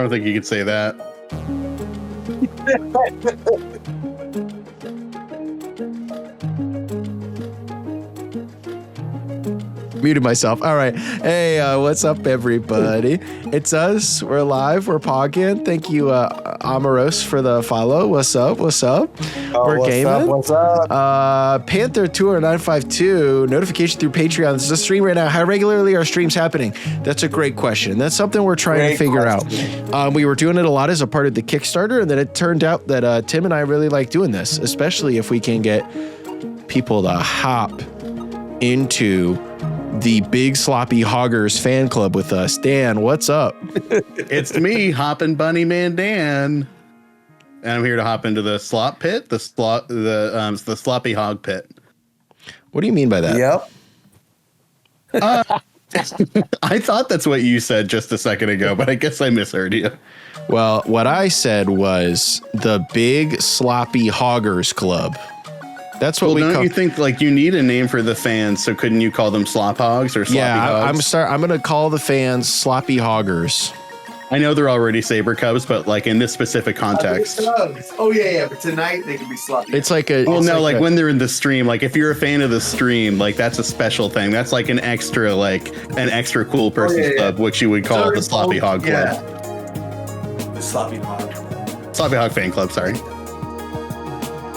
don't think you could say that. Muted myself. All right. Hey, what's up, everybody? It's us. We're live. We're pogging. Thank you, Amaros, for the follow. What's up? What's up? We're gaming. What's up? Panther Tour 952 notification through Patreon. This is a stream right now. How regularly are streams happening? That's a great question. That's something we're trying to figure out. We were doing it a lot as a part of the Kickstarter, and then it turned out that Tim and I really like doing this, especially if we can get people to hop into the Big Sloppy Hoggers fan club with us. Dan, what's up? It's me, Hoppin' Bunny Man Dan. And I'm here to hop into the slop pit, the sloppy hog pit. What do you mean by that? Yep. I thought that's what you said just a second ago, but I guess I misheard you. Well, what I said was the Big Sloppy Hoggers Club. That's what we don't you think like you need a name for the fans? So couldn't you call them slop hogs or sloppy hogs? I'm going to call the fans sloppy hoggers. I know they're already saber cubs, but like in this specific context. Oh yeah. But tonight they can be sloppy. It's like a when they're in the stream, like if you're a fan of the stream, like that's a special thing. That's like an extra cool person's club, which you would call the sloppy hog club. The sloppy hog. Sloppy hog fan club. Sorry.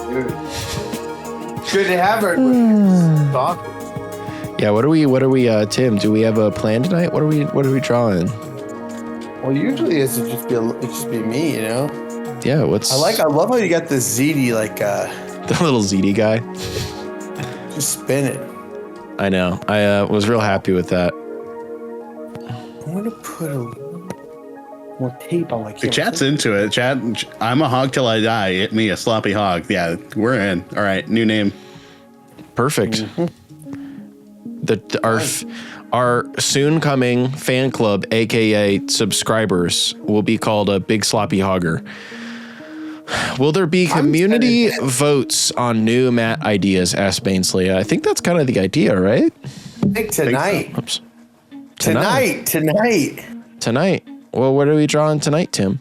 Dude. Good to have her. Yeah, what are we, Tim? Do we have a plan tonight? What are we drawing? Well, usually it's just be me, you know. Yeah, I love how you got the ZD the little ZD guy. Just spin it. I know. I was real happy with that. I'm gonna put a more tape on my camera. The chat's into it. Chat, I'm a hog till I die. Hit me a sloppy hog. Yeah, we're in. All right, new name. Perfect. Our soon coming fan club, aka subscribers, will be called a Big Sloppy Hogger. Will there be community votes on new mat ideas? Asked Bainsley. I think that's kind of the idea, right? I think tonight. Oops. Tonight. Well, what are we drawing tonight, Tim?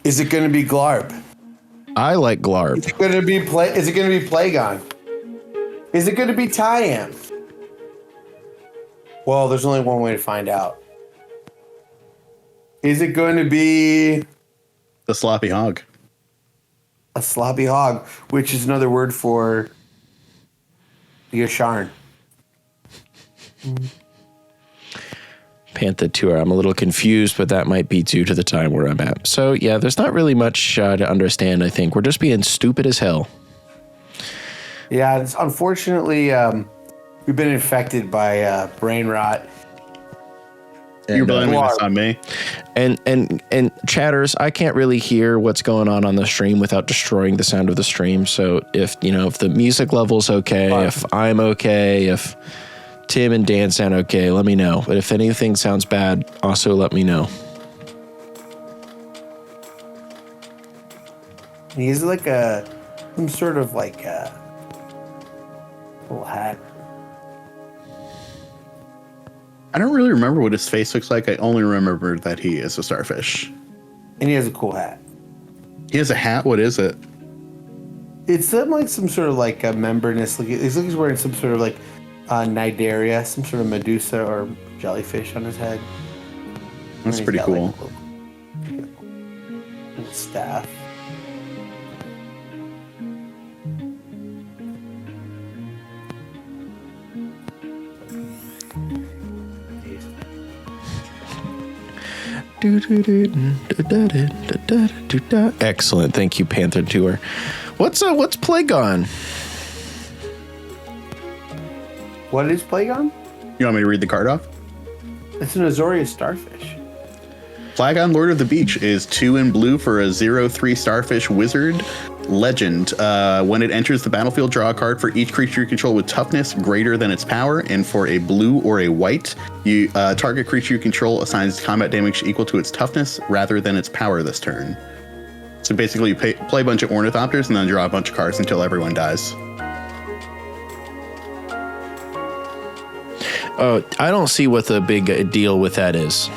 Is it going to be Glarb? I like Glarb. Is it going to be Plagon? Is it going to be Tyam? Well, there's only one way to find out. Is it going to be the sloppy hog? A sloppy hog, which is another word for the Yasharn. Panther Tour. I'm a little confused, but that might be due to the time where I'm at. So yeah, there's not really much to understand. I think we're just being stupid as hell. Yeah, it's unfortunately we've been infected by brain rot. You're blaming this on me. And chatters, I can't really hear what's going on the stream without destroying the sound of the stream. So if the music level's okay, if I'm okay, if Tim and Dan sound okay, let me know. But if anything sounds bad, also let me know. He's like some sort of like a little hat. I don't really remember what his face looks like. I only remember that he is a starfish. And he has a cool hat. He has a hat? What is it? It's like some sort of like a membranous. It looks like he's wearing some sort of like Nidaria, some sort of Medusa or jellyfish on his head. That's pretty cool. Like, staff. Excellent. Thank you, Panther Tour. What's Plagon? What is Plagon? You want me to read the card off? It's an Azorius starfish. Plagon, Lord of the Beach, is 2 in blue for a 0/3 starfish wizard legend. When it enters the battlefield, draw a card for each creature you control with toughness greater than its power, and for a blue or a white, you target creature you control assigns combat damage equal to its toughness rather than its power this turn. So basically, you play a bunch of ornithopters and then draw a bunch of cards until everyone dies. Oh, I don't see what the big deal with that is.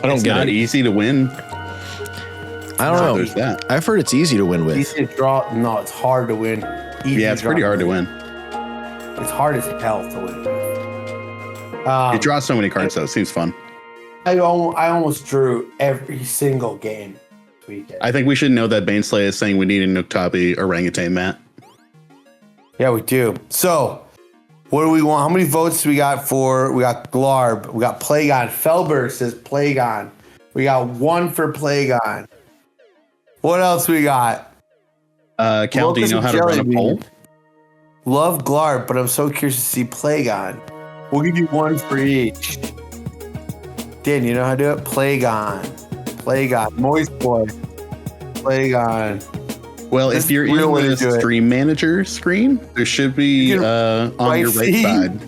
I don't It's get not it. easy to win. I don't know. There's that. I've heard it's easy to win with. Easy to draw. No, it's hard to win. Easy Yeah, it's draw pretty hard to win. It's hard as hell to win. You draw so many cards, though. It seems fun. I almost drew every single game this weekend. I think we should know that Baneslay is saying we need a Nuktabi orangutan, Matt. Yeah, we do. So, what do we want? How many votes do we got for? We got Glarb. We got Plagon. Felber says Plagon. We got 1 for Plagon. What else we got? Cal, do you know how to run a poll? Love Glarb, but I'm so curious to see Plagon. We'll give you 1 for each. Dan, you know how to do it? Plagon. Moist Boy. Plagon. Well, if you're in the stream manager screen, there should be on your right side.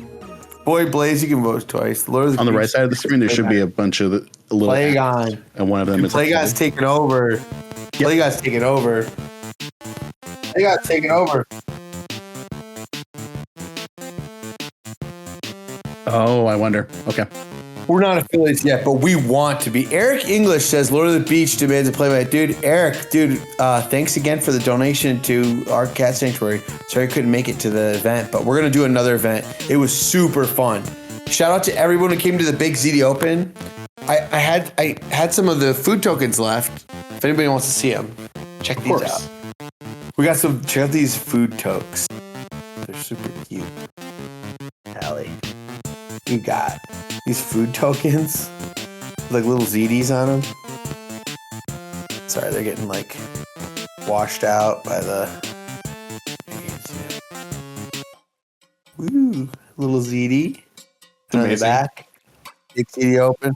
Boy, Blaze, you can vote twice. On the right side of the screen, there should be a bunch of little Plagon. And one of them is Plagon's taking over. Yep. Plagon's taking over. Plagon's taking over. Oh, I wonder. Okay. We're not affiliates yet, but we want to be. Eric English says Lord of the Beach demands a playmat. Dude, Eric, thanks again for the donation to our cat sanctuary. Sorry I couldn't make it to the event, but we're going to do another event. It was super fun. Shout out to everyone who came to the Big ZD Open. I had some of the food tokens left. If anybody wants to see them, check these out. We got some, check out these food tokes. They're super cute. Allie, you got these food tokens, like little ZDs on them. Sorry, they're getting like washed out by the. Woo, little ZD. On the back. Big ZD open.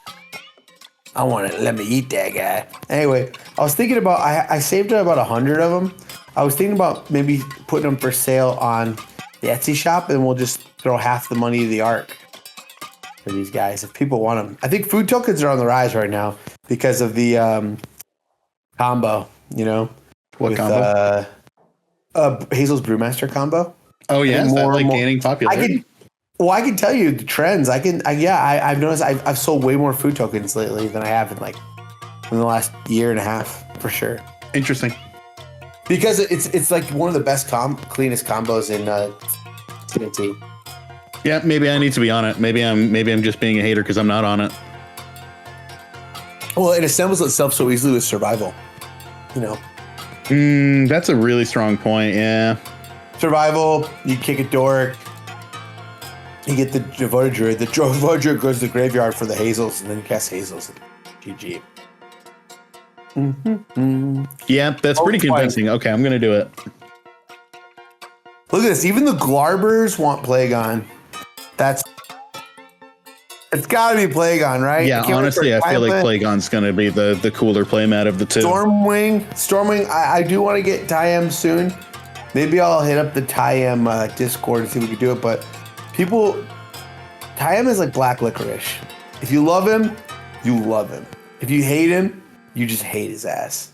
I want to let me eat that guy. Anyway, I was thinking about, I saved about 100 of them. I was thinking about maybe putting them for sale on the Etsy shop, and we'll just throw half the money to the Ark for these guys if people want them. I think food tokens are on the rise right now because of the combo, you know? What combo? Hazel's Brewmaster combo. Oh, yeah? Is that like gaining popularity? I can tell you the trends. I've noticed I've sold way more food tokens lately than I have in the last year and a half, for sure. Interesting. Because it's like one of the best cleanest combos in TNT. Yeah, maybe I need to be on it. Maybe I'm just being a hater because I'm not on it. Well, it assembles itself so easily with survival. You know. That's a really strong point. Yeah. Survival. You kick a dork. You get the devoted druid. The devoted druid goes to the graveyard for the hazels, and then you cast hazels. GG. Yeah, that's pretty convincing. Okay, I'm gonna do it. Look at this. Even the Glarbers want Plagon. It's got to be Plagon, right? Yeah, honestly, I feel like Plagon's gonna be the cooler playmat of the two. Stormwing. I do want to get Tyem soon. Maybe I'll hit up the Tyem Discord and see if we can do it. But Tyem is like black licorice. If you love him, you love him. If you hate him, you just hate his ass.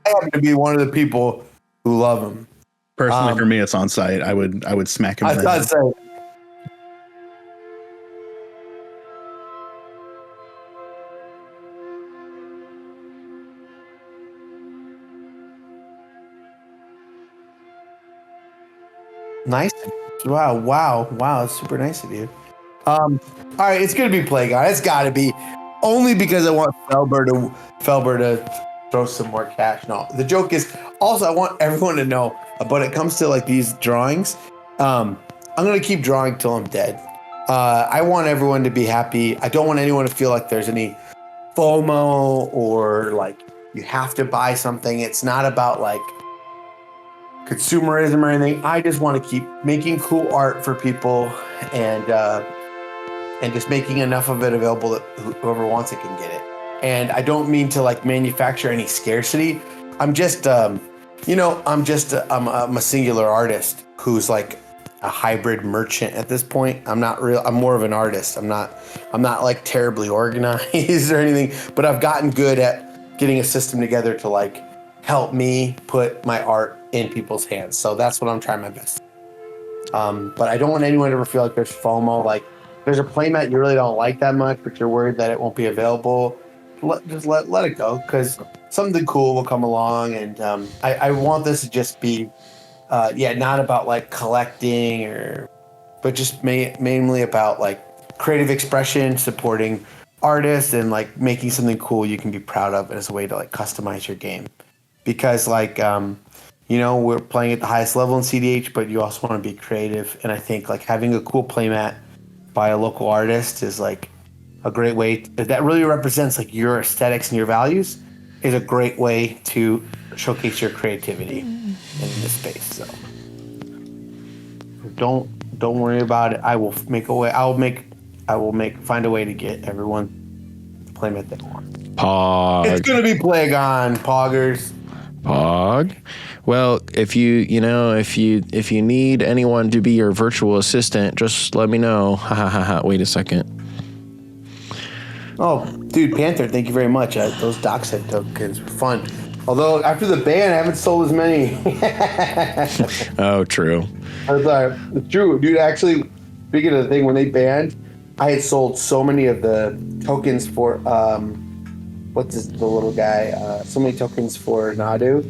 I happen to be one of the people who love him. Personally, for me, it's on site. I would smack him. I thought so. Nice. Wow. That's super nice of you. All right, it's gonna be Plagon. It's got to be, only because I want Felber to throw some more cash. No, the joke is also I want everyone to know. But when it comes to like these drawings, I'm gonna keep drawing till I'm dead. I want everyone to be happy. I don't want anyone to feel like there's any FOMO or like you have to buy something. It's not about like consumerism or anything. I just want to keep making cool art for people and just making enough of it available that whoever wants it can get it. And I don't mean to like manufacture any scarcity. I'm just, I'm a singular artist who's like a hybrid merchant at this point. I'm more of an artist. I'm not like terribly organized or anything, but I've gotten good at getting a system together to like help me put my art in people's hands. So that's what I'm trying my best. But I don't want anyone to ever feel like there's FOMO. Like there's a playmat you really don't like that much, but you're worried that it won't be available. let it go, because something cool will come along, and I want this to just be not about like collecting but just mainly about like creative expression, supporting artists, and like making something cool you can be proud of as a way to like customize your game. Because like we're playing at the highest level in CDH, but you also want to be creative, and I think like having a cool playmat by a local artist is like a great way that really represents like your aesthetics and your values, is a great way to showcase your creativity in this space. So don't worry about it. I will make a way. Find a way to get everyone the playmat they want. Pog. It's gonna be Plagon, Poggers. Pog. Well, if you need anyone to be your virtual assistant, just let me know. Ha ha ha ha. Wait a second. Oh, dude, Panther, thank you very much. Those Dockshead tokens were fun. Although after the ban, I haven't sold as many. Oh, true. I'm sorry. It's true, dude. Actually, speaking of the thing, when they banned, I had sold so many of the tokens for what's the little guy? So many tokens for Nadu,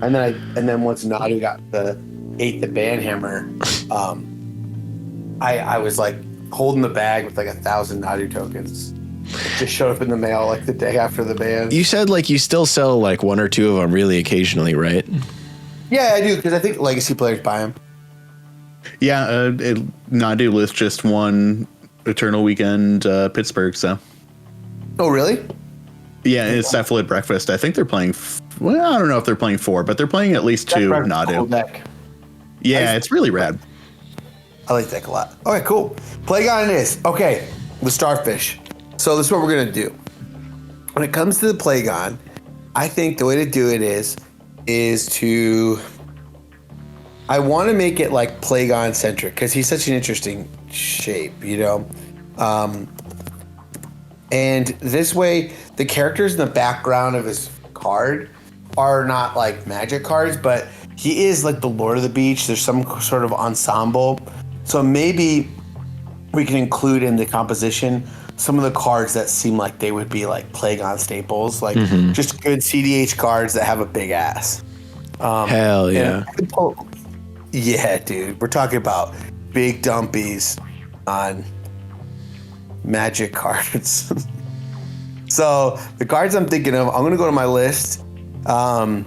and then once Nadu ate the ban hammer, I was like holding the bag with like 1,000 Nadu tokens. It just showed up in the mail like the day after the ban. You said like you still sell like one or two of them really occasionally, right? Yeah, I do, because I think legacy players buy them. Yeah, Nadu List just won Eternal Weekend Pittsburgh, so. Oh, really? Yeah, it's Cephalid Breakfast. I think they're playing. I don't know if they're playing 4, but they're playing at least 2 Nadu. Cool deck. Yeah, it's really rad. I like that deck a lot. Okay, cool. Plagon it is. Okay, the Starfish. So this is what we're going to do. When it comes to the Plagon, I think the way to do it is to... I want to make it like Plagon centric, because he's such an interesting shape, and this way, the characters in the background of his card are not like magic cards, but he is like the Lord of the Beach. There's some sort of ensemble. So maybe we can include in the composition some of the cards that seem like they would be like Plagon staples, like just good CDH cards that have a big ass. Hell yeah. Yeah, dude. We're talking about big dumpies on magic cards. So the cards I'm thinking of, I'm going to go to my list. 2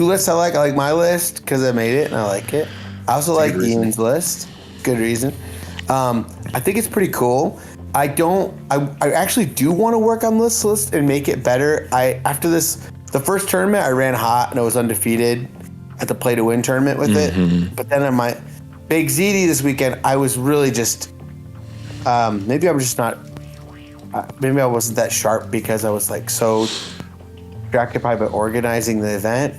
lists I like. I like my list because I made it and I like it. I also like Ian's list. Good reason. I think it's pretty cool. I actually do want to work on this list and make it better. After the first tournament, I ran hot and I was undefeated at the play to win tournament with it. But then on my big ZD this weekend, I was really just, maybe I wasn't that sharp because I was like so preoccupied by organizing the event,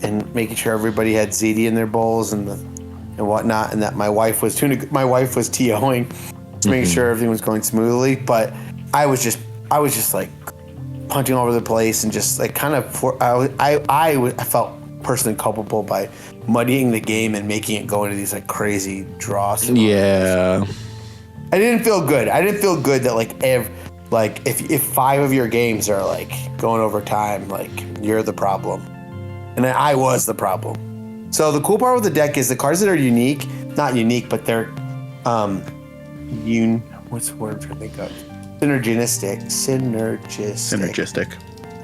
and making sure everybody had ZD in their bowls and whatnot, and that my wife was TOing, making sure everything was going smoothly. But I was just like punching all over the place and just like kind of I felt personally culpable by muddying the game and making it go into these like crazy draws. Yeah. I didn't feel good. I didn't feel good that if 5 of your games are like going over time, like you're the problem, and I was the problem. So the cool part with the deck is the cards that are not unique, but they're what's the word I'm trying to think of?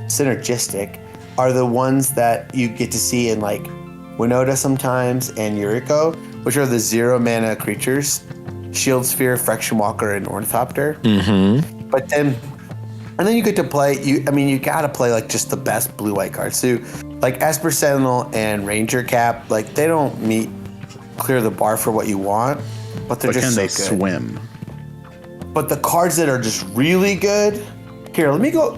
Synergistic are the ones that you get to see in like Winota sometimes and Yuriko, which are the 0 mana creatures. Shield Sphere, Friction Walker, and Ornithopter. But then you get to play. You gotta play like just the best blue-white cards. So like Esper Sentinel and Ranger Cap, like they don't clear the bar for what you want, but they're just so good. Can they swim? But the cards that are just really good. Here, let me go.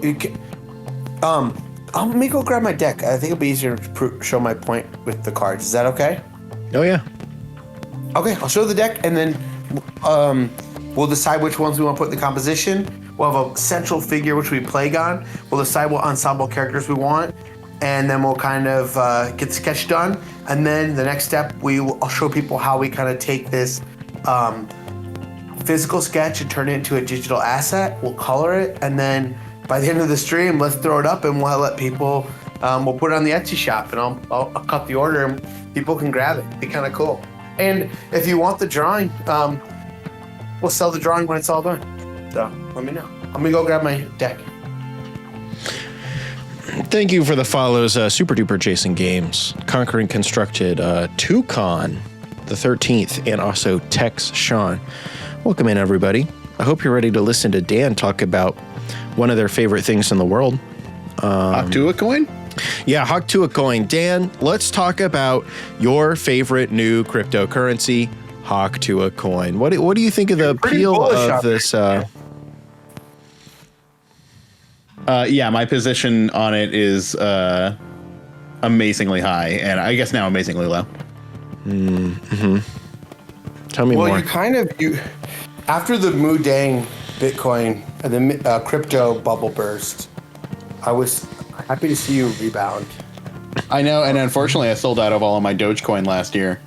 Let me go grab my deck. I think it'll be easier to show my point with the cards. Is that okay? Oh yeah. Okay, I'll show the deck and then. We'll decide which ones we want to put in the composition. We'll have a central figure which we Plagon. We'll decide what ensemble characters we want, and then we'll kind of get the sketch done. And then the next step, I'll show people how we kind of take this physical sketch and turn it into a digital asset. We'll color it, and then by the end of the stream, let's throw it up and we'll let people. We'll put it on the Etsy shop, and I'll cut the order, and people can grab it. It'd be kind of cool. And if you want the drawing, we'll sell the drawing when it's all done. So let me know. I'm gonna go grab my deck. Thank you for the follows, Super Duper Jason Games, Conquering Constructed, Toucan, the 13th, and also Tex Sean. Welcome in, everybody. I hope you're ready to listen to Dan talk about one of their favorite things in the world. Octua coin? Yeah, Octua coin. Dan, let's talk about your favorite new cryptocurrency, Octua coin. What do you think of the appeal of this? Yeah, my position on it is amazingly high, and I guess now amazingly low. Tell me more. Well, you after the Mudang Bitcoin, the crypto bubble burst, I was happy to see you rebound. I know, and unfortunately, I sold out of all of my Dogecoin last year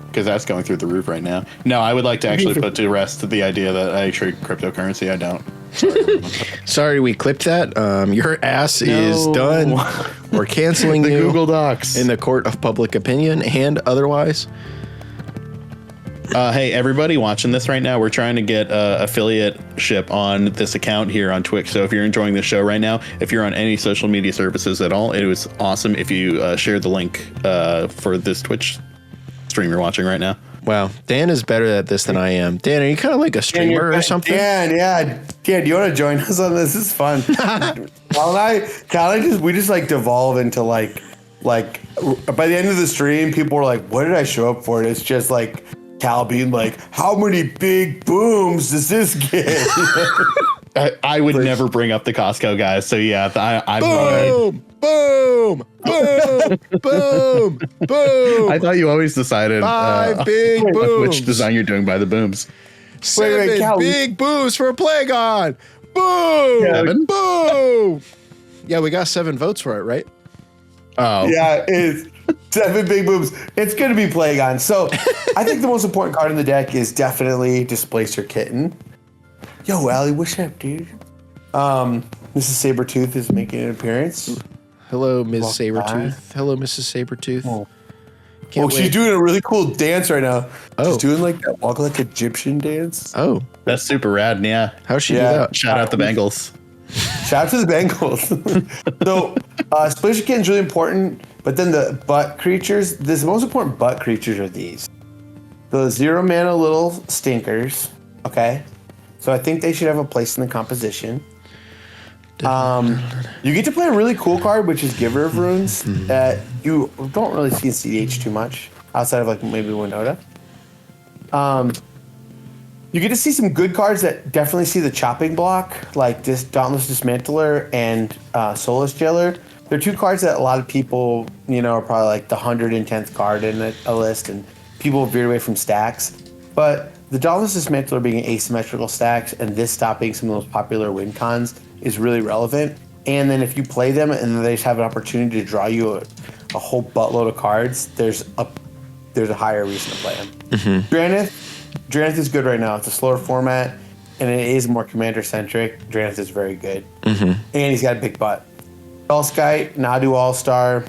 because that's going through the roof right now. No, I would like to actually put to rest the idea that I trade cryptocurrency. I don't. Sorry, we clipped that. Your ass is done. We're canceling the you Google Docs in the court of public opinion and otherwise. Hey, everybody watching this right now, we're trying to get affiliateship on this account here on Twitch. So if you're enjoying this show right now, if you're on any social media services at all, it was awesome if you shared the link for this Twitch stream you're watching right now. Wow, Dan is better at this than I am. Dan, are you kind of like a streamer or something? Dan, do you want to join us on this? This is fun. Cal and I we just like devolve into like by the end of the stream, people were like, "What did I show up for?" And it's just like Cal being like, "How many big booms does this get?" I would never bring up the Costco guys, so yeah, I'm boom, boom, boom, boom, boom. I thought you always decided 5 big booms. Which design you're doing by the booms. 7 Cal, big booms for Plagon. Boom, 7? boom. Yeah, we got 7 votes for it, right? Oh yeah, it's 7 big booms. It's going to be Plagon. So I think the most important card in the deck is definitely Displacer Kitten. Yo, Allie, what's up, dude? Mrs. Sabertooth is making an appearance. Hello, Ms. Sabertooth. Hello, Mrs. Sabertooth. Oh, she's doing a really cool dance right now. Oh. She's doing like that walk like Egyptian dance. Oh, that's super rad. Yeah. How'd she do that? Shout out the Bengals. Shout out to the Bengals. So, Splash Kitchen is really important, but then the butt creatures, the most important butt creatures are these. The 0 mana little stinkers, okay? So I think they should have a place in the composition. You get to play a really cool card, which is Giver of Runes, that you don't really see in CDH too much, outside of like maybe Winota. You get to see some good cards that definitely see the chopping block, like this Dauntless Dismantler and Soulless Jailer. They're 2 cards that a lot of people, are probably like the 110th card in a list, and people veer away from stacks. But the Dauntless Dismantler being asymmetrical stacks and this stopping some of the most popular win cons is really relevant. And then if you play them and they just have an opportunity to draw you a whole buttload of cards, there's a higher reason to play them. Drannith is good right now. It's a slower format, and it is more commander-centric. Drannith is very good. And he's got a big butt. Spellskite, Nadu All-Star,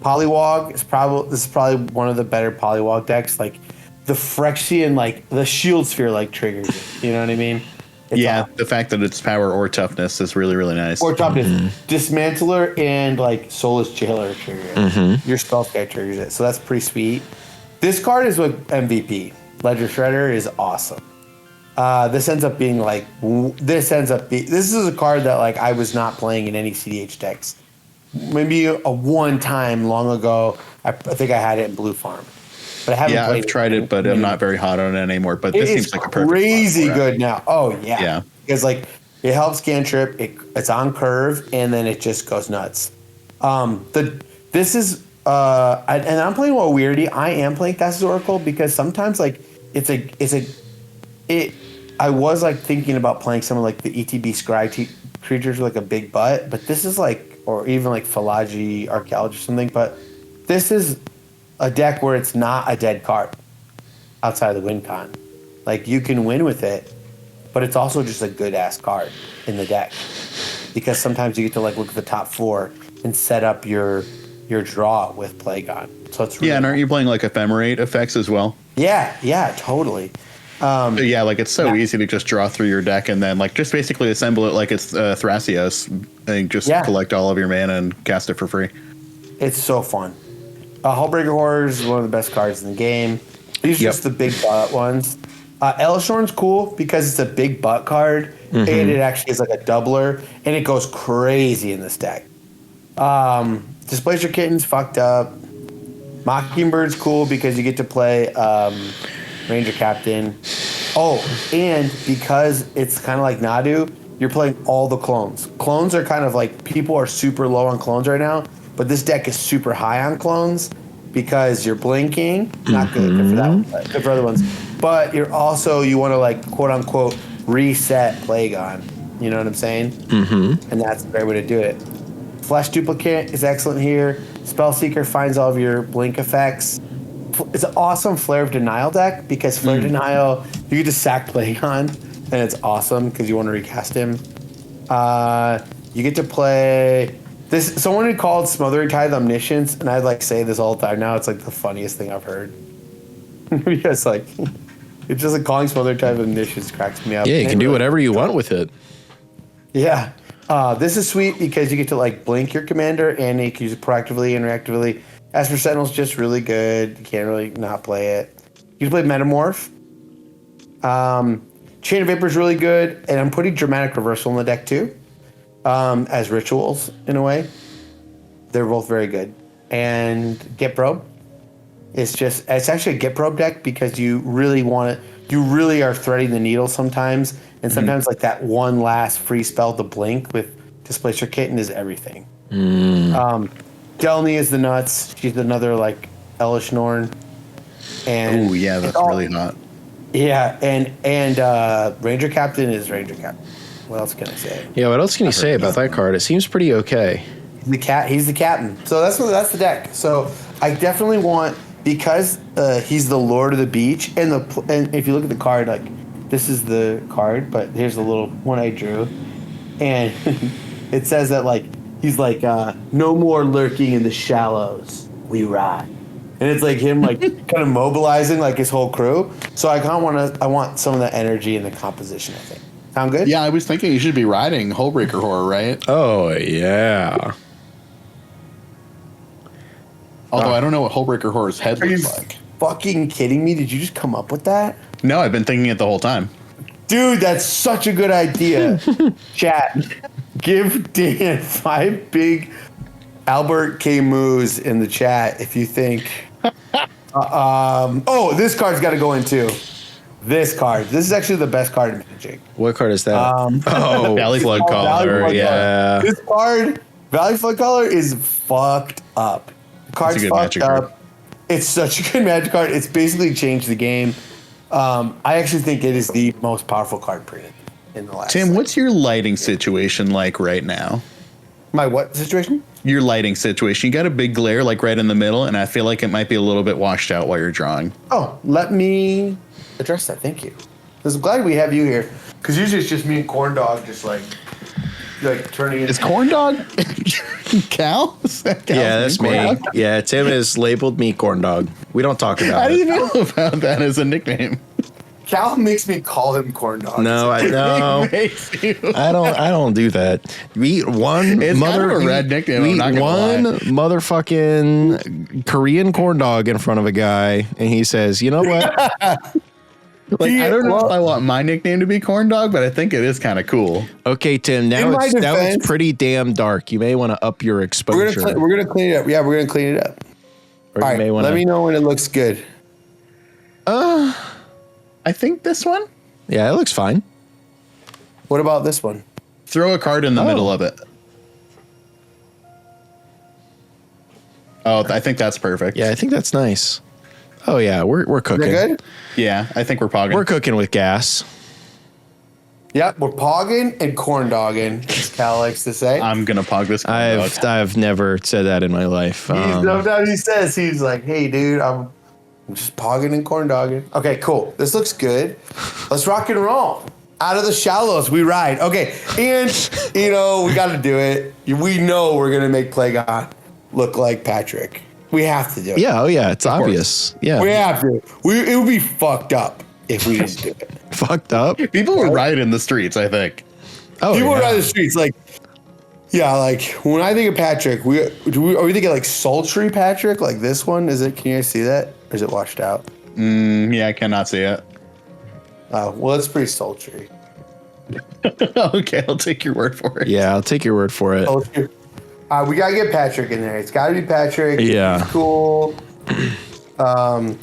Polywog is probably one of the better Polywog decks. Like the Phyrexian, like the Shield Sphere, like triggers it. You know what I mean? It's the fact that it's power or toughness is really, really nice. Or toughness. Dismantler and like Soulless Jailer trigger it. Your Spellskite triggers it. So that's pretty sweet. This card is with MVP. Ledger Shredder is awesome. This is a card that like I was not playing in any CDH decks. Maybe a one time long ago, I think I had it in Blue Farm. But I haven't played I've tried it, but I'm not very hot on it anymore. But this seems like a perfect crazy good now. Oh yeah. Yeah. Because like it helps cantrip, it's on curve, and then it just goes nuts. This is and I'm playing more weirdy. I am playing Thassa's Oracle because sometimes like I was like thinking about playing some of like the ETB Scry creatures with like a big butt, but this is like, or even like Philology Archaeology or something, but this is a deck where it's not a dead card outside of the win con. Like you can win with it, but it's also just a good ass card in the deck because sometimes you get to like look at the top 4 and set up your draw with Plagon. So it's really and aren't you playing like ephemerate effects as well? Yeah, totally. But yeah, like it's so easy to just draw through your deck and then like just basically assemble it like it's Thrasios and just collect all of your mana and cast it for free. It's so fun. Hullbreaker Horrors is one of the best cards in the game. These are just the big butt ones. Elishorn's cool because it's a big butt card and it actually is like a doubler and it goes crazy in this deck. Displacer Kitten's fucked up. Mockingbird's cool because you get to play Ranger Captain. Oh, and because it's kind of like Nadu, you're playing all the clones. Clones are kind of like, people are super low on clones right now, but this deck is super high on clones because you're blinking. Not good for that one, but good for other ones. But you're also, you want to like, quote unquote, reset Plagon. You know what I'm saying? And that's a great way to do it. Flesh Duplicate is excellent here. Spellseeker finds all of your blink effects. It's an awesome Flare of Denial deck because Flare of Denial, you get to sack Plagon, and it's awesome because you want to recast him. You get to play this. Someone had called Smothering Tithe Omniscience, and I'd like say this all the time now. It's like the funniest thing I've heard. Because like, it's just like calling Smothering Tithe Omniscience cracks me up. Yeah, you can do whatever you want with it. Yeah. This is sweet because you get to like blink your commander and you can use it proactively and reactively. As for Sentinel's just really good. You can't really not play it. You can play Metamorph. Chain of Vapor is really good. And I'm putting Dramatic Reversal in the deck too. As rituals in a way. They're both very good. And Get Probe. It's actually a Get Probe deck because you really are threading the needle sometimes. And sometimes like that one last free spell to blink with Displacer Kitten is everything. Delny is the nuts. She's another like Elish Norn. And oh yeah, that's really hot. Yeah, and Ranger Captain is Ranger Captain. What else can I say? Yeah, what else can you say about that card? It seems pretty okay. He's the captain. So that's the deck. So I definitely want, because he's the Lord of the Beach, and if you look at the card, like this is the card, but here's the little one I drew, and it says that like he's like no more lurking in the shallows, we ride, and it's like him like kind of mobilizing like his whole crew. So I want some of that energy in the composition. I think. Sound good? Yeah, I was thinking you should be riding Hullbreaker Horror, right? Oh yeah. Although I don't know what Hullbreaker Horror's head looks like. Fucking kidding me? Did you just come up with that? No, I've been thinking it the whole time. Dude, that's such a good idea. Chat, give Dan 5 big Albert K. Moos in the chat if you think. This card's got to go in too. This card. This is actually the best card in Magic. What card is that? Valley Flood Caller. Yeah. This card, Valley Flood Caller, is fucked up. The card's fucked up. It's such a good Magic card. It's basically changed the game. I actually think it is the most powerful card printed in the last. Tim, what's your lighting situation like right now? My what situation? Your lighting situation. You got a big glare like right in the middle, and I feel like it might be a little bit washed out while you're drawing. Oh, let me address that. Thank you. I'm glad we have you here, because usually it's just me and Corn Dog just like turning. Is Corn Dog Cal? Yeah, that's me. Yeah, Tim has labeled me Corn Dog. We don't talk about it. How do you know about that as a nickname? Cal makes me call him Corn Dog. No, I know. I don't do that. We eat one it's kind of a red nickname. We eat one motherfucking Korean corn dog in front of a guy, and he says, "You know what?" I don't know if I want my nickname to be Corn Dog, but I think it is kind of cool. Okay, Tim. Now it's pretty damn dark. You may want to up your exposure. We're gonna clean it up. Yeah, we're gonna clean it up. Or all right, let me know when it looks good. I think this one. Yeah, it looks fine. What about this one? Throw a card in the middle of it. Oh, I think that's perfect. Yeah, I think that's nice. Oh yeah, we're cooking. Is that good? Yeah, I think we're pogging. We're cooking with gas. Yep, we're pogging and corn dogging, as Cal likes to say. I'm gonna pog this. I've never said that in my life. Sometimes he says, he's like, "Hey, dude, I'm just pogging and corn dogging. Okay, cool. This looks good. Let's rock and roll. Out of the shallows, we ride. Okay, and, we got to do it. We know we're going to make Plagon look like Patrick. We have to do it. Yeah, it's obvious. Yeah. We have to. It would be fucked up if we didn't do it. Fucked up? People would riot in the streets, I think. Oh, People ride the streets like when I think of Patrick, are we thinking like sultry Patrick, like this one? Is it? Can you guys see that? Or is it washed out? Yeah, I cannot see it. Oh, well, it's pretty sultry. Okay, I'll take your word for it. Yeah, I'll take your word for it. Sultry. We gotta get Patrick in there. It's gotta be Patrick. Yeah. He's cool.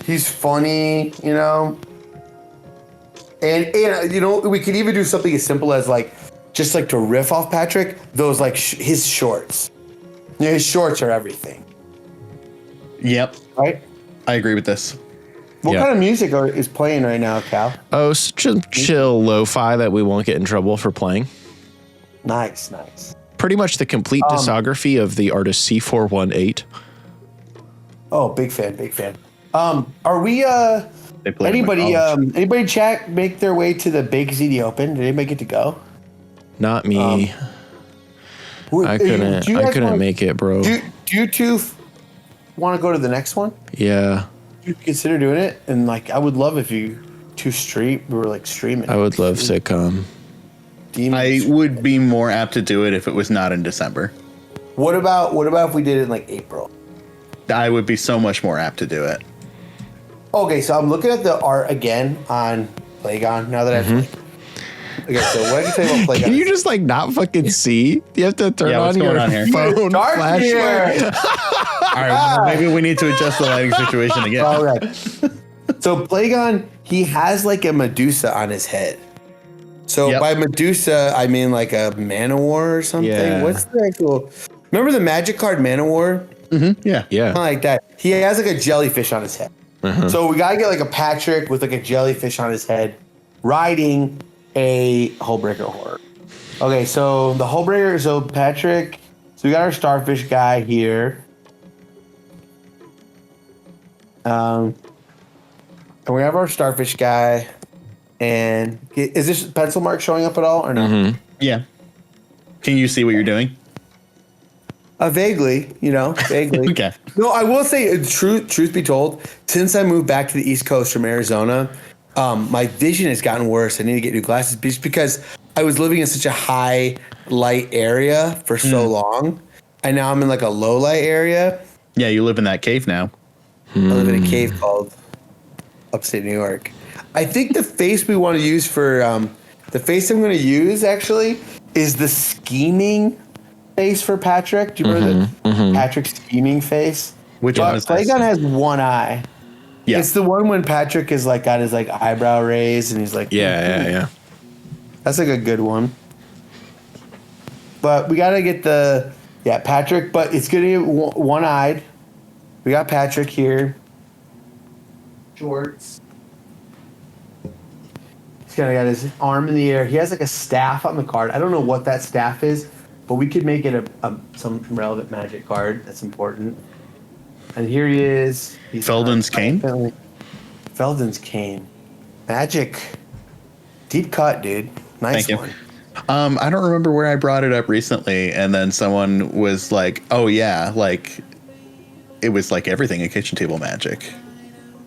He's funny, And we could even do something as simple as just to riff off Patrick, those his shorts. His shorts are everything. Yep. Right? I agree with this. What kind of music is playing right now, Cal? Oh, chill lo-fi that we won't get in trouble for playing. Nice. Pretty much the complete discography of the artist C418. Oh, big fan. Are we They play anybody chat make their way to the Big ZD Open? Did anybody get to go? Not me. I couldn't make it, bro. Do you two want to go to the next one? Yeah. You consider doing it, and I would love if you two were streaming. I would love sitcom. I would be more apt to do it if it was not in December. What about if we did it in April? I would be so much more apt to do it. Okay, so I'm looking at the art again on Plagon now that I've. Okay, so what I can tell you about Plagon? Can you just not fucking see? You have to turn on your phone Dark flashlight. All right, well, maybe we need to adjust the lighting situation again. All right. So Plagon, he has a Medusa on his head. So by Medusa, I mean a Man-O-War or something. Yeah. What's the actual? Remember the Magic card Man-O-War? Mm-hmm. Yeah. Yeah. Kind of like that. He has a jellyfish on his head. So we gotta get a Patrick with a jellyfish on his head, riding a Hullbreaker horror. Okay, so the Hullbreaker. So Patrick. So we got our starfish guy here. And we have our starfish guy. And is this pencil mark showing up at all or no? Yeah. Can you see what you're doing? Vaguely, vaguely. Okay. No, I will say, truth be told, since I moved back to the East Coast from Arizona, my vision has gotten worse. I need to get new glasses just because I was living in such a high light area for so long, and now I'm in a low light area. Yeah, you live in that cave now. I live in a cave called upstate New York. I think the face we want to use for the face I'm going to use actually is the scheming face for Patrick. Do you remember the Patrick scheming face? Which one is this? Plagon has one eye. Yeah. It's the one when Patrick is got his eyebrow raised and he's Yeah. That's a good one. But we got to get Patrick, but it's going to be one-eyed. We got Patrick here. Shorts. He's got his arm in the air. He has a staff on the card. I don't know what that staff is, but we could make it some relevant magic card. That's important. And here he is. He's Felden's cane? Felden's cane. Magic. Deep cut, dude. Nice Thank one. you. I don't remember where I brought it up recently, and then someone was like, "Oh yeah, it was everything in kitchen table magic."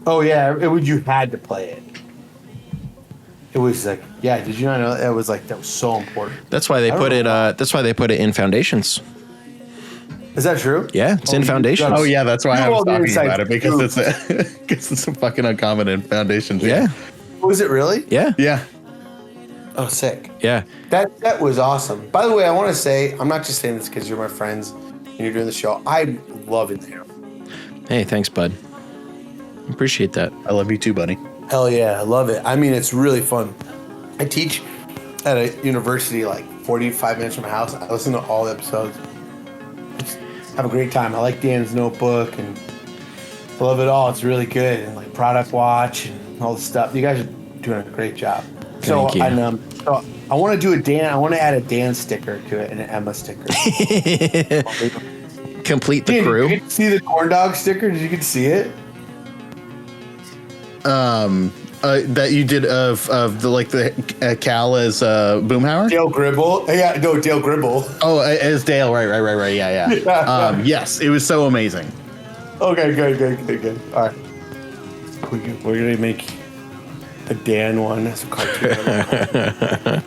Oh yeah, you had to play it. It was did you not know that was that was so important? That's why they put it. That's why they put it in Foundations. Is that true? Yeah, it's in Foundations. Oh yeah, that's why I was talking about it because it's it's a fucking uncommon in Foundations. Yeah. Was it really? Yeah. Yeah. Oh, sick. Yeah. That was awesome. By the way, I want to say, I'm not just saying this because you're my friends and you're doing the show. I love it there. Hey, thanks, bud. Appreciate that. I love you too, buddy. Hell yeah, I love it. I mean, it's really fun. I teach at a university 45 minutes from my house. I listen to all the episodes. Just have a great time. I like Dan's notebook and I love it all. It's really good. And product watch and all the stuff. You guys are doing a great job. Thank you. So I want to do I want to add a Dan sticker to it and an Emma sticker. Complete the crew. Did you get to see the corn dog sticker? Did you get to see it? That you did of the Cal as Boomhauer? Dale Gribble. Yeah, no, Dale Gribble. Oh, as Dale. Right. Yeah. Yes, it was so amazing. Okay, good. All right. We're going to make a Dan one as a cartoon.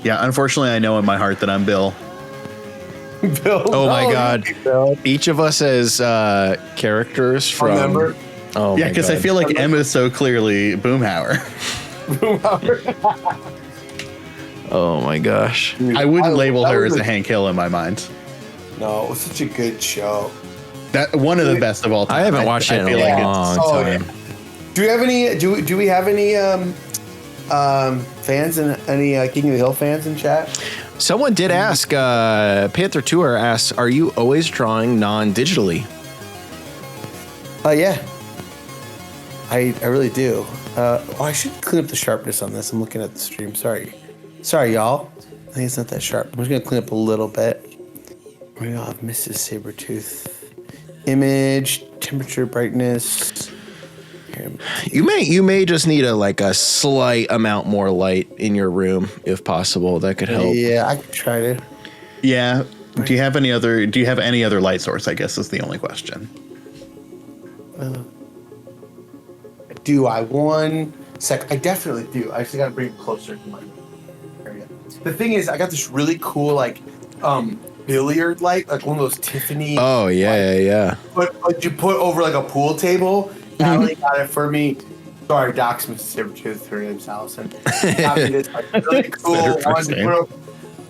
Yeah, unfortunately, I know in my heart that I'm Bill. Bill. Oh my God. Bill. Each of us as characters from. Remember? Oh Yeah, my because I God. feel like Emma's so clearly Boomhauer. Oh my gosh. I wouldn't label her as was a Hank Hill in my mind. No, it was such a good show. That one of the best of all time. I haven't watched it in feel a like long time. Do we have any? Do we have any fans and any King of the Hill fans in chat? Someone did ask, Panther Tour asks, are you always drawing non-digitally? Yeah. I really do. I should clean up the sharpness on this. I'm looking at the stream. Sorry, y'all. I think it's not that sharp. I'm just gonna clean up a little bit. We have Mrs. Sabertooth. Image, temperature, brightness. Here. You may just need a slight amount more light in your room, if possible. That could help. Yeah, I could try to. Yeah. Do you have any other light source? I guess is the only question. Do I? 1 sec. I definitely do. I just gotta bring it closer to my area. The thing is, I got this really cool billiard light, like one of those Tiffany. Oh yeah. But you put over like a pool table. Allie got it for me. Sorry, Doc's Mrs. Sabertooth. Her name's Allison. Got me this really cool one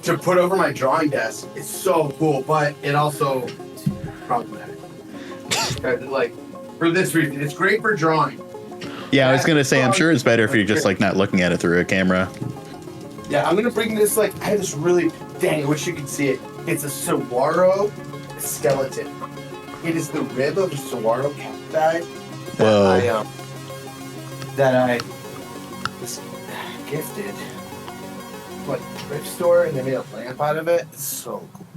to put over my drawing desk. It's so cool, but it also problematic. For this reason, it's great for drawing. Yeah, I was gonna say, I'm sure it's better if you're just not looking at it through a camera. Yeah, I'm gonna bring this. I had this really. Dang, I wish you could see it. It's a saguaro skeleton. It is the rib of a saguaro cacti that I was gifted. Like thrift store, and they made a lamp out of it. It's so cool.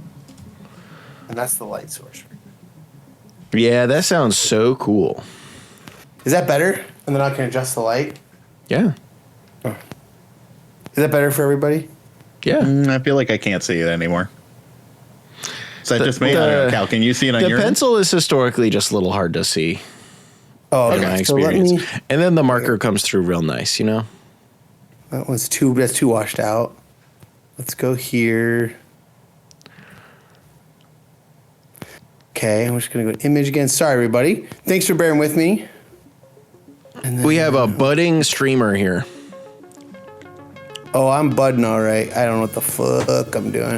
And that's the light source. Yeah, that sounds so cool. Is that better? And then I can adjust the light. Yeah. Is that better for everybody? Yeah. I feel like I can't see it anymore. So that just made Cal. Can you see it on the your pencil is historically just a little hard to see. Oh, in my experience. And then the marker comes through real nice, That one's that's too washed out. Let's go here. Okay, I'm just gonna go image again. Sorry, everybody. Thanks for bearing with me. And then We have a budding streamer here. Oh, I'm budding all right. I don't know what the fuck I'm doing,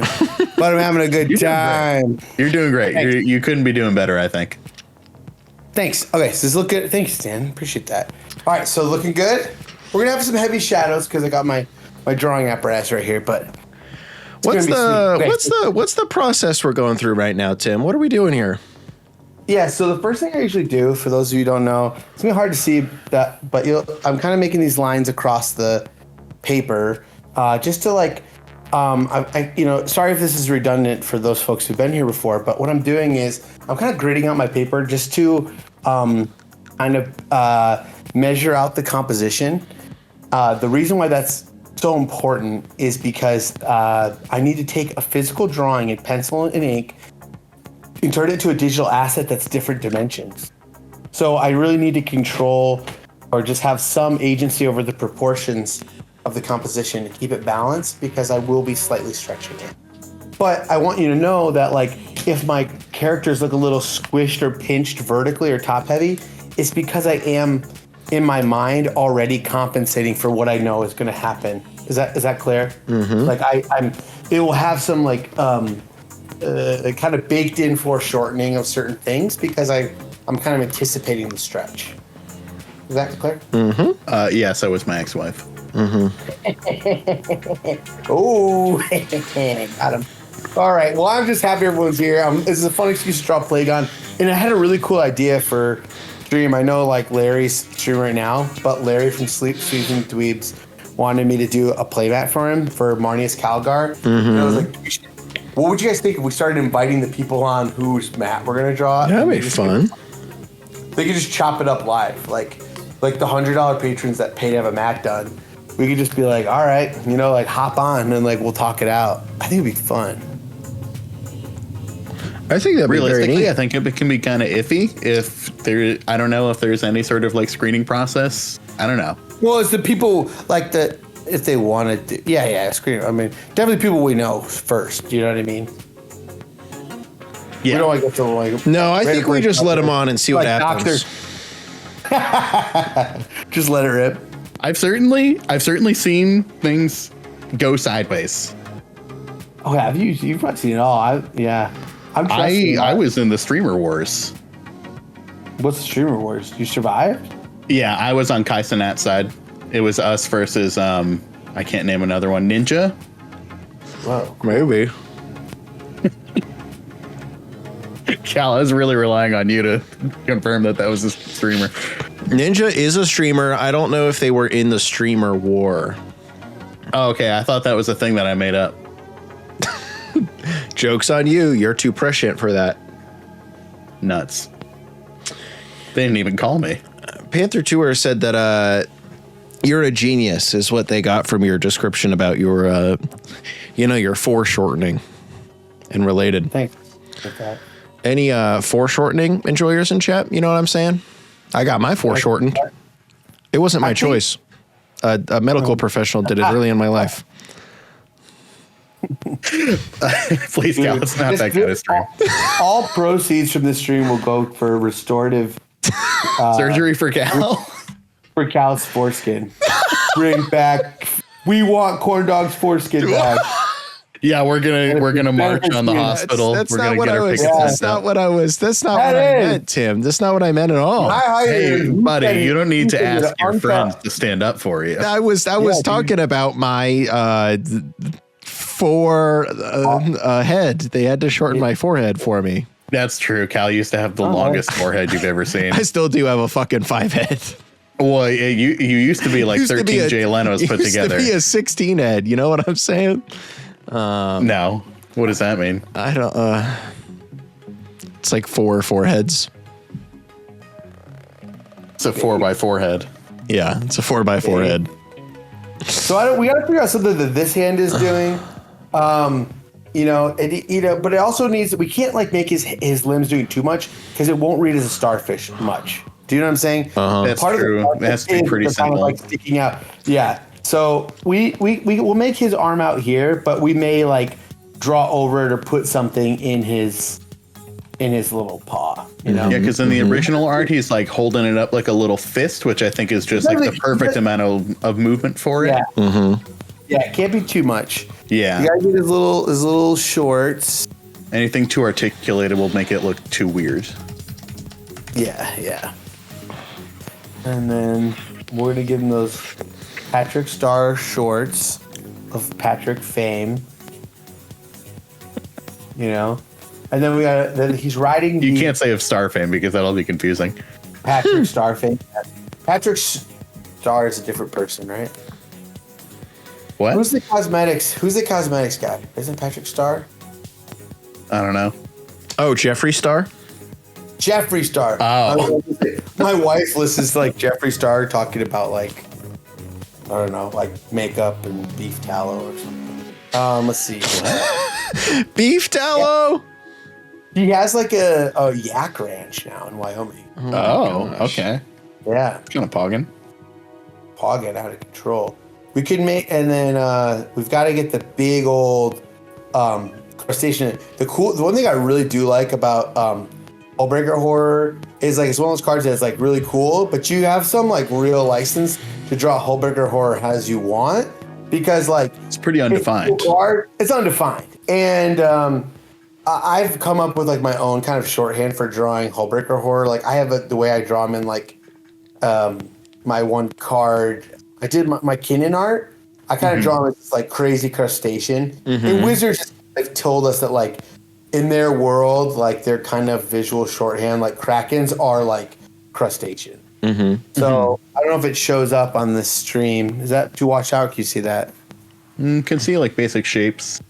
but I'm having a good time. You're doing great. You couldn't be doing better, I think. Thanks. Okay, so this look good. Thanks, Dan. Appreciate that. All right, so looking good. We're gonna have some heavy shadows because I got my drawing apparatus right here. But What's the process we're going through right now, Tim? What are we doing here? Yeah, so the first thing I usually do, for those of you who don't know, it's gonna be hard to see that, but I'm kind of making these lines across the paper, just to sorry if this is redundant for those folks who've been here before, but what I'm doing is I'm kind of gridding out my paper just to measure out the composition. The reason why that's so important is because I need to take a physical drawing in pencil and ink and turn it into a digital asset that's different dimensions. So I really need to control or just have some agency over the proportions of the composition to keep it balanced, because I will be slightly stretching it. But I want you to know that if my characters look a little squished or pinched vertically or top heavy, it's because I am in my mind already compensating for what I know is going to happen. Is that clear? Mm-hmm. It will have some kind of baked in foreshortening of certain things because I'm kind of anticipating the stretch. Is that clear? Mm-hmm. Yeah, so was my ex-wife. Mm-hmm. Oh, got him. All right. Well, I'm just happy everyone's here. This is a fun excuse to draw Plagon. And I had a really cool idea for stream. I know Larry's streaming right now, but Larry from Sleeping Dweebs wanted me to do a playmat for him for Marnius Calgar. Mm-hmm. And I was like, what would you guys think if we started inviting the people on whose mat we're going to draw? That'd be fun. They could just chop it up live. like the $100 patrons that pay to have a mat done. We could just be like, all right, you know, like hop on and like we'll talk it out. I think it'd be fun. I think that'd be very Realistically, neat. I think it can be kind of iffy if there. I don't know if there's any sort of like screening process. I don't know. Well, it's the people like that if they wanted to. Yeah, screen. I mean, definitely people we know first. You know what I mean? Yeah. We don't want to get to like. No, I think we just let them on and see what happens. Just let it rip. I've certainly seen things go sideways. Oh, have you? You've not seen it all. I was in the streamer wars. What's the streamer wars? You survived? Yeah, I was on Kaisenat's side. It was us versus I can't name another one. Ninja. Whoa. Maybe. Cal, I was really relying on you to confirm that was a streamer. Ninja is a streamer. I don't know if they were in the streamer war. Oh, okay, I thought that was a thing that I made up. Joke's on you. You're too prescient for that. Nuts. They didn't even call me. Panther Tour said that you're a genius is what they got from your description about your, your foreshortening and related. Thanks. Okay. Any foreshortening enjoyers in chat? You know what I'm saying? I got my foreshortened. It wasn't my choice. A medical professional did it early in my life. Please, Cal, it's not that kind of stream. All proceeds from this stream will go for restorative Surgery for Cal. for Cal's foreskin. Bring back. We want Corn Dog's foreskin back. Yeah, we're gonna march on the hospital. That's We're not gonna what get I our was. pickets and That's stuff. not what I was. That's not what I meant, Tim. That's not what I meant at all. Hey, buddy, you don't need to You ask said your it friends to stand up for you. I was talking about my head. They had to shorten my forehead for me. That's true. Cal used to have the longest forehead you've ever seen. I still do have a fucking 5 head. Well, you used to be like 13 Jay Leno's put together. Used to be a 16 head. You know what I'm saying? No. What does that mean? I don't. It's like 4 foreheads. It's a 4x4 head. Yeah, it's a 4x4 head. So we got to figure out something that this hand is doing. But it also needs. We can't like make his limbs doing too much because it won't read as a starfish much. Do you know what I'm saying? That's true. It has to be pretty simple. Kind of like sticking out. Yeah. So we will make his arm out here, but we may like draw over it or put something in his little paw. You know? Yeah, because in the original art, he's like holding it up like a little fist, which I think is just like the perfect amount of movement for it. Yeah. Yeah, it can't be too much. Yeah. You gotta get his little shorts. Anything too articulated will make it look too weird. Yeah. And then we're gonna give him those Patrick Star shorts of Patrick fame. You know? And then then he's riding. You can't say of Star Fame because that'll be confusing. Patrick Star fame. Patrick Star is a different person, right? What? Who's the cosmetics guy? Isn't Patrick Star? I don't know. Oh, Jeffree Star? Jeffree Star. Oh. My wife listens to like Jeffree Star talking about like, I don't know, like makeup and beef tallow or something. Let's see. Beef tallow? He has like a yak ranch now in Wyoming. Oh, okay. Yeah. Kind of pogging. Pogging out of control. We could make, and then we've got to get the big old crustacean. The one thing I really do like about Hullbreaker Horror is like it's one of those cards that's like really cool, but you have some like real license to draw Hullbreaker Horror as you want because like it's pretty undefined. It's undefined, and I've come up with like my own kind of shorthand for drawing Hullbreaker Horror. Like I have the way I draw them in like my one card. I did my Kinnan art. I kind of draw them as this like crazy crustacean. And Wizards have told us that like in their world, like their kind of visual shorthand, like Krakens are like crustacean. So I don't know if it shows up on this stream. Is that to watch out? Can you see that? Can see like basic shapes.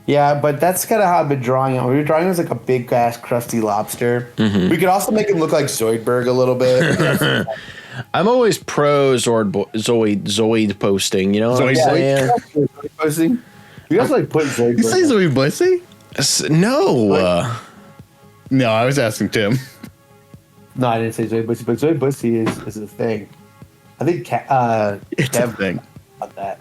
Yeah, but that's kind of how I've been drawing it. We're drawing it as like a big ass crusty lobster. We could also make him look like Zoidberg a little bit. I'm always pro Zoid posting. You know what I'm saying? Posting. You guys like putting Zoid. You say Zoe Bussy? No. No, I was asking Tim. No, I didn't say Zoid Bussy, but Zoid Bussy is a thing. I think It's a Kev thing. about that.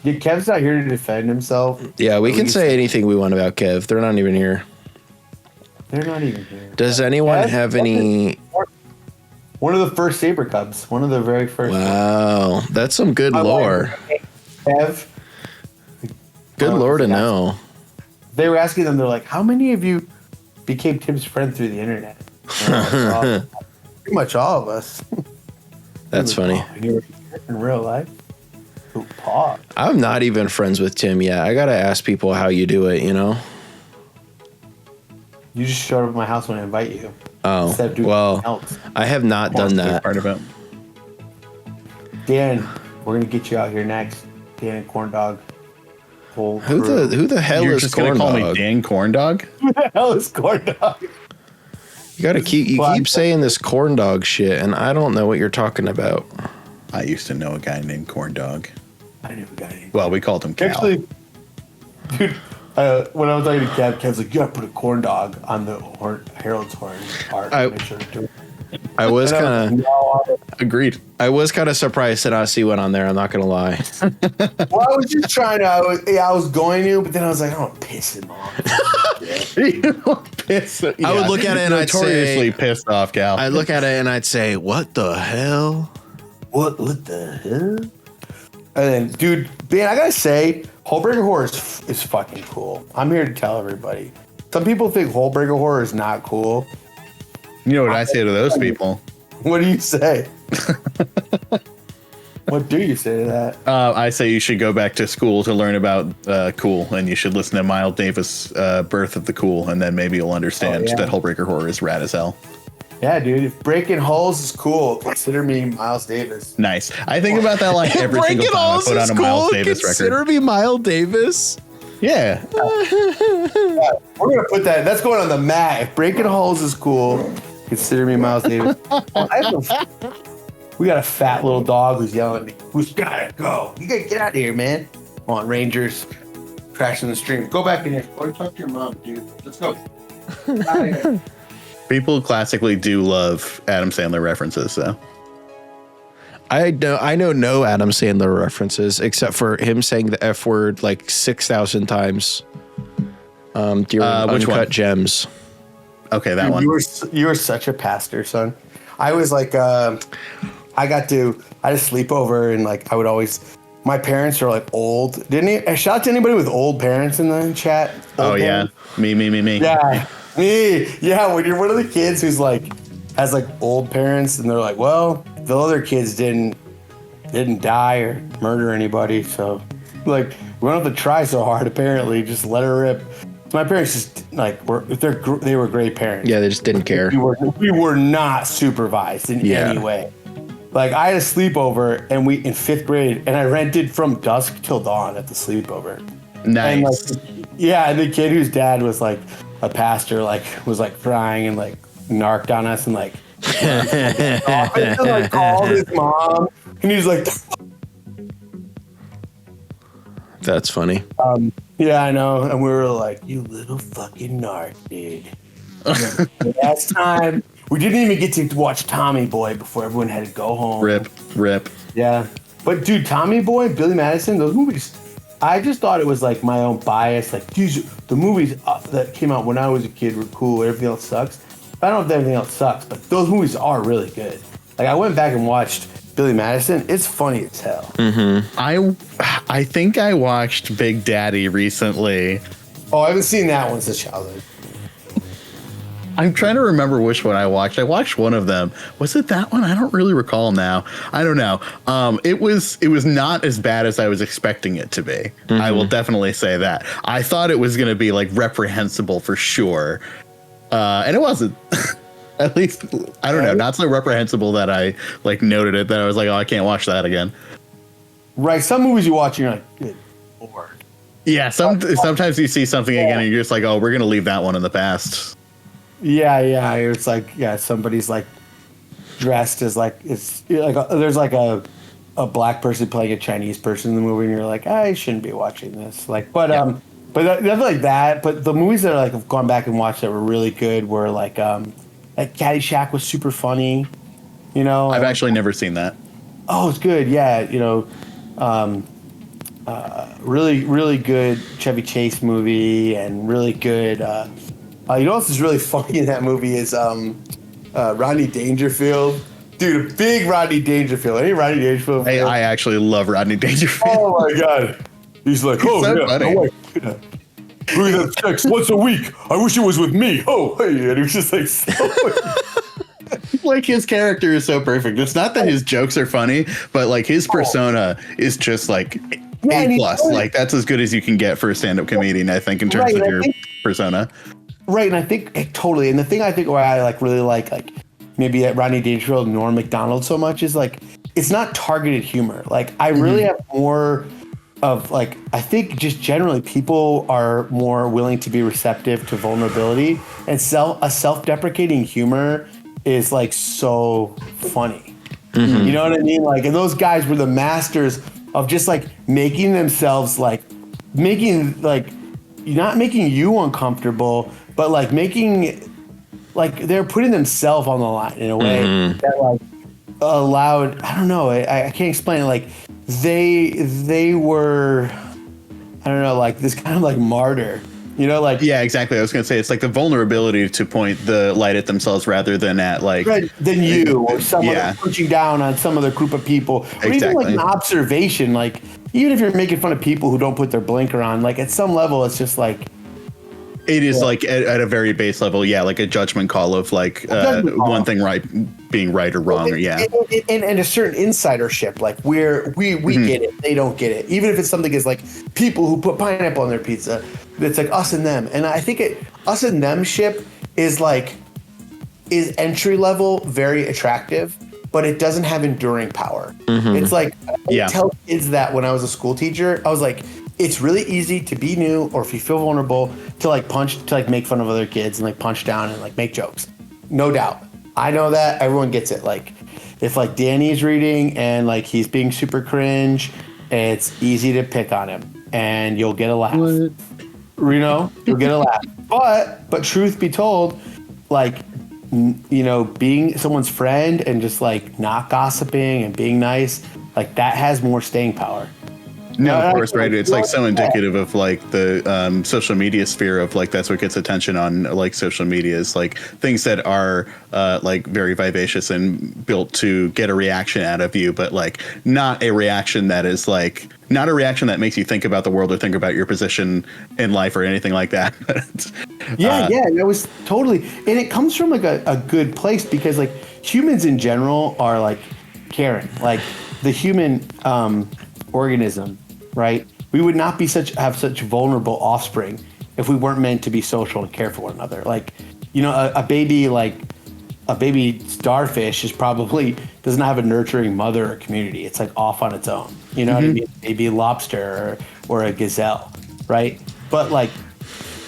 Yeah, Kev's not here to defend himself. Yeah, we can say anything we want about Kev. They're not even here. They're not even here. Does anyone have any? One of the first Saber Cubs. One of the very first. Wow, that's some good lore. Kev. Good lore to know. They were asking them, they're like, how many of you became Tim's friend through the internet? Pretty much all of us. That's funny. In real life. Ooh, Paul. I'm not even friends with Tim yet. I gotta ask people how you do it, you know? You just showed up at my house when I invite you. Oh, Instead of doing well, else. I have not done that. Part of it. Dan, we're going to get you out here next. Dan and Corn Dog. Whole Who crew. the hell You're is just gonna Corn call me Dog? Dan Corn Dog? Who the hell is Corn Dog? You keep saying this Corn Dog shit, and I don't know what you're talking about. I used to know a guy named Corn Dog. I never got any. Well, we called him Cal. Actually, dude, when I was talking to Kev's like, you gotta put a corn dog on the Harold's horn art. Make sure to do it. I was kind of Agreed. I was kind of surprised to not see one on there. I'm not gonna lie. Well, I was just trying to. I was going to, but then I was like, I don't piss him off. I would look at it and I'd say, notoriously pissed off, Cal. I'd look at it and I'd say, "What the hell?" What the hell? And then, dude, man, I gotta say, Hullbreaker Horror is fucking cool. I'm here to tell everybody. Some people think Hullbreaker Horror is not cool. You know what I say to those people? What do you say? What do you say to that? I say you should go back to school to learn about Cool, and you should listen to Miles Davis' Birth of the Cool, and then maybe you'll understand that Hullbreaker Horror is rad as hell. Yeah, dude. If breaking hulls is cool, consider me Miles Davis. Nice. I think about that like every single time I put on a Miles Davis Consider record. me Miles Davis. Yeah. Yeah, we're gonna put that. That's going on the mat. If breaking hulls is cool, consider me Miles Davis. We got a fat little dog who's yelling at me. Who's gotta go? You gotta get out of here, man. Come on, Rangers, crashing the stream. Go back in here. Go talk to your mom, dude. Let's go. Out of here. People classically do love Adam Sandler references, so. I know no Adam Sandler references except for him saying the F word like 6,000 times during which Uncut one? Gems. Okay, that Dude, one. You were such a pastor, son. I was like, I had a sleepover and like I would always. My parents are like old. Didn't he? Shout out to anybody with old parents in the chat. Old parents. Yeah, me. Yeah, me. Yeah, when you're one of the kids who's like has like old parents and they're like, well, the other kids didn't die or murder anybody, so like we don't have to try so hard. Apparently, just let her rip. My parents just like they were great parents. Yeah, they just didn't care. We were not supervised in any way. Like I had a sleepover and we in 5th grade and I rented from dusk till dawn at the sleepover. Nice. And and the kid whose dad was like a pastor like was like crying and like narked on us and like and, like called his mom and he's like That's funny. yeah, I know. And we were like, you little fucking narc, dude. Last time we didn't even get to watch Tommy Boy before everyone had to go home. Rip. Yeah. But dude, Tommy Boy, Billy Madison, those movies, I just thought it was like my own bias. Like, the movies that came out when I was a kid were cool. Everything else sucks. I don't know if everything else sucks, but those movies are really good. Like, I went back and watched Billy Madison. It's funny as hell. Mm-hmm. I think I watched Big Daddy recently. Oh, I haven't seen that one since childhood. I'm trying to remember which one I watched. I watched one of them. Was it that one? I don't really recall now. I don't know. It was not as bad as I was expecting it to be. Mm-hmm. I will definitely say that. I thought it was going to be like reprehensible for sure. And it wasn't. At least, I don't know, not so reprehensible that I like noted it, that I was like, oh, I can't watch that again. Right. Some movies you watch, you're like, good Lord. Yeah. Sometimes you see something again and you're just like, oh, we're going to leave that one in the past. Yeah. It's like, somebody's like dressed as like there's like a black person playing a Chinese person in the movie, and you're like, I shouldn't be watching this. Like, but nothing like that. But the movies that like have gone back and watched that were really good were like Caddyshack was super funny. You know, I've actually never seen that. Oh, it's good. Yeah, you know, really, really good Chevy Chase movie, and really good. You know what else is really funny in that movie is Rodney Dangerfield. Dude, a big Rodney Dangerfield. Any Rodney Dangerfield? Hey, I actually love Rodney Dangerfield. Oh my god, he's like, oh so yeah, funny. my wife, we have sex once a week. I wish it was with me. Oh, hey, and he was just like, so Like his character is so perfect. It's not that his jokes are funny, but like his persona is just like A plus. Like that's as good as you can get for a stand-up comedian, I think, in terms of your persona. Right, and I think totally. And the thing I think why I like really like maybe at Rodney Dangerfield and Norm Macdonald so much is like it's not targeted humor. Like I really have more of like I think just generally people are more willing to be receptive to vulnerability, and a self-deprecating humor is like so funny. You know what I mean? Like, and those guys were the masters of just like making themselves like not making you uncomfortable, but like making like they're putting themselves on the line in a way that like allowed, I don't know, I can't explain it. Like they were, I don't know, like this kind of like martyr, you know, like. Yeah, exactly. I was going to say it's like the vulnerability to point the light at themselves rather than at like. Than you or someone punching down on some other group of people. Or even like an observation, like even if you're making fun of people who don't put their blinker on, like at some level, it's just like. It is like at a very base level, yeah, like a judgment call of like one thing being right or wrong, or and a certain insidership, like where we get it, they don't get it. Even if it's something as like people who put pineapple on their pizza, it's like us and them. And I think us and them ship is entry level, very attractive, but it doesn't have enduring power. It's like I tell kids that when I was a school teacher, I was like, it's really easy to be new, or if you feel vulnerable, to like make fun of other kids and like punch down and like make jokes. No doubt. I know that. Everyone gets it. Like if like Danny's reading and like he's being super cringe, it's easy to pick on him and you'll get a laugh. You know, you'll get a laugh. But truth be told, like, you know, being someone's friend and just like not gossiping and being nice, like that has more staying power. No, of course, right. It's like so indicative of like the social media sphere of like that's what gets attention on like social media is like things that are like very vivacious and built to get a reaction out of you, but like not a reaction that is like not a reaction that makes you think about the world or think about your position in life or anything like that. Yeah, it was totally, and it comes from like a good place because like humans in general are like caring, like the human organism. Right, we would not be have such vulnerable offspring if we weren't meant to be social and care for one another. Like, you know, a baby starfish is probably doesn't have a nurturing mother or community. It's like off on its own. You know what I mean? Maybe a lobster or a gazelle, right? But like,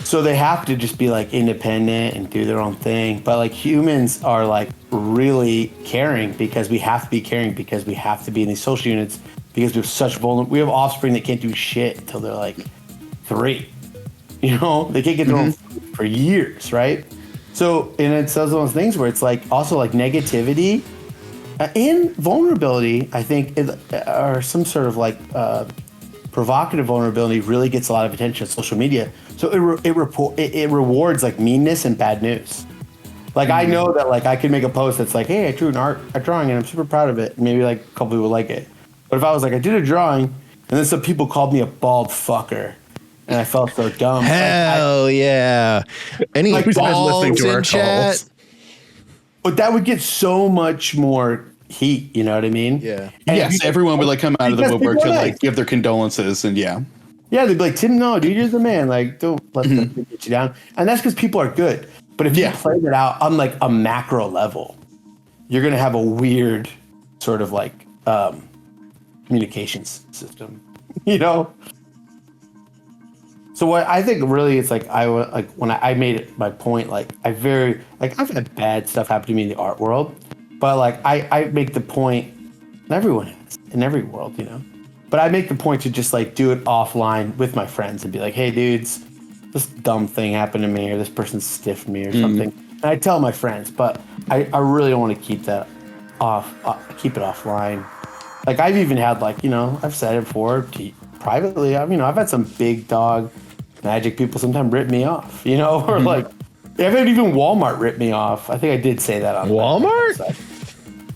so they have to just be like independent and do their own thing. But like humans are like really caring because we have to be caring because we have to be in these social units. Because we have such we have offspring that can't do shit until they're like 3. You know, they can't get their own food for years, right? So, and it's those things where it's like also like negativity and vulnerability, I think, or some sort of like provocative vulnerability really gets a lot of attention on social media. So it rewards like meanness and bad news. Like I know that like I could make a post that's like, hey, I drew a drawing and I'm super proud of it. Maybe like a couple people like it. But if I was like, I did a drawing, and then some people called me a bald fucker, and I felt so dumb. Hell yeah! Any like balls in chat? But that would get so much more heat. You know what I mean? Yeah. And yes, everyone would like come out of the woodwork to like give their condolences and yeah, they'd be like, Tim, no, dude, you're the man. Like, don't let them get you down. And that's because people are good. But if you play it out on like a macro level, you're gonna have a weird sort of like. Communications system, you know. So what I think really it's like when I made it my point, like I've had bad stuff happen to me in the art world, But like I make the point, everyone has in every world, but I make the point to just like do it offline with my friends and be like, hey dudes, this dumb thing happened to me, or this person stiffed me or something. And I tell my friends, but I really don't want to keep that keep it offline. Like I've even had like, I've said it before privately. I've had some big dog Magic people sometimes rip me off, or like, I've had even Walmart rip me off. I think I did say that on Walmart.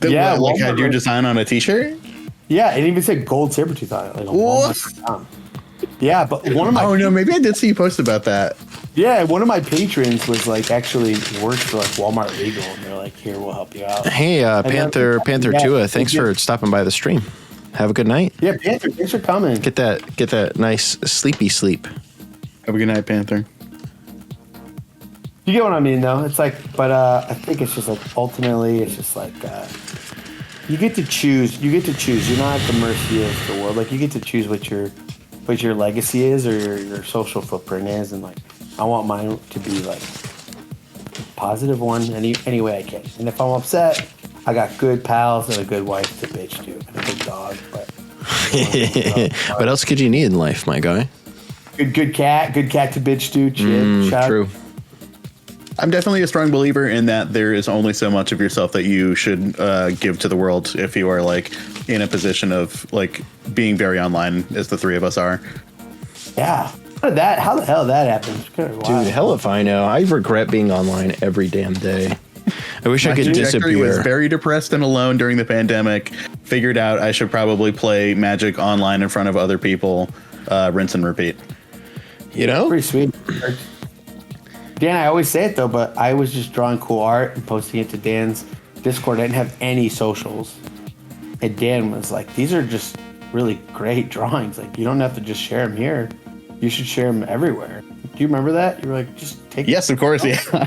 Yeah, like Walmart, had your design on a T-shirt. Yeah, it even said Goldsabertooth on it. Like a Walmart. Yeah, but one of my no, maybe I did see you post about that. Yeah, one of my patrons was like actually worked for like Walmart Legal, and they're like, "Here, we'll help you out." Hey, Panther Tua, thanks for stopping by the stream. Have a good night. Yeah, Panther, thanks for coming. Get that nice sleepy sleep. Have a good night, Panther. You get what I mean, though. It's like, but I think it's just like ultimately, it's just like you get to choose. You get to choose. You're not at the mercy of the world. Like you get to choose what your legacy is or your social footprint is, and like I want mine to be like a positive one any way I can. And if I'm upset, I got good pals and a good wife to bitch to and a good dog. But what else could you need in life, my guy? Good cat to bitch to. Chip, true. I'm definitely a strong believer in that there is only so much of yourself that you should give to the world if you are like in a position of like being very online, as the three of us are. Yeah. How the hell that happened? Dude, hell if I know. I regret being online every damn day. I wish I could disappear. I was very depressed and alone during the pandemic. Figured out I should probably play Magic online in front of other people. Rinse and repeat. Pretty sweet. Dan, I always say it though, but I was just drawing cool art and posting it to Dan's Discord. I didn't have any socials. And Dan was like, these are just really great drawings. Like, you don't have to just share them here. You should share them everywhere. Do you remember that? You were like, just take Yes, of course. Yeah.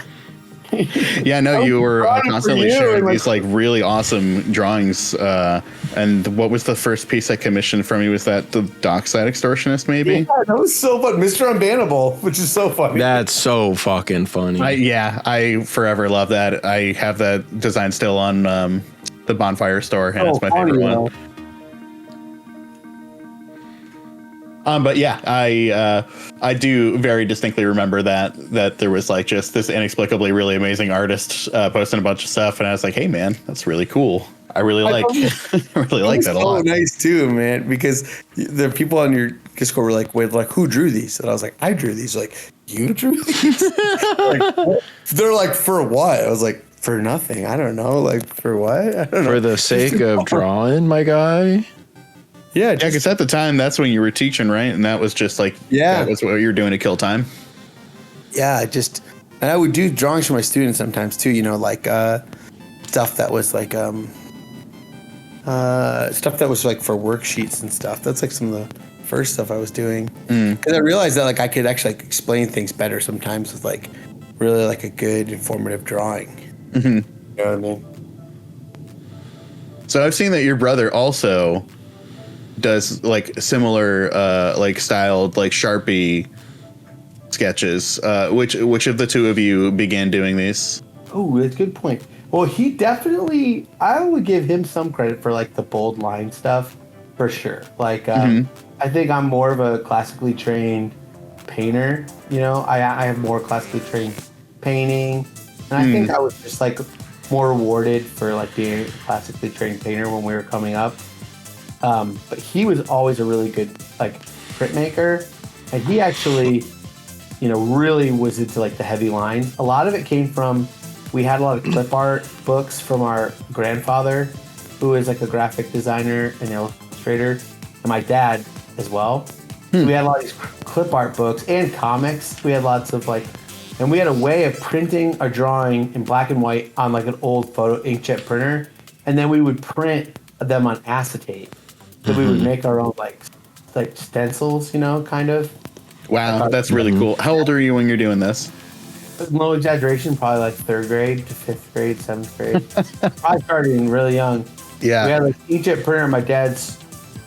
Yeah, no, you were constantly sharing these like really awesome drawings. And what was the first piece I commissioned from you? Was that the Dockside Extortionist, maybe? Yeah, that was so fun. Mr. Unbannable, which is so funny. That's so fucking funny. I forever love that. I have that design still on the Bonfire store, and it's my favorite one. But yeah, I do very distinctly remember that there was like just this inexplicably really amazing artist posting a bunch of stuff, and I was like, hey man, that's really cool. I really like that a lot. So nice too, man, because the people on your Discord were like, wait, like who drew these? And I was like, I drew these. Like, you drew these? They're like, for what? I was like, for nothing. I don't know. Like, for what? I don't know. For the sake of drawing, my guy. Yeah, because at the time, that's when you were teaching, right? And that was just like, that was what you were doing to kill time. Yeah, and I would do drawings for my students sometimes too, like stuff that was like, for worksheets and stuff. That's like some of the first stuff I was doing. Because I realized that like I could actually like explain things better sometimes with like really like a good informative drawing. Mm-hmm. You know what I mean? So I've seen that your brother also does like similar like styled like Sharpie sketches. Which of the two of you began doing these? Oh, that's a good point. Well, he definitely, I would give him some credit for like the bold line stuff for sure. Like I think I'm more of a classically trained painter. I have more classically trained painting, and I think I was just like more rewarded for like being a classically trained painter when we were coming up. But he was always a really good like printmaker, and he actually, really was into like the heavy line. A lot of it came from, we had a lot of clip art books from our grandfather, who is like a graphic designer and illustrator, and my dad as well. So we had a lot of these clip art books and comics. We had lots of like, and we had a way of printing a drawing in black and white on like an old photo inkjet printer, and then we would print them on acetate. So we would make our own like stencils, kind of. Wow, that's really cool. How old are you when you're doing this? No exaggeration, probably like 3rd grade to 5th grade, 7th grade. I started really young. Yeah. We had like inkjet printer in my dad's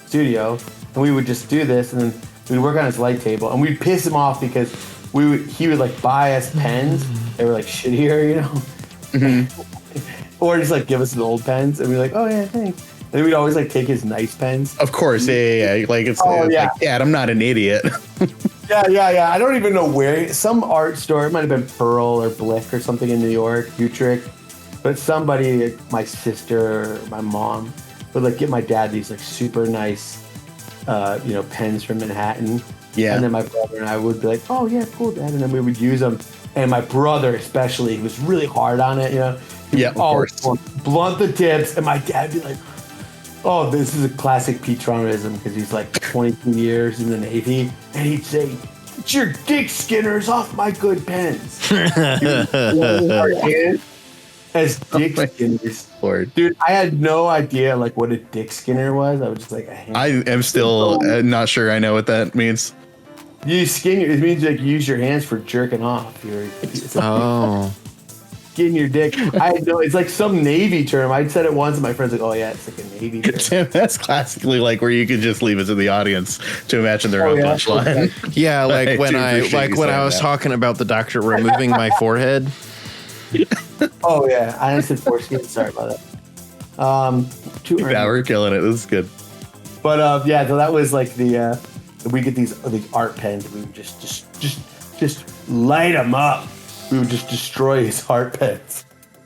studio, and we would just do this, and then we'd work on his light table, and we'd piss him off because he would like buy us pens. They were like shittier, or just like give us the old pens, and we're like, oh yeah, thanks. And then we'd always like take his nice pens. Of course, yeah. Like it's like, Dad, I'm not an idiot. Yeah. I don't even know where. Some art store. It might have been Pearl or Blick or something in New York, Utrecht. But somebody, my sister, or my mom, would like get my dad these like super nice, pens from Manhattan. Yeah. And then my brother and I would be like, oh yeah, cool, Dad. And then we would use them. And my brother especially, he was really hard on it, Yeah, of course. Blunt the tips, and my dad would be like, oh, this is a classic Pete Tronism because he's like 22 years in the Navy, and he'd say, "It's your dick skinners off my good pens." As dick skinners, Lord. dude, I had no idea like what a dick skinner was. I was just like, I am still not sure I know what that means. You skin it means like you use your hands for jerking off. Skin your dick. I know it's like some Navy term. I said it once, and my friend's like, "Oh yeah, it's like a Navy term." Tim, that's classically like where you could just leave it to the audience to imagine their own punchline. Yeah, like when I was talking about the doctor removing my forehead. Oh yeah, I said foreskin. Sorry about that. Yeah, we're killing it. This is good. But so that was like the we get these art pens. And we would just light them up. We would just destroy his art pens.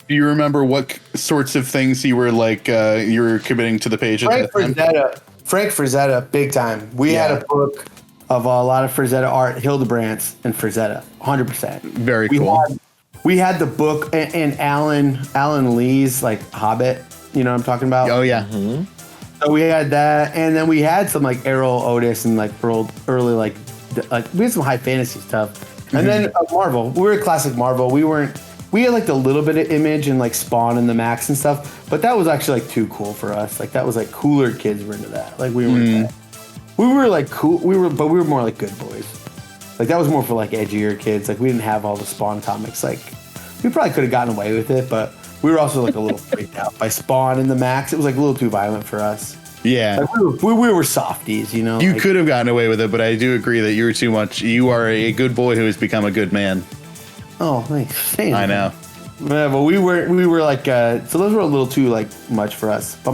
Do you remember what sorts of things you were like you were committing to the page? Frank Frazetta, big time. We had a book of a lot of Frazetta art, Hildebrandt and Frazetta, 100%. Very cool. We had the book and Alan Lee's like Hobbit. You know what I'm talking about? Oh yeah. Mm-hmm. So we had that, and then we had some like Errol Otis and like early like we had some high fantasy stuff. And then Marvel. We were classic Marvel. We had like a little bit of Image and like Spawn and the Max and stuff, but that was actually like too cool for us. Like that was like cooler kids were into that. Like we weren't that. We were like cool. But we were more like good boys. Like that was more for like edgier kids. Like we didn't have all the Spawn comics. Like we probably could have gotten away with it, but we were also like a little freaked out by Spawn and the Max. It was like a little too violent for us. Yeah. Like we were softies, You like, could have gotten away with it, but I do agree that you were too much. You are a good boy who has become a good man. Oh, thanks. I know. Yeah, but we were like, so those were a little too like much for us. But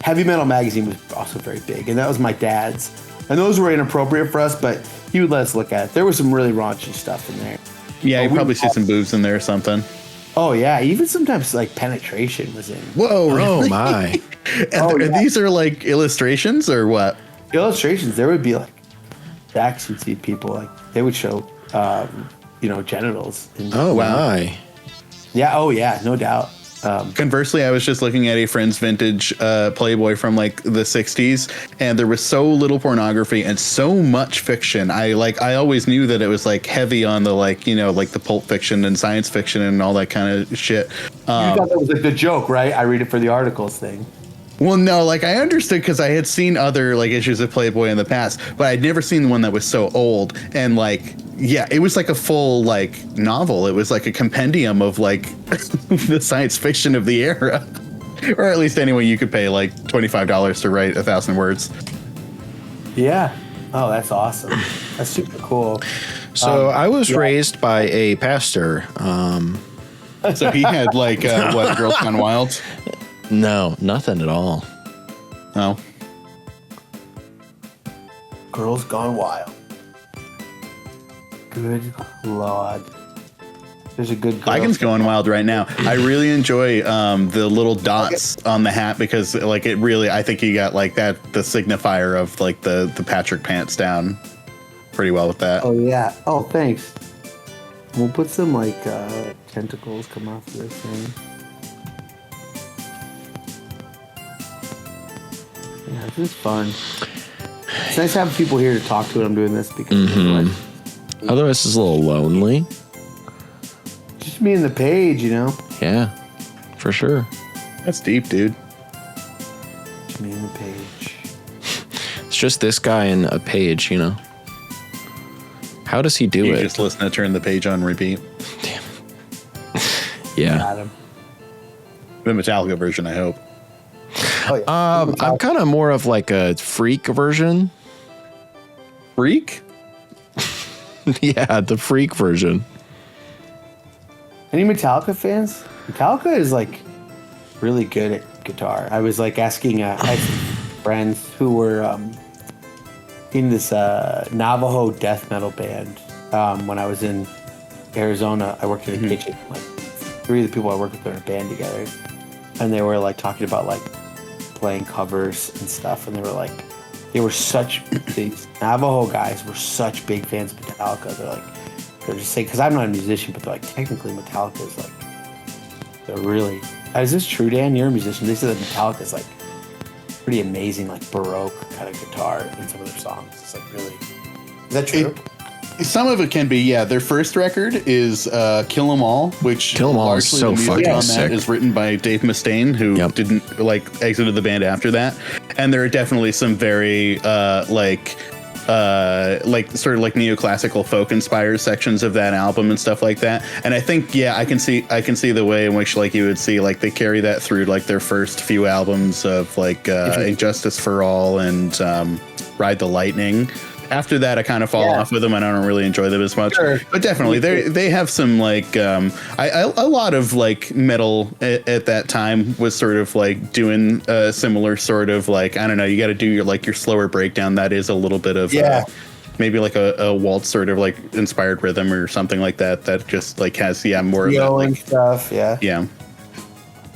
Heavy Metal Magazine was also very big, and that was my dad's. And those were inappropriate for us, but he would let us look at it. There was some really raunchy stuff in there. Yeah, you probably see some boobs in there or something. Oh yeah, even sometimes like penetration was in. Whoa! Really? Oh my! And these are like illustrations or what? Illustrations. There would be like Dax would see people like they would show, genitals. Oh my! Yeah. Oh yeah. No doubt. Conversely, I was just looking at a friend's vintage Playboy from like the 60s, and there was so little pornography and so much fiction. I always knew that it was like heavy on the like the Pulp Fiction and science fiction and all that kind of shit. You thought that was like the joke, right? I read it for the articles thing. Well, no, like I understood because I had seen other like issues of Playboy in the past, but I'd never seen the one that was so old. And like, yeah, it was like a full like novel. It was like a compendium of like the science fiction of the era, or at least anyway, you could pay like $25 to write 1,000 words. Yeah. Oh, that's awesome. That's super cool. So I was raised by a pastor. So he had like what, Girls Gone Wild? No, nothing at all. No. Girls Gone Wild. Good Lord. There's a good girl. Plagon's going wild right now. I really enjoy the little dots on the hat because like it really, I think you got like that, the signifier of like the Patrick pants down pretty well with that. Oh yeah. Oh, thanks. We'll put some like tentacles come off this thing. Yeah, this is fun. It's nice to have people here to talk to when I'm doing this because otherwise it's a little lonely. Just me and the page, Yeah, for sure. That's deep, dude. Just me and the page. It's just this guy and a page, How does he do you it? Just listen to Turn the Page on repeat. Damn. Yeah. Got him. The Metallica version, I hope. Oh, yeah. I'm kind of more of like a freak version. Freak? Yeah, the freak version. Any Metallica fans? Metallica is like really good at guitar. I was like asking I had friends who were in this Navajo death metal band when I was in Arizona. I worked in a kitchen. Like 3 of the people I worked with were in a band together, and they were like talking about like playing covers and stuff, and they were such these Navajo guys were such big fans of Metallica. They're just saying, because I'm not a musician, but they're like, technically Metallica is like, they're really, is this true, Dan? You're a musician. They said that Metallica is like pretty amazing, like Baroque kind of guitar in some of their songs. It's like really, is that true? Some of it can be, yeah. Their first record is Kill 'Em All, which Kill 'Em All is so fucking sick. Is written by Dave Mustaine, who didn't like exited the band after that. And there are definitely some very like sort of like neoclassical folk inspired sections of that album and stuff like that. And I think, yeah, I can see the way in which like you would see like they carry that through like their first few albums of like Injustice for All and Ride the Lightning. After that, I kind of fall off with them. I don't really enjoy them as much. Sure. But definitely, they have some like a lot of like metal at that time was sort of like doing a similar sort of like, I don't know, you got to do your slower breakdown. That is a little bit of maybe like a waltz sort of like inspired rhythm or something like that. That just like has more of that like stuff. Yeah.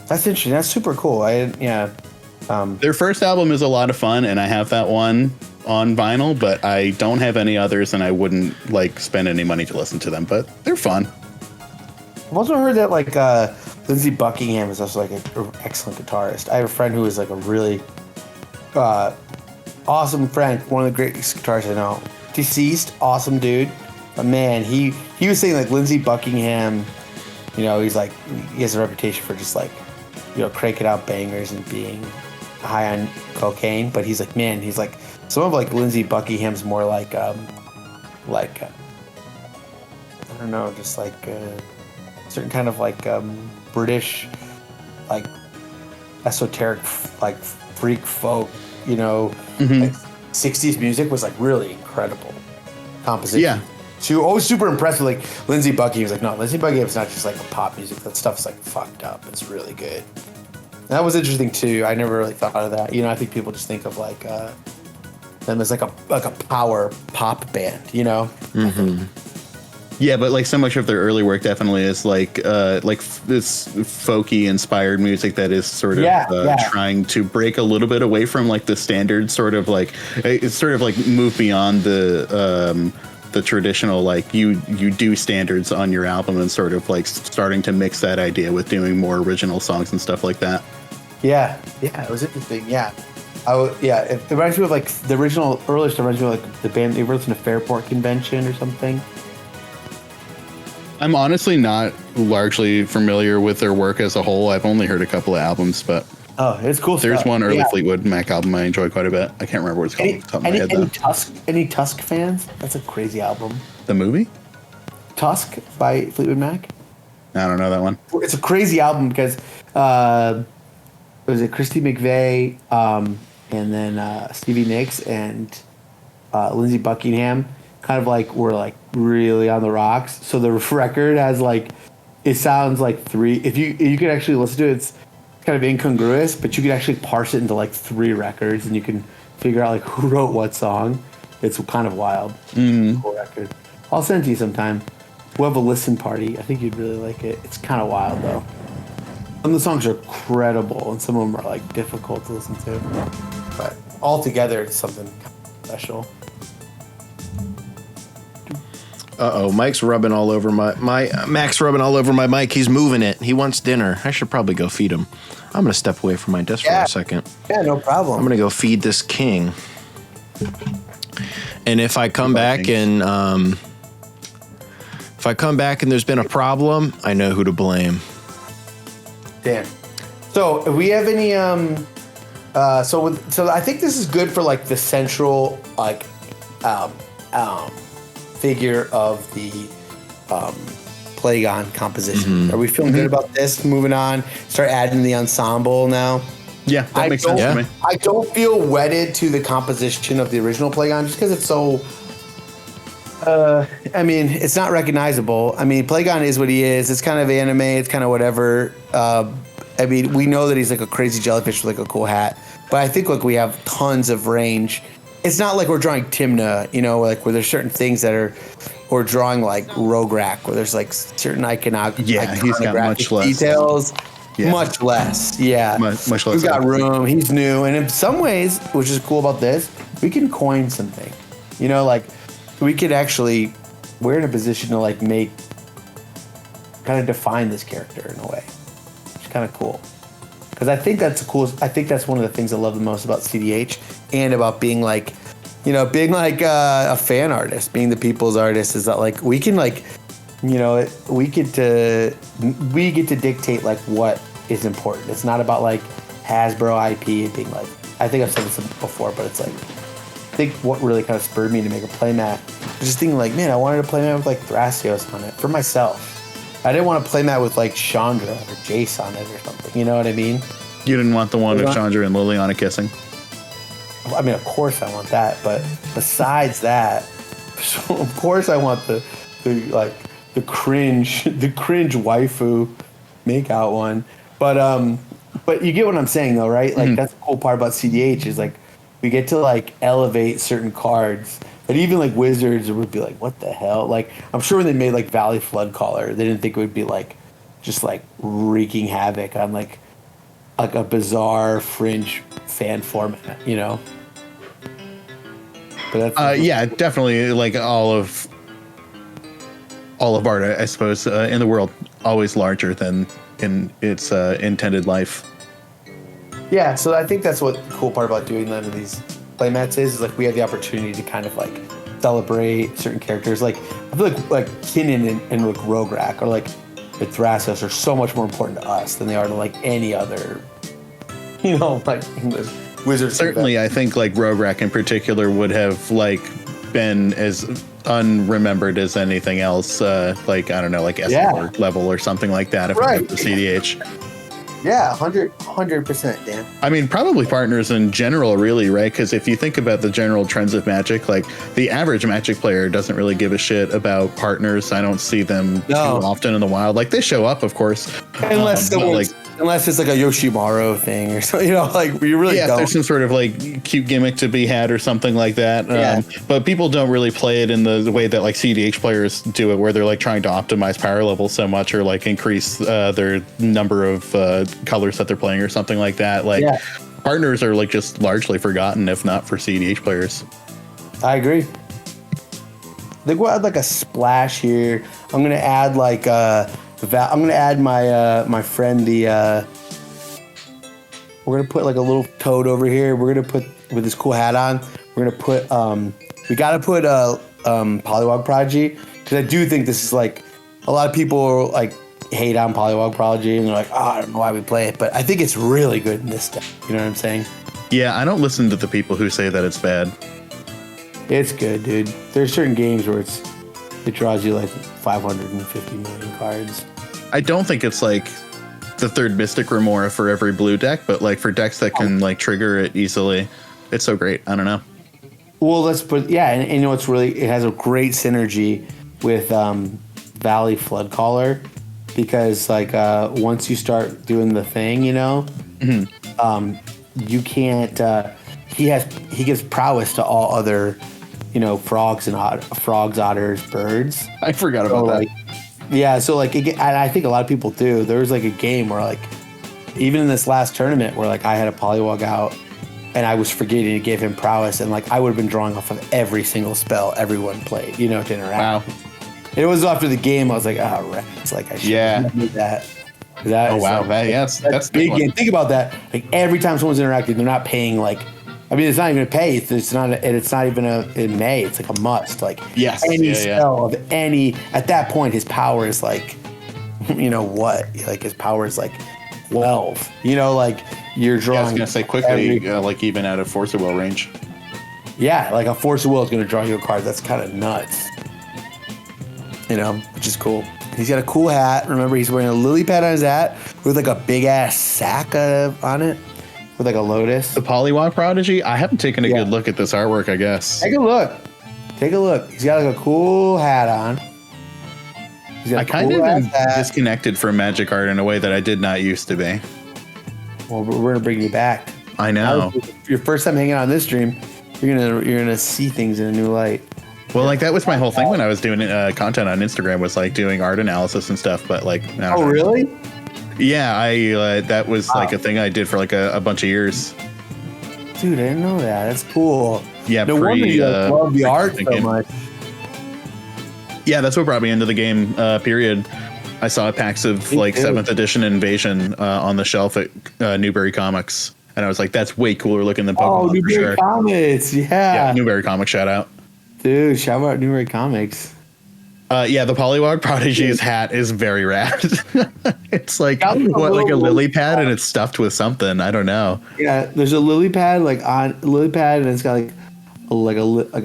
That's interesting. That's super cool. Their first album is a lot of fun, and I have that one on vinyl, but I don't have any others, and I wouldn't like spend any money to listen to them, but they're fun. I've also heard that like Lindsey Buckingham is also like an excellent guitarist. I have a friend who is like a really awesome friend, one of the greatest guitarists I know. Deceased, awesome dude. But man, he was saying like Lindsey Buckingham, he's like, he has a reputation for just like, cranking out bangers and being high on cocaine, but he's like, man, he's like, some of like Lindsey Buckingham's more like I don't know, just like certain kind of like British like esoteric like freak folk, like 60s music was like really incredible composition. Yeah. So I was super impressed with like Lindsey Buckingham. He was like, no, Lindsey Buckingham's not just like a pop music. That stuff's like fucked up. It's really good. And that was interesting too. I never really thought of that. I think people just think of like them as like a power pop band, Yeah, but like so much of their early work definitely is like this folky inspired music that is sort of trying to break a little bit away from like the standard sort of like it's sort of like move beyond the traditional like you do standards on your album and sort of like starting to mix that idea with doing more original songs and stuff like that. Yeah, it was interesting. Yeah. It reminds me of like the earliest reminds me of like the band. They were listening to Fairport Convention or something. I'm honestly not largely familiar with their work as a whole. I've only heard a couple of albums, but it's cool. There's stuff. one early Fleetwood Mac album I enjoy quite a bit. I can't remember what it's called off the top of my head. Any Tusk fans? That's a crazy album. The movie? Tusk by Fleetwood Mac. I don't know that one. It's a crazy album because was it Christy McVie and then Stevie Nicks and Lindsey Buckingham kind of like were like really on the rocks. So the record has like, it sounds like three. If you can actually listen to it, it's kind of incongruous, but you can actually parse it into like 3 records, and you can figure out like who wrote what song. It's kind of wild. Cool record. I'll send it to you sometime. We'll have a listen party. I think you'd really like it. It's kind of wild though. Some of the songs are incredible, and some of them are like difficult to listen to. But all together, it's something special. Mike's rubbing all over Mac's rubbing all over my mic. He's moving it. He wants dinner. I should probably go feed him. I'm gonna step away from my desk for a second. Yeah, no problem. I'm gonna go feed this king. And if I come back and there's been a problem, I know who to blame. Damn. So, if we have any so I think this is good for like the central like figure of the Plagon composition. Are we feeling good about this? Moving on, start adding the ensemble now. Yeah, that makes sense to me. I don't feel wedded to the composition of the original Plagon just because it's so. It's not recognizable. Plagon is what he is. It's kind of anime. It's kind of whatever. I mean, we know that he's like a crazy jellyfish with like a cool hat, but I think like we have tons of range. It's not like we're drawing Timna, you know, like where there's certain things that are, or drawing like Rograk, where there's like certain iconography. Yeah, he's got much less details. Yeah. Much less, yeah. Much less. We've got room. He's new, and in some ways, which is cool about this, we can coin something. You know, like we could actually, we're in a position to like make, kind of define this character in a way. It's kind of cool, because I think that's the coolest. I think that's one of the things I love the most about CDH and about being like, you know, being like a fan artist, being the people's artist, is that like we can like, you know, we get to dictate like what is important. It's not about like Hasbro IP and being like, I think I've said this before, but it's like, I think what really kind of spurred me to make a playmat was just thinking like, man, I wanted a playmat with like Thrasios on it for myself. I didn't want a playmat with like Chandra or Jace on it or something. You know what I mean? You didn't want the one of Chandra and Liliana kissing? I mean, of course I want that, but besides that, so of course I want the cringe waifu makeout one. But you get what I'm saying though, right? Like that's the cool part about CDH is like we get to like elevate certain cards. But even like Wizards would be like, what the hell? Like I'm sure when they made like Valley Floodcaller, they didn't think it would be like just like wreaking havoc on like a bizarre fringe fan format, you know? But that's yeah, definitely like all of art, I suppose, in the world, always larger than in its intended life. Yeah, so I think that's what the cool part about doing none of these playmats is like we have the opportunity to kind of like celebrate certain characters. Like I feel like Kinnan and like Rograk or like the Thrasios are so much more important to us than they are to like any other, you know, like English Wizards. Certainly, I think like Rograk in particular would have like been as unremembered as anything else. Like I don't know, like S4 level or something like that. If it was the CDH. Yeah, 100%, Dan. I mean, probably partners in general, really, right? Because if you think about the general trends of Magic, like the average Magic player doesn't really give a shit about partners. I don't see them too often in the wild. Like they show up, of course, unless it's like a Yoshimaru thing or something, you know, like you really don't. There's some sort of like cute gimmick to be had or something like that. But people don't really play it in the way that like CDH players do it, where they're like trying to optimize power level so much or like increase their number of colors that they're playing or something like that. Like partners are like just largely forgotten, if not for CDH players. I agree. I think we'll add like a splash here. I'm gonna add like I'm gonna add my friend we're gonna put like a little toad over here. We're gonna put with this cool hat on. We're gonna put we gotta put Polywog Prodigy, because I do think this is like a lot of people like hate on Polywog Prodigy and they're like, I don't know why we play it, but I think it's really good in this deck. You know what I'm saying? Yeah, I don't listen to the people who say that it's bad. It's good, dude. There's certain games where it draws you like 550 million cards. I don't think it's like the third Mystic Remora for every blue deck, but like for decks that can like trigger it easily, it's so great. I don't know. Well, let's put and you know what's really, it has a great synergy with Valley Floodcaller, because like once you start doing the thing, you know, you can't. He gives prowess to all other, you know, frogs, otters, birds. I forgot about that. Yeah, so like, and I think a lot of people do. There was like a game where like, even in this last tournament where like I had a Polywog out and I was forgetting to give him prowess, and like I would have been drawing off of every single spell everyone played, you know, to interact. Wow. It was after the game, I was like, oh, right. It's like I should have made that. Oh, wow. Like, that's big game. Think about that. Like every time someone's interacting, they're not paying like, I mean, it's not even a pay. It's not even in May. It's like a must. Like any spell of any, at that point, his power is like, you know what? Like his power is like 12. You know, like you're drawing. I was gonna say quickly, like even out of Force of Will range. Yeah, like a Force of Will is gonna draw you a card. That's kind of nuts. You know, which is cool. He's got a cool hat. Remember, he's wearing a lily pad on his hat with like a big ass sack on it. With like a lotus. The Polywog Prodigy? I haven't taken a good look at this artwork, I guess. Take a look. He's got like a cool hat on. I kind of am disconnected from Magic art in a way that I did not used to be. Well, we're gonna bring you back. I know. Your first time hanging out on this stream, you're gonna see things in a new light. Well, like that was my whole thing when I was doing content on Instagram, was like doing art analysis and stuff. But like, I don't know. Really? Yeah, I that was like a thing I did for like a bunch of years. Dude, I didn't know that. That's cool. Yeah, no wonder you love the art so much. Yeah, that's what brought me into the game. Period. I saw packs of like 7th edition Invasion on the shelf at Newberry Comics, and I was like, "That's way cooler looking than Pokemon." Oh, Newberry Comics, yeah. Newberry Comics, shout out. Dude, shout out Newberry Comics. Yeah, the Polywog Prodigy's hat is very rad. It's like like a lily pad, and it's stuffed with something. I don't know. Yeah, there's a lily pad and it's got like a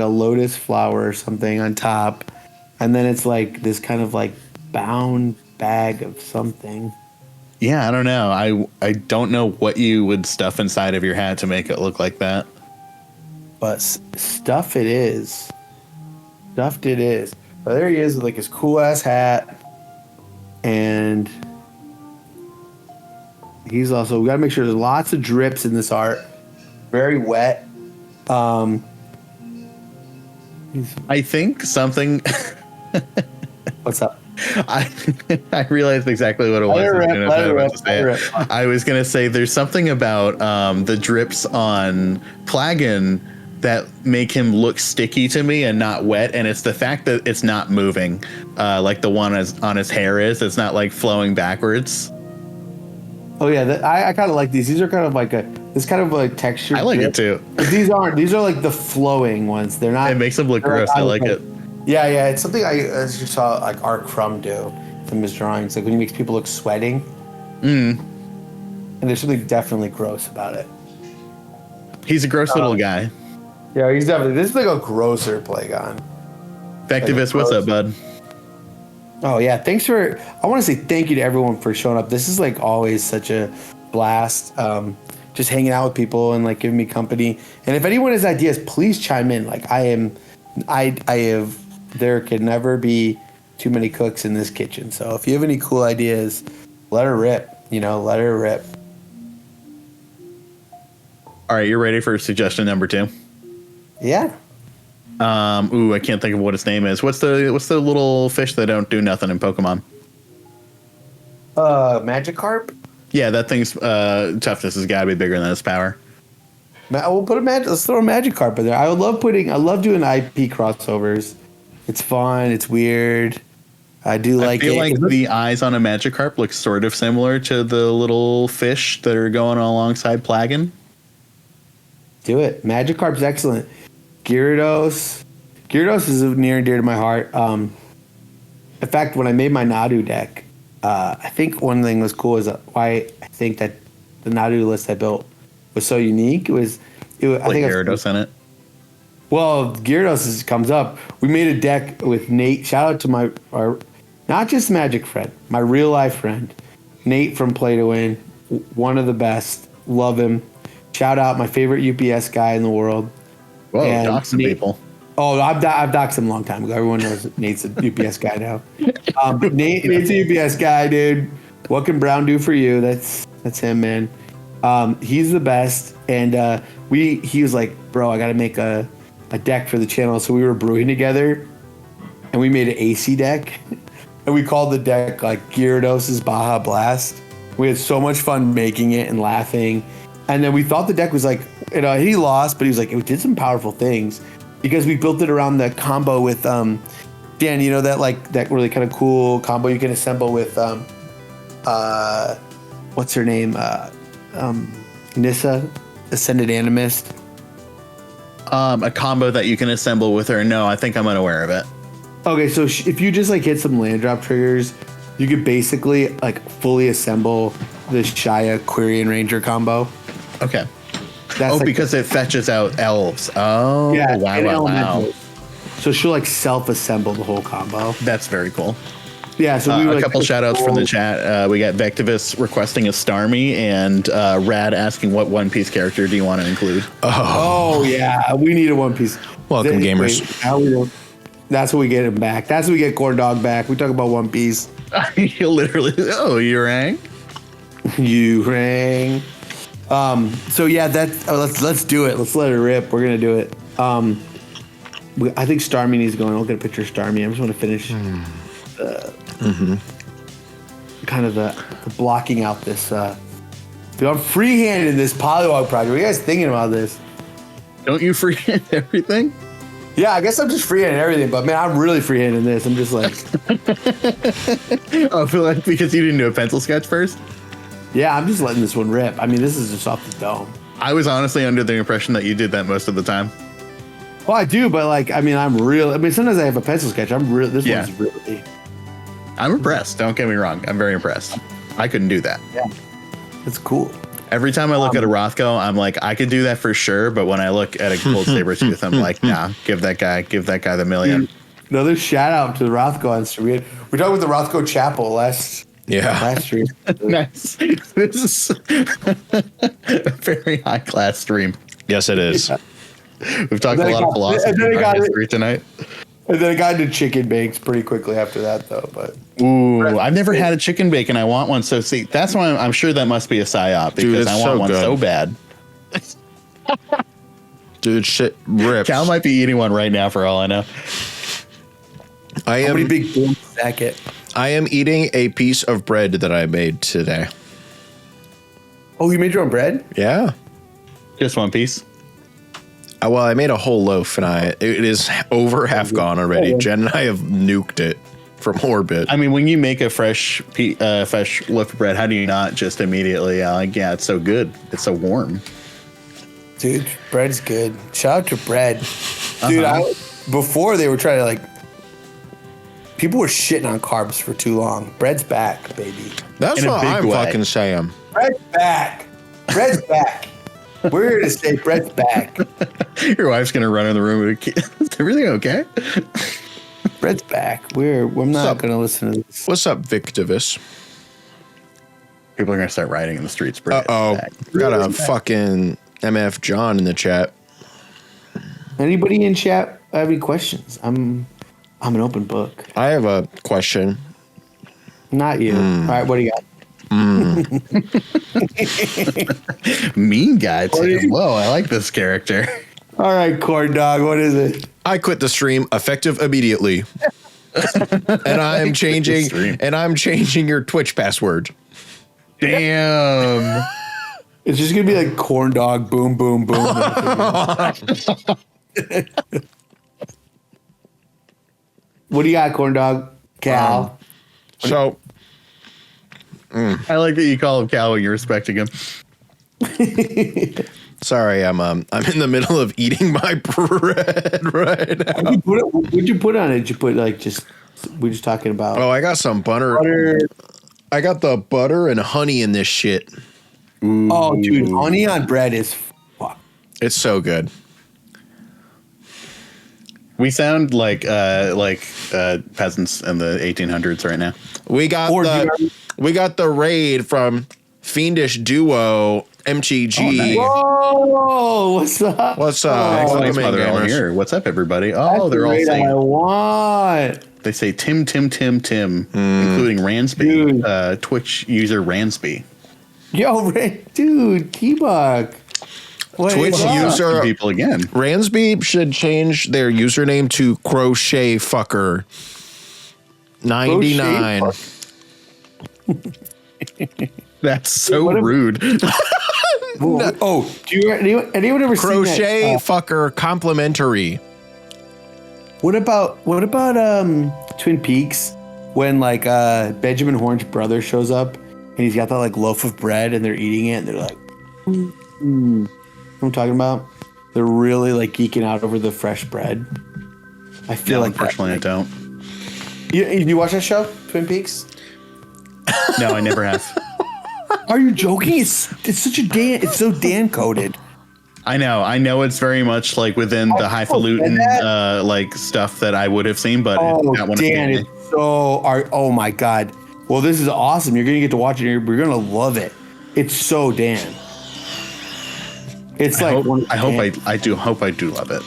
lotus flower or something on top, and then it's like this kind of like bound bag of something. Yeah, I don't know. I don't know what you would stuff inside of your hat to make it look like that. But stuffed it is. But there he is with like his cool ass hat, and he's also, we gotta make sure there's lots of drips in this art. Very wet. I think something. What's up? I realized exactly what it was. I was gonna say there's something about the drips on Plagon that make him look sticky to me and not wet, and it's the fact that it's not moving, like the one on his hair is. It's not like flowing backwards. Oh yeah, I kind of like these. These are kind of like this kind of like texture. I like it too. These aren't. These are like the flowing ones. They're not. It makes them look gross. I like it. Yeah. It's something I just saw like Art Crumb do from his drawings. Like when he makes people look sweating. And there's something definitely gross about it. He's a gross little guy. Yeah, he's definitely. This is like a grosser Plagon. Vectivus, what's up, bud? Oh yeah, I want to say thank you to everyone for showing up. This is like always such a blast. Just hanging out with people and like giving me company. And if anyone has ideas, please chime in. Like there can never be too many cooks in this kitchen. So if you have any cool ideas, let her rip. Let her rip. All right, you're ready for suggestion number 2? Yeah. I can't think of what its name is. What's the little fish that don't do nothing in Pokemon? Magikarp? Yeah, that thing's toughness has got to be bigger than its power. We'll put let's throw a Magikarp in there. I love doing IP crossovers. It's fun. It's weird. I feel like the eyes on a Magikarp look sort of similar to the little fish that are going alongside Plagon. Do it. Magikarp's excellent. Gyarados is near and dear to my heart. In fact, when I made my Nadu deck, I think one thing was cool is why I think that the Nadu list I built was so unique. I think Gyarados in it. Well, Gyarados comes up. We made a deck with Nate. Shout out to our not just Magic friend, my real life friend, Nate from Play to Win. One of the best. Love him. Shout out my favorite UPS guy in the world. Whoa, doxing people. Oh, I've doxed him a long time ago. Everyone knows Nate's a UPS guy now. Nate's a UPS guy, dude. What can Brown do for you? That's him, man. He's the best. And he was like, bro, I got to make a deck for the channel. So we were brewing together, and we made an AC deck. And we called the deck like Gyarados' Baja Blast. We had so much fun making it and laughing. And then we thought the deck was like, he lost, but he was like, it did some powerful things because we built it around the combo with, Dan, that really kind of cool combo you can assemble with, what's her name? Nissa, Ascended Animist. A combo that you can assemble with her. No, I think I'm unaware of it. Okay, so if you just like hit some land drop triggers, you could basically like fully assemble the Shia Quirion Ranger combo. Okay. Because it fetches out elves. Oh, yeah, wow. So she'll like self-assemble the whole combo. That's very cool. Yeah, so we were a couple shout outs from the chat. We got Vectivus requesting a Starmie and Rad asking what One Piece character do you want to include? Oh yeah, we need a One Piece. Welcome, gamers. That's what we get him back. That's what we get Corn Dog back. We talk about One Piece. He'll literally, you rang? You rang. So yeah, let's do it. Let's let it rip. We're gonna do it. I think Starmie needs to go, and I'll get a picture of Starmie. I just want to finish kind of the blocking out this. Dude, I'm freehanding this polywog project. What are you guys thinking about this? Don't you freehand everything? Yeah, I guess I'm just freehanding everything, but man, I'm really freehanding this. I'm just like, I feel like because you didn't do a pencil sketch first. yeah, I'm just letting this one rip. I mean, this is just off the dome. I was honestly under the impression that you did that most of the time. Well, I do, but like, I mean, sometimes I have a pencil sketch. This one's really. I'm impressed. Don't get me wrong. I'm very impressed. I couldn't do that. Yeah, it's cool. Every time I look at a Rothko, I'm like, I could do that for sure. But when I look at a Goldsabertooth, I'm like, nah, give that guy the million. Another shout out to the Rothko on stream. We talked with the Rothko Chapel last stream. Nice. This is a very high class stream. Yes, it is. Yeah. We've talked a lot of philosophy and history tonight. And then I got into chicken bakes pretty quickly after that, though. But I've never had a chicken bake, and I want one. So see, that's why I'm sure that must be a psyop because Dude, I want one so bad. Dude, shit rips. Cal might be eating one right now, for all I know. How many big boom packet? I am eating a piece of bread that I made today. Oh, you made your own bread? Yeah. Just one piece. Well, I made a whole loaf, and it is over half gone already. Jen and I have nuked it from orbit. I mean, when you make a fresh loaf of bread, how do you not just immediately like, yeah, it's so good, it's so warm. Dude, bread's good. Shout out to bread. Dude, before they were trying to like, people were shitting on carbs for too long. Bread's back, baby. That's what I'm fucking saying. Bread's back. Bread's back. We're here to say bread's back. Your wife's gonna run in the room with a kid. Is everything okay? Bread's back. I'm not gonna listen to this. What's up, Victivus? People are gonna start rioting in the streets. Got a fucking MF John in the chat. Anybody in chat have any questions? I'm an open book. I have a question. Not you. All right, what do you got? Mean guy too. Whoa, I like this character. All right, corn dog, what is it? I quit the stream effective immediately. and I'm changing your Twitch password. Damn. It's just gonna be like corn dog boom boom boom. What do you got, corn dog? Cal. I like that you call him Cal when you're respecting him. Sorry, I'm in the middle of eating my bread right now. What'd you put on it? Did you put we're just talking about? Oh, I got some butter. I got the butter and honey in this shit. Ooh. Oh, dude, honey on bread is fuck. It's so good. We sound like peasants in the 1800s right now. We got the raid from Fiendish Duo MTG. Oh, nice. Whoa, what's up? What's up? Welcome in, gamers. Here. What's up, everybody? Oh, they're all saying. I want. They say Tim, including Ransby, Twitch user Ransby. Yo, dude, T-Buck. Twitch user people again. Ransby should change their username to Crochet Fucker 99. That's so rude. No. Oh, anyone ever Crochet seen that? Fucker complimentary. What about Twin Peaks when like Benjamin Horne's brother shows up and he's got that like loaf of bread and they're eating it and they're like, You know what I'm talking about? They're really like geeking out over the fresh bread. I feel like unfortunately I don't. You watch that show, Twin Peaks? No, I never have. Are you joking? It's such a it's so Dan coded. I know it's very much like within the highfalutin like stuff that I would have seen, but that one Dan, it's so oh my god. Well, this is awesome. You're gonna get to watch it. You're gonna love it. It's so Dan. It's I do hope I do love it.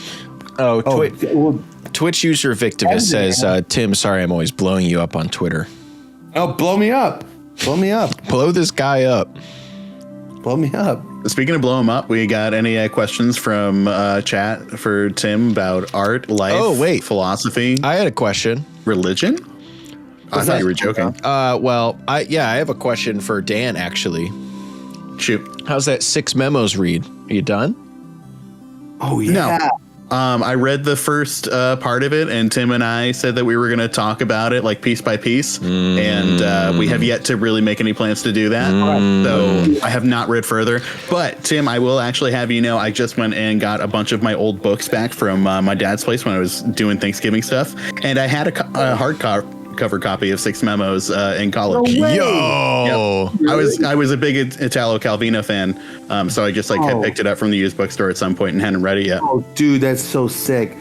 Twitch user Victivus says, Tim, sorry, I'm always blowing you up on Twitter. Oh, blow me up. Blow me up. Blow this guy up. Blow me up. Speaking of blow them up, we got any questions from chat for Tim about art, life, philosophy? I had a question. Religion? I thought you were joking. I have a question for Dan, actually. Shoot. How's that 6 memos read? Are you done? Oh, yeah. No. I read the first part of it, and Tim and I said that we were going to talk about it like piece by piece, and we have yet to really make any plans to do that. So I have not read further. But Tim, I will actually have you know, I just went and got a bunch of my old books back from my dad's place when I was doing Thanksgiving stuff, and I had a hardcover copy of 6 Memos in college. Yo, yep. I was a big Italo Calvino fan, so I just had picked it up from the used bookstore at some point and hadn't read it yet. Oh, dude, that's so sick.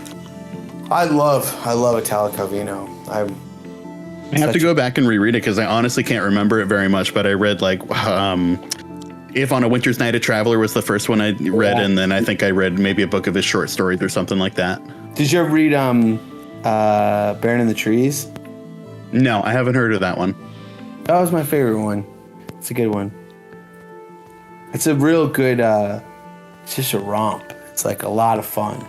I love Italo Calvino. I have to go back and reread it because I honestly can't remember it very much. But I read If on a Winter's Night a Traveler was the first one I read, and then I think I read maybe a book of his short stories or something like that. Did you ever read Baron in the Trees? No, I haven't heard of that one. That was my favorite one. It's a good one. It's a real good, it's just a romp. It's like a lot of fun.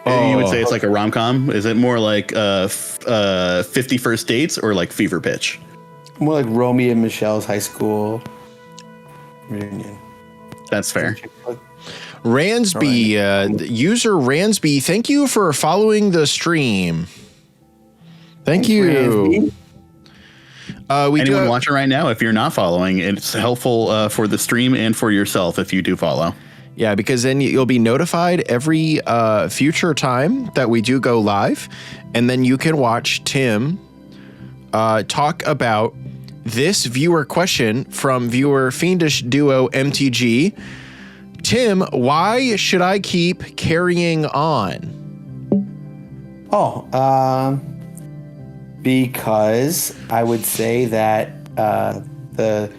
You would say it's like a rom-com? Is it more like 50 First Dates or like Fever Pitch? More like Romeo and Michelle's high school reunion. That's fair. Ransby, user Ransby, thank you for following the stream. Thank you. Anyone watching right now, if you're not following, it's helpful for the stream and for yourself if you do follow. Yeah, because then you'll be notified every future time that we do go live. And then you can watch Tim talk about this viewer question from viewer Fiendish Duo MTG. Tim, why should I keep carrying on? Because I would say that the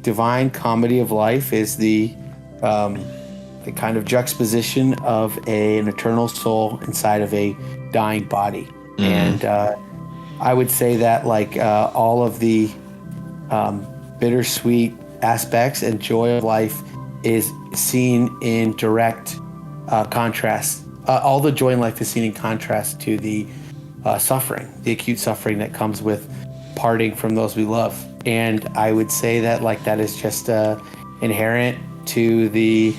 divine comedy of life is the kind of juxtaposition of an eternal soul inside of a dying body. And I would say that all of the bittersweet aspects and joy of life is seen in direct contrast. All the joy in life is seen in contrast to the suffering, the acute suffering that comes with parting from those we love. And I would say that that is just inherent to the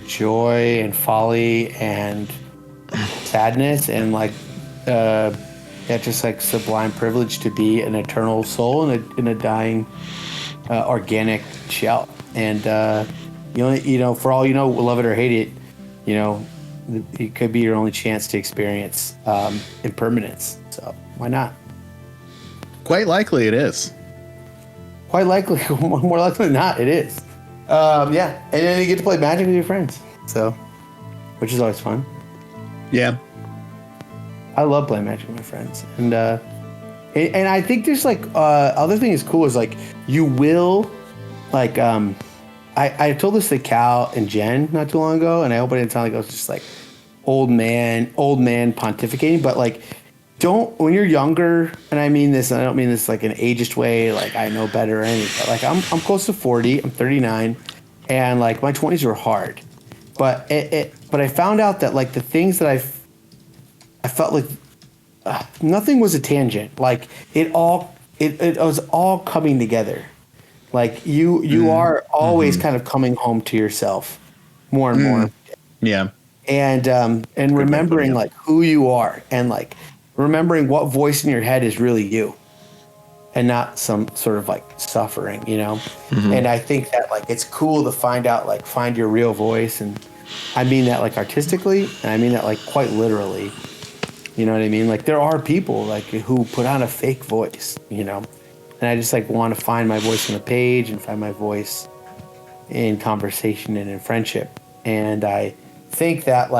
joy and folly and sadness and just sublime privilege to be an eternal soul in a dying organic shell. And for all you know, love it or hate it, it could be your only chance to experience impermanence. So why not? Quite likely it is. Quite likely, more likely than not, it is. And then you get to play Magic with your friends, so which is always fun. Yeah, I love playing Magic with my friends, and I think there's other thing is cool is you will I told this to Cal and Jen not too long ago, and I hope I didn't sound like I was just old man pontificating, but don't, when you're younger, and I mean this, and I don't mean this an ageist way, I know better or anything, but I'm close to 40, I'm 39, and my 20s were hard, but but I found out that the things that I felt nothing was a tangent, it was all coming together. You are always kind of coming home to yourself more and more. Yeah. And remembering who you are and remembering what voice in your head is really you and not some sort of suffering, And I think that it's cool to find out, find your real voice. And I mean that artistically, and I mean that quite literally, you know what I mean? There are people who put on a fake voice, and I just want to find my voice on a page and find my voice in conversation and in friendship. And I think that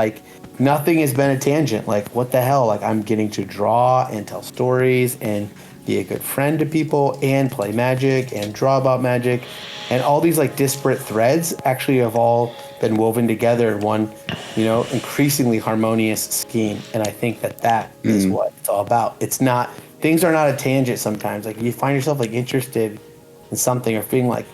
nothing has been a tangent. What the hell? I'm getting to draw and tell stories and be a good friend to people and play Magic and draw about Magic. And all these disparate threads actually have all been woven together in one, increasingly harmonious scheme. And I think that is what it's all about. It's not, things are not a tangent sometimes. You find yourself interested in something or feeling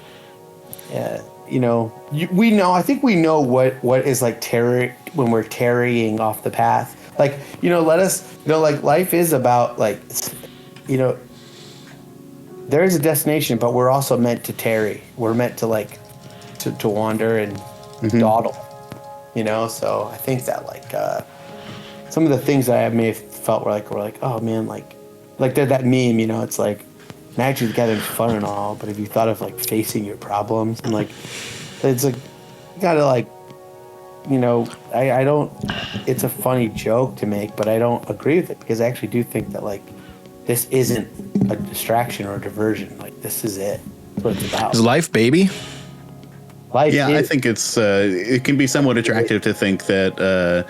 we know. I think we know what is like terror when we're tarrying off the path. Like, let us like life is about like, there is a destination, but we're also meant to tarry. We're meant to like to wander and dawdle. So I think that like some of the things that I may have felt were like, oh man, like that meme. It's like magic together is fun and all, but if you thought of like facing your problems and like, it's like you gotta like, I don't. It's a funny joke to make, but I don't agree with it because I actually do think that like this isn't a distraction or a diversion. Like this is it. That's what it's about. Is life, baby? Life. Yeah, I think it can be somewhat attractive to think that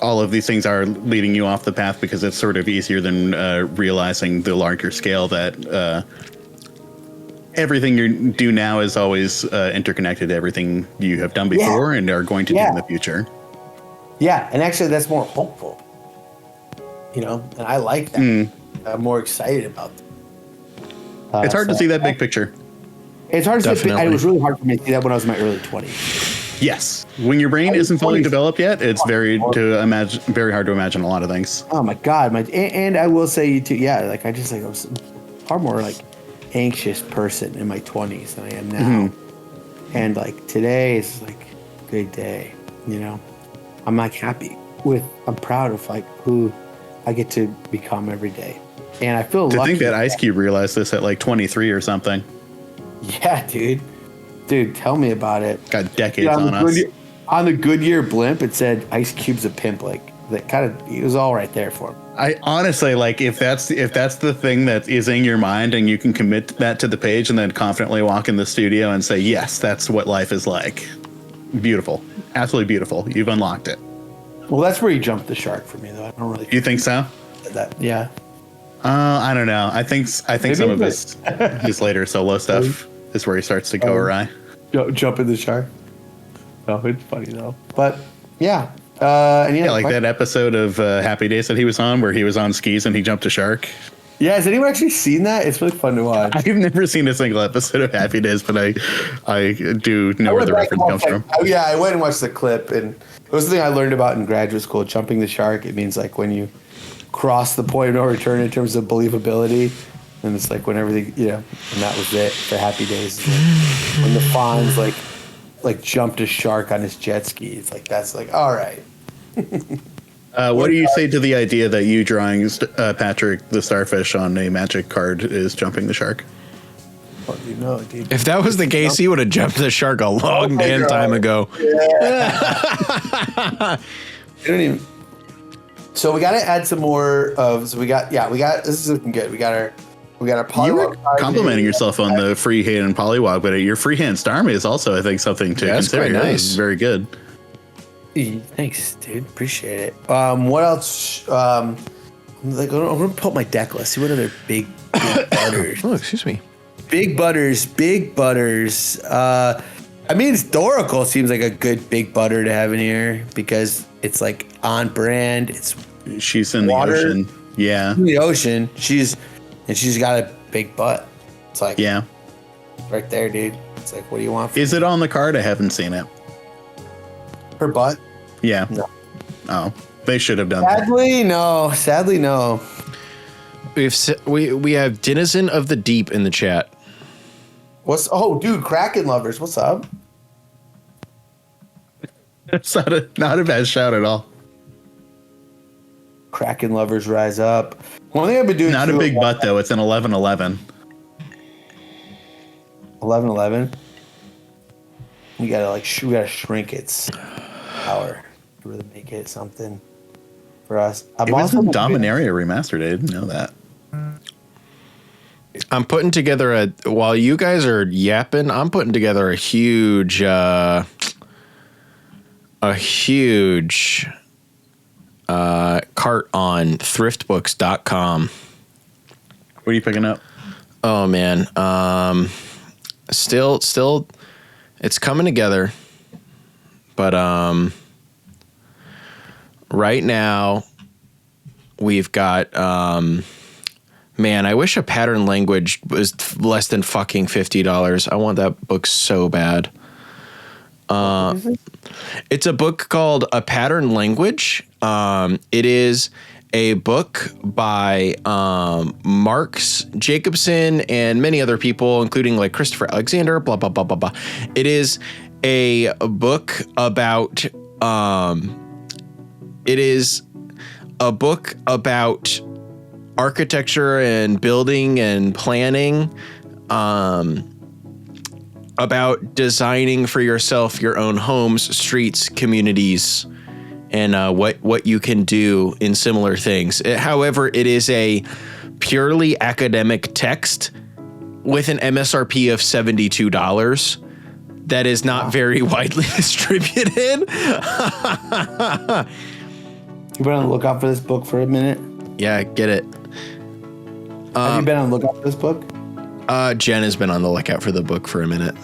all of these things are leading you off the path because it's sort of easier than realizing the larger scale that everything you do now is always interconnected to everything you have done before and are going to do in the future. Yeah, and actually that's more hopeful. And I like that. I'm more excited about that. It's hard to see that big picture. It's hard to see. It was really hard for me to see that when I was in my early 20s. Yes, when your brain isn't fully developed yet, it's very hard to imagine a lot of things. Oh my god, and I will say too. Yeah, like I was far more like anxious person in my 20s than I am now. And like today is like a good day. I'm like happy I'm proud of like who I get to become every day, and I feel lucky. To think that Ice Cube realized this at like 23 or something. Yeah, dude, tell me about it. Got decades on us. On the Goodyear blimp, it said Ice Cube's a pimp. Like that kind of, it was all right there for him. I honestly like if that's the thing that is in your mind and you can commit that to the page and then confidently walk in the studio and say, yes, that's what life is like. Beautiful, absolutely beautiful. You've unlocked it. Well, that's where he jumped the shark for me, though. I don't really. You think so? Yeah. I don't know. I think some of his later solo stuff is where he starts to go awry. Jump in the shark. No, it's funny though. But yeah. Like that episode of Happy Days that he was on, where he was on skis and he jumped a shark. Yeah, has anyone actually seen that? It's really fun to watch. I've never seen a single episode of Happy Days, but I do know where the reference comes from. Yeah, I went and watched the clip, and it was the thing I learned about in graduate school. Jumping the shark, it means like when you cross the point of no return in terms of believability, and it's like when everything, and that was it for Happy Days. Like when the Fonz like jumped a shark on his jet ski, it's like that's like all right. What do you say to the idea that you drawing Patrick the starfish on a Magic card is jumping the shark? Well, dude. If that was the case, he would have jumped the shark a long damn time ago. Yeah. So we got to add some more of. So we got. This is looking good. We got our polywog. You were complimenting yourself on the freehand and polywog, but your freehand Starmie is also, I think, something to consider. Quite nice. It's very good. Thanks, dude. Appreciate it. What else? I'm gonna pull up my deck list. See what other big butters. Oh, excuse me. Big butters. I mean, Historical seems like a good big butter to have in here because it's like on brand. She's in water, the ocean. Yeah. In the ocean. She's got a big butt. It's like right there, dude. It's like, what do you want? Is it on the card? I haven't seen it. Her butt? Yeah. No. Oh, they should have done Sadly, no. Sadly, no. We have Denizen of the Deep in the chat. Dude, Kraken lovers, what's up? It's not a bad shout at all. Kraken lovers rise up. One thing I've been doing. Not a big butt though. It's an 11-11. 11-11. We gotta shrink its power to really make it something for us. It was in Dominaria remastered. I didn't know that. I'm putting together while you guys are yapping, I'm putting together a huge cart on thriftbooks.com. What are you picking up? Oh man. Still it's coming together. But right now we've got Man, I wish A Pattern Language was less than fucking $50. I want that book so bad. It's a book called A Pattern Language. It is a book by Marx Jacobson and many other people, including like Christopher Alexander, blah, blah, blah, blah, blah. It is a book about architecture and building and planning, about designing for yourself your own homes, streets, communities, and what you can do in similar things. However, it is a purely academic text with an MSRP of $72 that is not very widely distributed. You been on the lookout for this book for a minute? Yeah, get it. Have you been on the lookout for this book? Jen has been on the lookout for the book for a minute.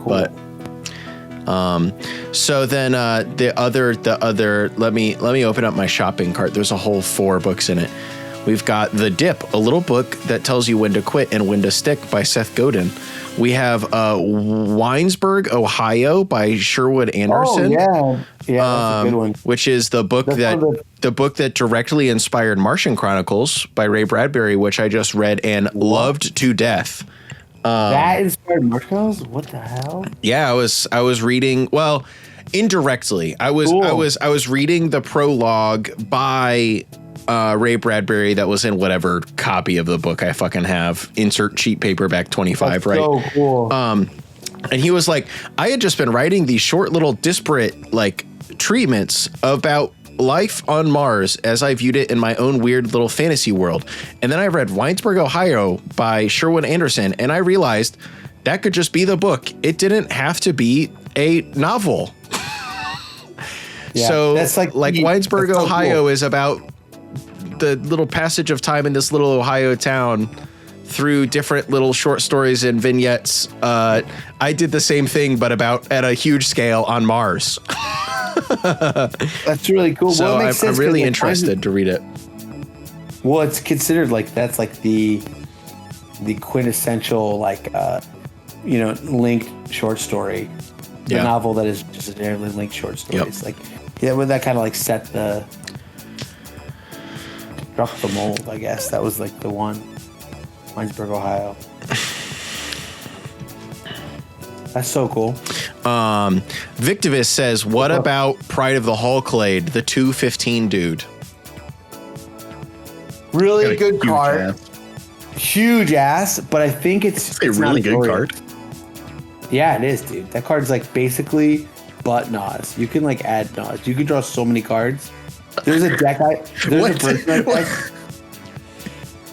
Cool. But so then the other let me open up my shopping cart. There's a whole 4 books in it. We've got The Dip, a little book that tells you when to quit and when to stick by Seth Godin. We have Winesburg, Ohio by Sherwood Anderson. Oh yeah, that's a good one. Which is the book that directly inspired Martian Chronicles by Ray Bradbury, which I just read and loved to death. That inspired Martian Chronicles? What the hell? Yeah, I was reading, well, indirectly. I was reading the prologue by Ray Bradbury that was in whatever copy of the book I fucking have. Insert cheap paperback 25, right? So cool. And he was like, I had just been writing these short little disparate like treatments about life on Mars as I viewed it in my own weird little fantasy world. And then I read Winesburg, Ohio by Sherwood Anderson, and I realized that could just be the book. It didn't have to be a novel. Yeah, so that's like Winesburg, that's so Ohio cool. is about the little passage of time in this little Ohio town through different little short stories and vignettes. I did the same thing, but at a huge scale on Mars. That's really cool. So well, it makes sense I'm really 'cause, like, interested to read it. Well, it's considered like that's like the quintessential linked short story. The Yeah. novel that is just a generally linked short stories. Like would that kind of like struck the mold, I guess. That was like the one. Winesburg, Ohio. That's so cool. Victivus says, what about Pride of the Hulklade, the 215 dude? Really Got a good huge card. ass. Huge ass, but I think it's A really good glorious. card. Yeah, it is, dude. That card's like basically butt Nas. You can like add Nas. You can draw so many cards. There's a deck. There's a person like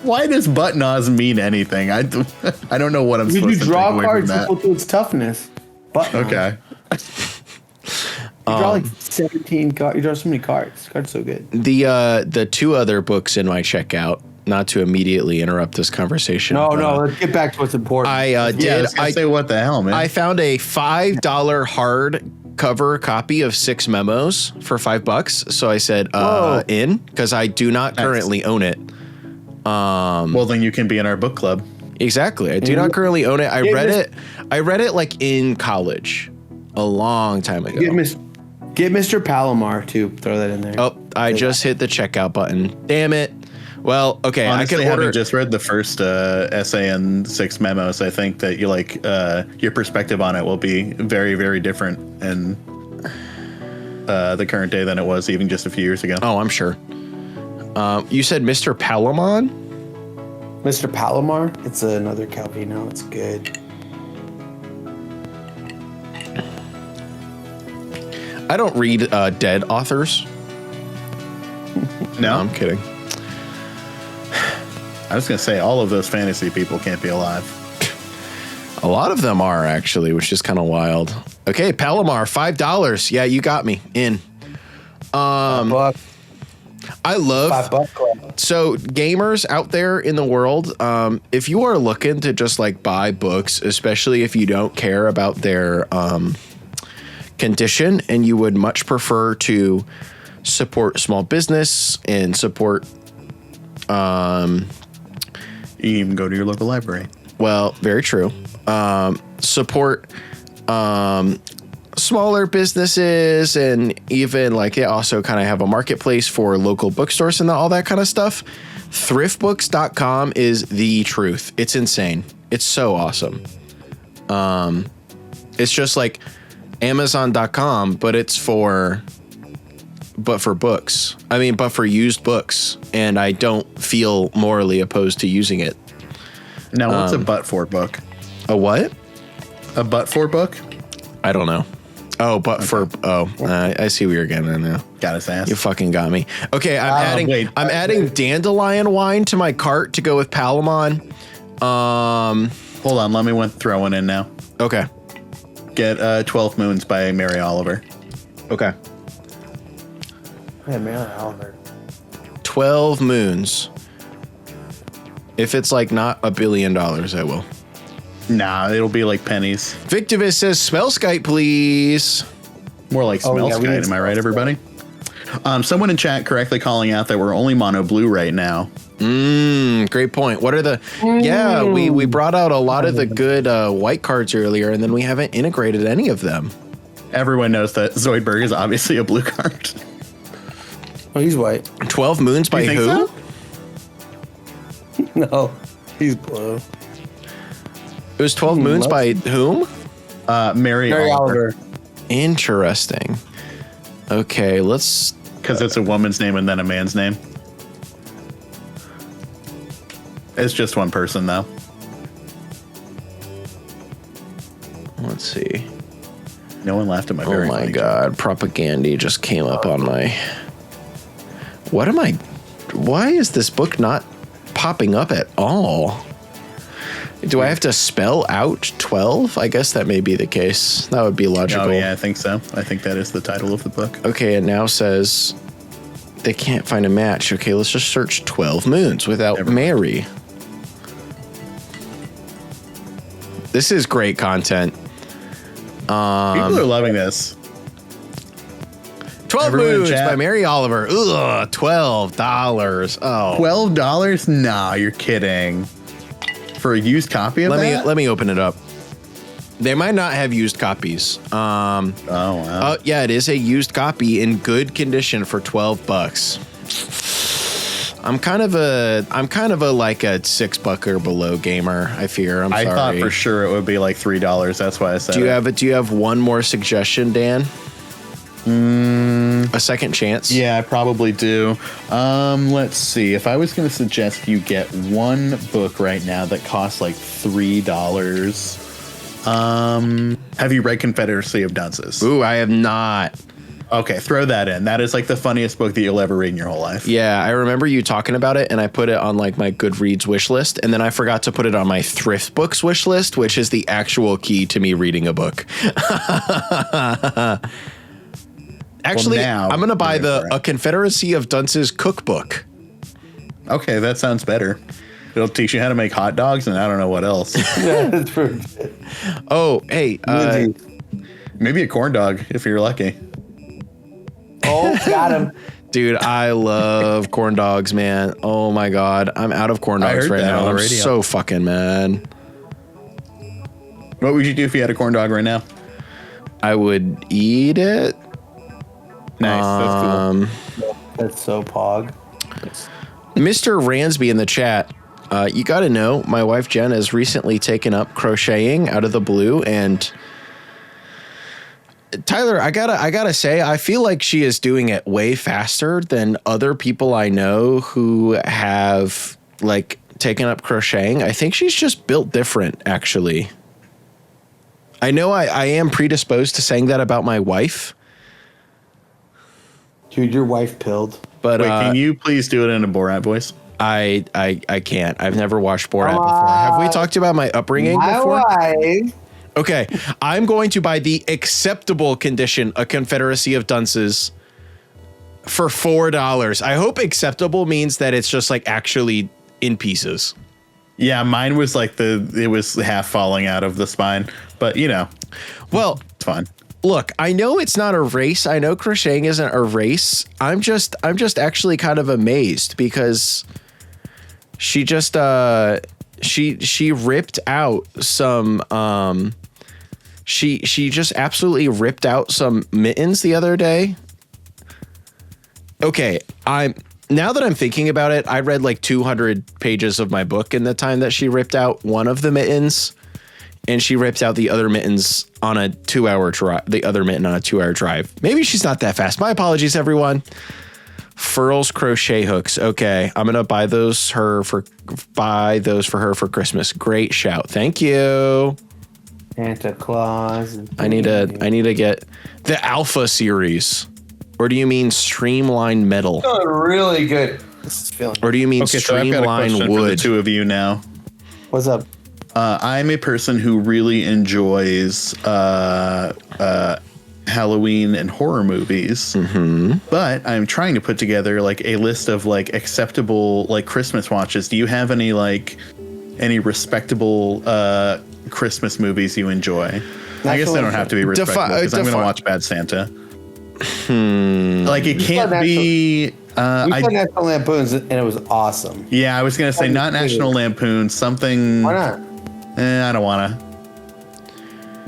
Why does butt Nas mean anything? I don't know what I'm you supposed to draw take away cards from that. equal to its toughness. Butt Nas. Okay. You draw like 17 cards. You draw so many cards. This card's so good. The 2 other books in my checkout, not to immediately interrupt this conversation. No, let's get back to what's important. I Say what the hell, man. I found a $5 hard cover copy of 6 memos for $5. So I said, in, because I do not currently own it. Well, then you can be in our book club. Exactly. I do not currently own it. I read it like in college a long time ago. Get Mr. Palomar to throw that in there. Oh, I just hit the checkout button. Damn it. Well, okay. Honestly, I can order. having just read the first essay and 6 memos, I think that your perspective on it will be very, very different in the current day than it was even just a few years ago. Oh, I'm sure. You said Mr. Palomon? Mr. Palomar? It's another Calvino. It's good. I don't read dead authors. No, I'm kidding. I was going to say all of those fantasy people can't be alive. A lot of them are actually, which is kind of wild. Okay, Palomar, $5. Yeah, you got me in. $5. I love $5. so gamers out there in the world. If you are looking to just like buy books, especially if you don't care about their condition and you would much prefer to support small business and support You can even go to your local library. Well, very true. Support smaller businesses, and even like they also kind of have a marketplace for local bookstores and all that kind of stuff. Thriftbooks.com is the truth. It's insane. It's so awesome. It's just like Amazon.com, but for books. I mean, but for used books, and I don't feel morally opposed to using it. Now, what's a but for book? A what? A but for book? I don't know. Oh, but okay. I see where you're getting at now. Got his ass. You fucking got me. Okay, I'm adding dandelion wine to my cart to go with Palamon. Hold on, let me throw one in now. Okay. Get 12 Moons by Mary Oliver. Okay. Yeah, Mary Oliver. 12 Moons. If it's like not $1 billion, I will. Nah, it'll be like pennies. Victivus says, smell Skype, please. More like smell Skype, am I right, everybody? Someone in chat correctly calling out that we're only mono blue right now. Great point. What are the... Yeah, we brought out a lot of the good white cards earlier, and then we haven't integrated any of them. Everyone knows that Zoidberg is obviously a blue card. Oh, he's white. 12 Moons by who? So? No, he's blue. It was 12 Moons by whom? Mary Oliver. Interesting. Okay, let's... Because it's a woman's name and then a man's name. It's just one person, though. Let's see. No one laughed at my very Oh my god, Propaganda just came up on my... Why is this book not popping up at all? Do I have to spell out 12? I guess that may be the case. That would be logical. Oh, yeah, I think so. I think that is the title of the book. Okay, it now says they can't find a match. Okay, let's just search 12 Moons without Mary. This is great content. People are loving this. 12 Moons by Mary Oliver. Ugh, $12. Oh. $12? Nah, you're kidding. For a used copy of that? Let me open it up. They might not have used copies. Oh, wow. Yeah, it is a used copy in good condition for $12. I'm kind of a like a $6 or below gamer, I fear. I thought for sure it would be like $3. That's why I said Do you have one more suggestion, Dan? A second chance? Yeah, I probably do. Let's see. If I was going to suggest you get one book right now that costs like $3, have you read Confederacy of Dunces? Ooh, I have not. Okay, throw that in. That is like the funniest book that you'll ever read in your whole life. Yeah, I remember you talking about it, and I put it on like my Goodreads wish list, and then I forgot to put it on my Thrift Books wish list, which is the actual key to me reading a book. Actually, now, I'm going to buy a Confederacy of Dunces cookbook. Okay, that sounds better. It'll teach you how to make hot dogs, and I don't know what else. Oh, hey. Maybe a corn dog, if you're lucky. Oh, got him. Dude, I love corn dogs, man. Oh, my God. I'm out of corn dogs right now. I'm so fucking mad. What would you do if you had a corn dog right now? I would eat it. Nice. That's cool. That's so pog. Mr. Ransby in the chat. You got to know, my wife Jen has recently taken up crocheting out of the blue, and Tyler, I gotta say, I feel like she is doing it way faster than other people I know who have like taken up crocheting. I think she's just built different, actually. I know I am predisposed to saying that about my wife. Dude, your wife pilled. But wait, can you please do it in a Borat voice? I can't. I've never watched Borat before. Have we talked about my upbringing before? Wife. Okay, I'm going to buy the acceptable condition, a Confederacy of Dunces, for $4. I hope acceptable means that it's just like actually in pieces. Yeah, mine was like it was half falling out of the spine, but you know, well, it's fine. Look, I know it's not a race. I know crocheting isn't a race. I'm just actually kind of amazed because She just she ripped out some she just absolutely ripped out some mittens the other day. Okay, now that I'm thinking about it, I read like 200 pages of my book in the time that she ripped out one of the mittens, and she ripped out the other mittens on a 2-hour drive. The other mitten on a 2-hour drive. Maybe she's not that fast. My apologies, everyone. Furls crochet hooks. Okay, I'm gonna buy those for her for Christmas. Great shout. Thank you. Santa Claus. I need to get the Alpha series. Or do you mean streamlined metal? Oh, really good. This is feeling. Or do you mean Okay, so I've got a streamlined question for the wood? two of you now. What's up? I'm a person who really enjoys Halloween and horror movies, but I'm trying to put together like a list of like acceptable like Christmas watches. Do you have any respectable Christmas movies you enjoy? I guess they don't have to be respectable because I'm going to watch Bad Santa. Like it can't be. We saw National Lampoons and it was awesome. Yeah, I was going to say not National Lampoon. Something. Why not? I don't want to.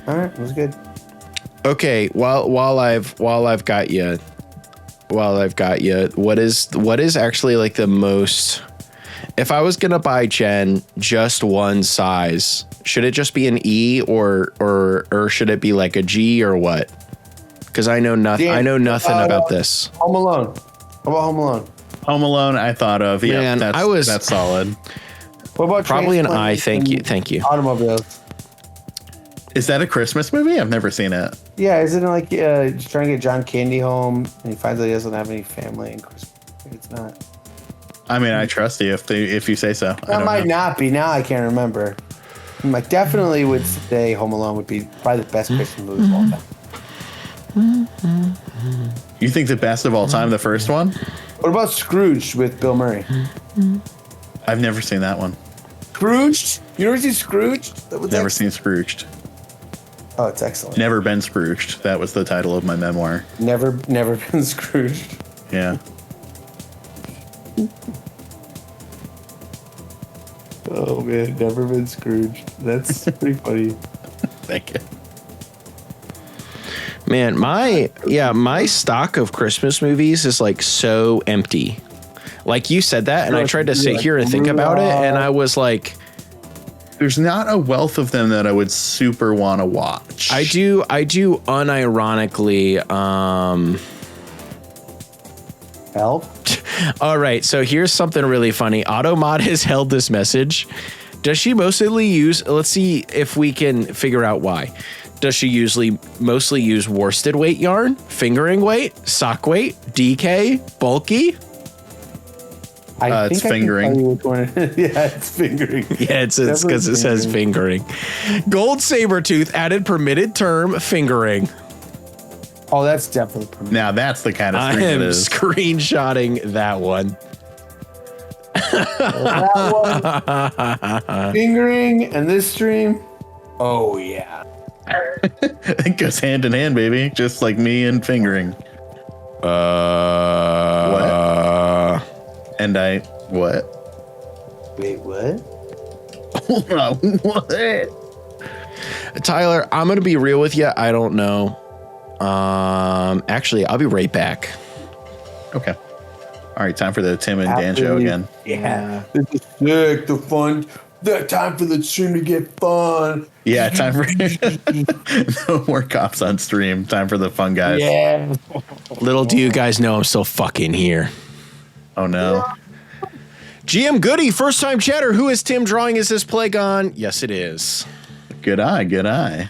All right, it was good. Okay, while I've got you, what is actually like the most? If I was gonna buy Jen just one size, should it just be an E or should it be like a G or what? Because I know nothing. I know nothing about this. Home Alone. How about Home Alone? Home Alone, I thought of. Yeah, Man, that's solid. What about Probably an I. Thank you. Automobiles. Is that a Christmas movie? I've never seen it. Yeah, isn't it like just trying to get John Candy home and he finds out he doesn't have any family in Christmas? It's not. I mean, I trust you if you say so. That might not be. Now I can't remember. I definitely would say Home Alone would be probably the best Christmas movie of all time. You think the best of all time, the first one? What about Scrooge with Bill Murray? I've never seen that one. Scrooged? You never seen Scrooged? Never seen Scrooged. Oh, it's excellent. Never been Scrooged. That was the title of my memoir. Never been Scrooged. Yeah. Oh man, never been Scrooged. That's pretty funny. Thank you. Man, my stock of Christmas movies is like so empty. Like you said that, and I tried to sit here and think about it, and I was like, there's not a wealth of them that I would super want to watch. I do unironically. Help? All right, so here's something really funny. Automod has held this message. Does she mostly use? Let's see if we can figure out why. Does she mostly use worsted weight yarn, fingering weight, sock weight, DK, bulky? It's fingering. Yeah, it's fingering. Yeah, it's because it says fingering. Goldsabertooth added permitted term fingering. Oh, that's definitely permitted. Now that's the kind of I stream am it is. screenshotting that one. That one. Fingering and this stream. Oh yeah. It goes hand in hand, baby. Just like me and fingering. What? And what? Wait, what? Hold on, what? Tyler, I'm gonna be real with you. I don't know. Actually, I'll be right back. Okay. All right, time for the Tim and Dan show again. Yeah. This is sick. The fun. The time for the stream to get fun. Yeah, time for no more cops on stream. Time for the fun guys. Yeah. Little do you guys know I'm still fucking here. Oh no. GM Goody, first time chatter. Who is Tim drawing? Is this Plagon? Yes, it is. Good eye, good eye.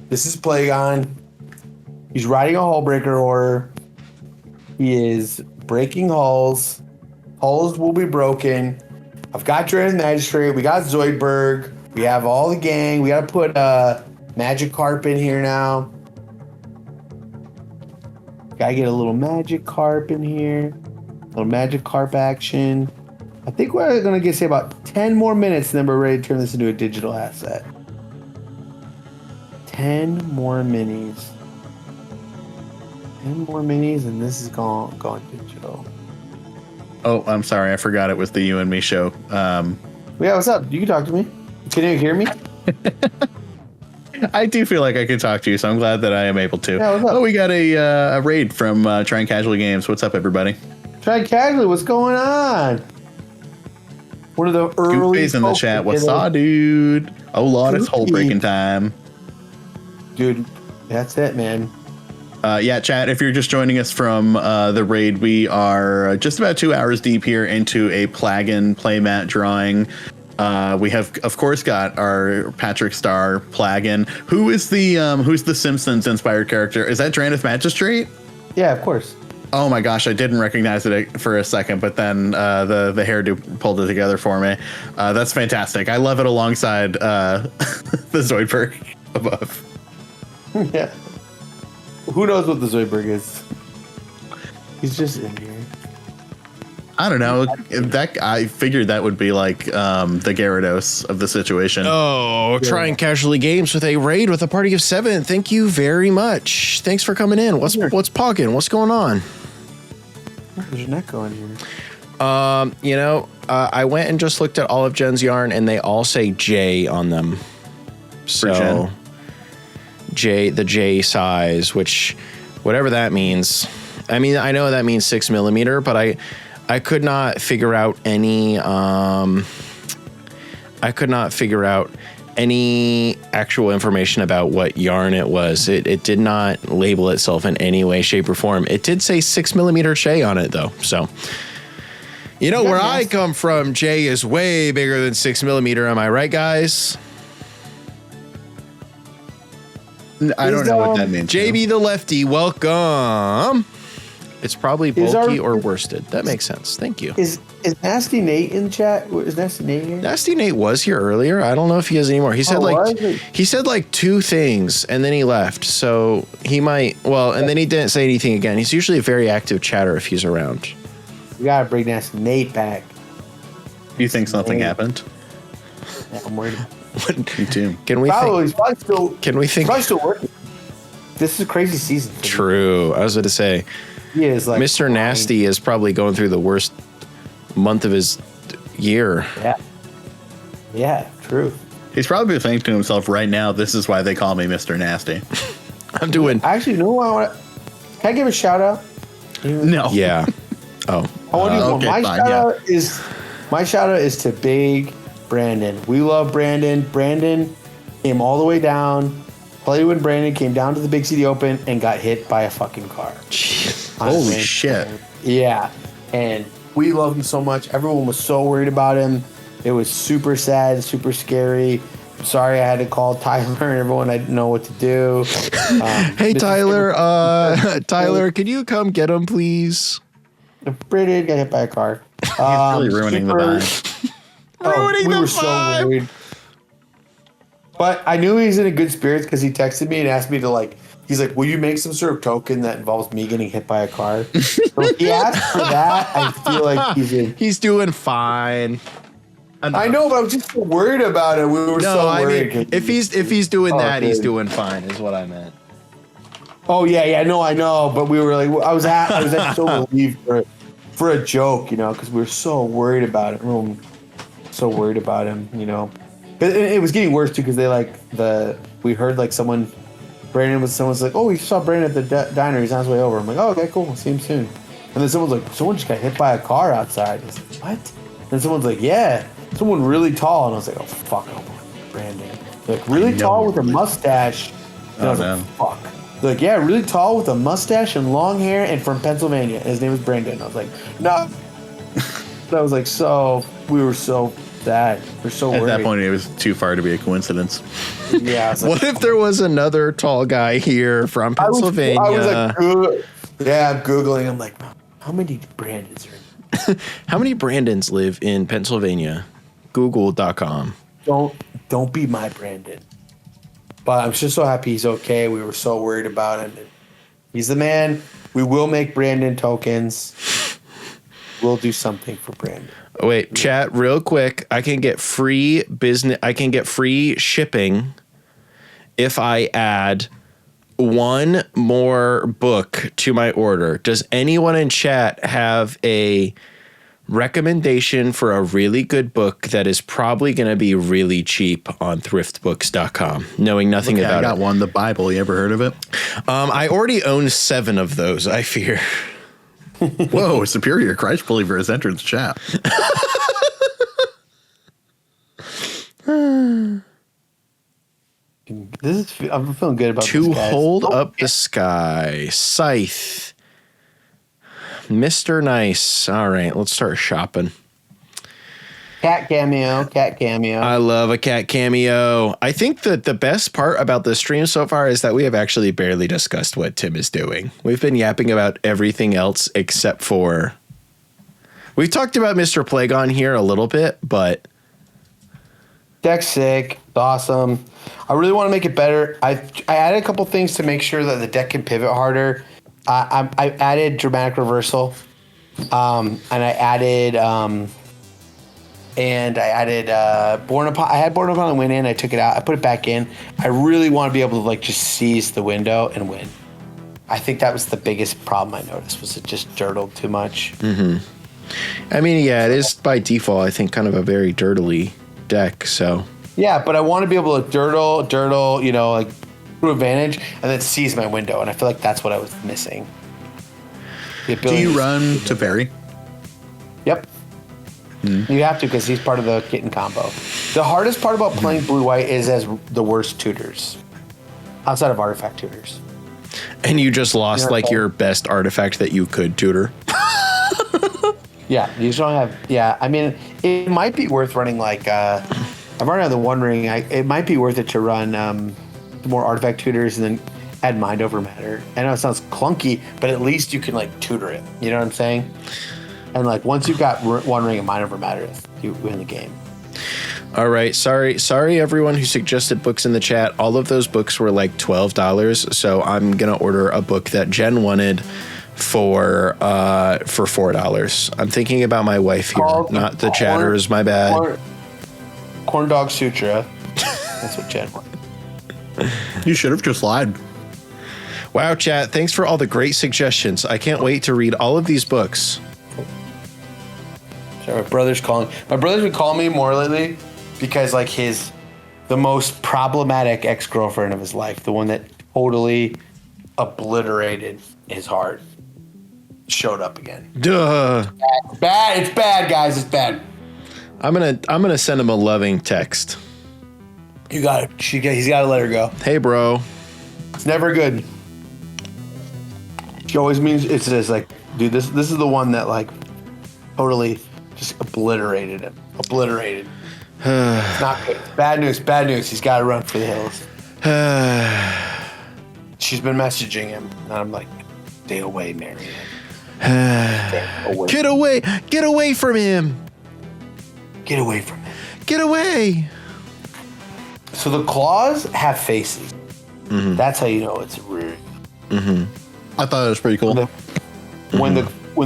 This is Plagon. He's riding a hullbreaker horror. He is breaking hulls. Hulls will be broken. I've got Dread Magistrate. We got Zoidberg. We have all the gang. We got to put Magikarp in here now. Gotta get a little Magikarp in here. A little Magikarp action. I think we're going to say about 10 more minutes and then we're ready to turn this into a digital asset. 10 more minis. 10 more minis and this is gone digital. Oh, I'm sorry. I forgot it was the You and Me show. Yeah, what's up? You can talk to me. Can you hear me? I do feel like I could talk to you, so I'm glad that I am able to. Yeah, what's up? Oh, we got a raid from Trying Casually Games. What's up, everybody? Try casually. What's going on? One of the early Goofy's in the folks chat. that What's did it. up, dude? Oh, Lord, it's hole Goofy. breaking time. Dude, that's it, man. Yeah, chat, if you're just joining us from the raid, we are just about 2 hours deep here into a Plagon Playmat drawing. We have, of course, got our Patrick Star Plagon. Who's the Simpsons inspired character? Is that Drandeth Magistrate? Yeah, of course. Oh my gosh, I didn't recognize it for a second, but then the hairdo pulled it together for me. That's fantastic. I love it alongside the Zoidberg above. Yeah. Who knows what the Zoidberg is? He's just in here. I don't know. I figured that would be like the Gyarados of the situation. Oh, Trying Casually Games with a raid with a party of 7. Thank you very much. Thanks for coming in. What's pogging? What's going on? There's an echo in here. I went and just looked at all of Jen's yarn, and they all say J on them. So the J size, which whatever that means. I mean, I know that means 6mm, but I could not figure out any actual information about what yarn it was. It did not label itself in any way, shape, or form. It did say 6mm J on it though. So where I come from, J is way bigger than 6mm. Am I right, guys? I don't know what that means. JB the Lefty, welcome. It's probably bulky or worsted. That makes sense. Thank you. Is Nasty Nate in the chat? Is Nasty Nate here? Nasty Nate was here earlier. I don't know if he is anymore. He said he said like 2 things and then he left. So he might. Well, and then he didn't say anything again. He's usually a very active chatter if he's around. We gotta bring Nasty Nate back. You think something happened? Yeah, I'm worried. Me too. Can we? He's probably still. Can we think? Probably still working. This is a crazy season. True. I was going to say. He is like Mr. crying. Nasty is probably going through the worst month of his year. Yeah. Yeah, true. He's probably thinking to himself right now, this is why they call me Mr. Nasty. I'm doing. Actually, can I give a shout out? No. Yeah. Oh. I want to do one. Okay, My shout out is to Big Brandon. We love Brandon. Brandon came all the way down. Played when Brandon came down to the Big City Open and got hit by a fucking car. Holy shit. Yeah. And we love him so much. Everyone was so worried about him. It was super sad, super scary. I'm sorry I had to call Tyler and everyone. I didn't know what to do. Hey, Tyler. Tyler, could you come get him, please? Brandon got hit by a car. He's really ruining the vibe. Ruining we the were vibe. so worried. But I knew he was in a good spirits because he texted me and asked me to he's like, will you make some sort of token that involves me getting hit by a car? So if he asked for that, I feel like He's doing fine. I know, but I was just so worried about it. We were so worried. I mean, if he's doing that, he's dude. doing fine, is what I meant. Oh yeah, no, I know, but we were like, I was so relieved for a joke, because we were so worried about it. Everyone so worried about him, But it was getting worse too because we heard someone's like, oh, we saw Brandon at the diner. He's on his way over. I'm like, oh, okay, cool. We'll see him soon. And then someone's like, someone just got hit by a car outside. I was like, what? And someone's like, yeah, someone really tall. And I was like, oh fuck, Brandon. Like really tall with a mustache. And I was like, fuck. They're like, yeah, really tall with a mustache and long hair and from Pennsylvania. And his name was Brandon. I was like, no. And I was like, we were so sad. We're so worried. At that point, it was too far to be a coincidence. Yeah. What if there was another tall guy here from Pennsylvania? I was like, I'm Googling. I'm like, how many Brandons are How many Brandons live in Pennsylvania? Google.com. Don't be my Brandon. But I'm just so happy he's okay. We were so worried about him. He's the man. We will make Brandon tokens. We'll do something for Brandon. Oh, wait, chat real quick. I can get free shipping if I add one more book to my order. Does anyone in chat have a recommendation for a really good book that is probably going to be really cheap on thriftbooks.com, knowing nothing about I got it. one, the Bible. You ever heard of it? I already own 7 of those, I fear. Whoa, superior Christ believer has entered the chat. I'm feeling good about To this, guys. Hold Up the Sky, Scythe, Mr. Nice. All right, let's start shopping. Cat cameo. I love a cat cameo. I think that the best part about the stream so far is that we have actually barely discussed what Tim is doing. We've been yapping about everything else except for... We've talked about Mr. Plagon here a little bit, but... Deck's sick. It's awesome. I really want to make it better. I added a couple things to make sure that the deck can pivot harder. I added dramatic reversal, and I added Born Upon. I had Born Upon and went in. I took it out. I put it back in. I really want to be able to like just seize the window and win. I think that was the biggest problem I noticed, was it just dirtled too much. Mm-hmm. I mean, yeah, it is by default, I think, kind of a very dirtily deck. So yeah, but I want to be able to dirtle, you know, like through advantage, and then seize my window. And I feel like that's what I was missing. Do you run Teferi? Yep. You have to, because he's part of the kitten combo. The hardest part about playing blue-white is as the worst tutors, outside of artifact tutors. And you just lost like your best artifact that you could tutor. Yeah, you just don't have. Yeah, I mean, it might be worth running like. I've run out of the One Ring. It might be worth it to run more artifact tutors and then add Mind Over Matter. I know it sounds clunky, but at least you can like tutor it. You know what I'm saying? And like once you've got One Ring and Mind Over Matter, you win the game. All right, sorry everyone who suggested books in the chat. All of those books were like $12, so I'm gonna order a book that Jen wanted for $4. I'm thinking about my wife here, not the chatters. My bad. Corn Dog Sutra. That's what Jen wanted. You should have just lied. Wow, chat! Thanks for all the great suggestions. I can't wait to read all of these books. Sorry, my brother's calling. My brother's been calling me more lately because like the most problematic ex-girlfriend of his life, the one that totally obliterated his heart, showed up again. Duh. Bad. It's bad, guys. It's bad. I'm gonna send him a loving text. You got it. He's got to let her go. Hey, bro. It's never good. She always means it's just like, dude, this is the one that like totally just obliterated him. Obliterated. It's not good. Bad news. He's got to run for the hills. She's been messaging him, and I'm like, stay away, Marianne. Get away from him. Get away from him. Get away. So the claws have faces. Mm-hmm. That's how you know it's rude. Mm-hmm. I thought it was pretty cool. When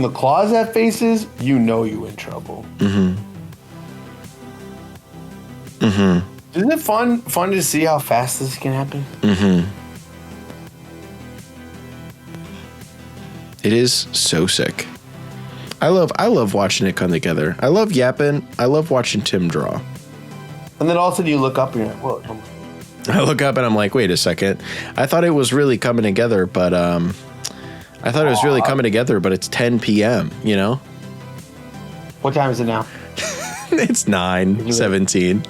the claws have faces, you know you're in trouble. Mm-hmm. Mm-hmm. Isn't it fun to see how fast this can happen? Mm-hmm. It is so sick. I love watching it come together. I love yapping. I love watching Tim draw. And then all of a sudden you look up and you're like, whoa. I look up and I'm like, wait a second. I thought it was really coming together, but it's 10 p.m., you know? What time is it now? It's 9:17.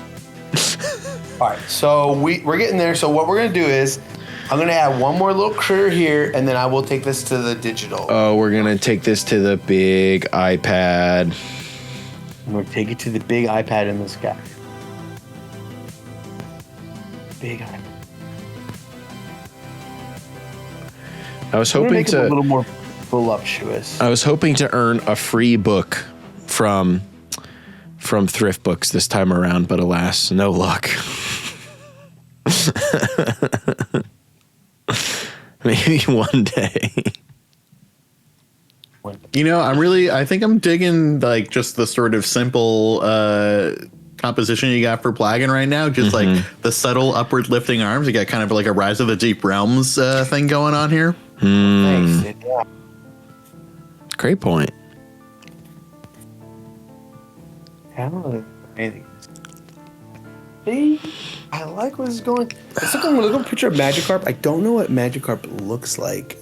All right, so we're getting there. So what we're going to do is I'm going to add one more little critter here, and then I will take this to the digital. Oh, we're going to take this to the big iPad. I'm going to take it to the big iPad in the sky. Big iPad. I was hoping make it to a little more voluptuous. I was hoping to earn a free book from Thrift Books this time around, but alas, no luck. Maybe one day. You know, I think I'm digging like just the sort of simple composition you got for Plagon right now. Just like the subtle upward lifting arms. You got kind of like a Rise of the Deep Realms thing going on here. Thanks. Yeah. Great point. I don't know anything. See, I like where this is going. It's like I'm looking at a picture of Magikarp. I don't know what Magikarp looks like,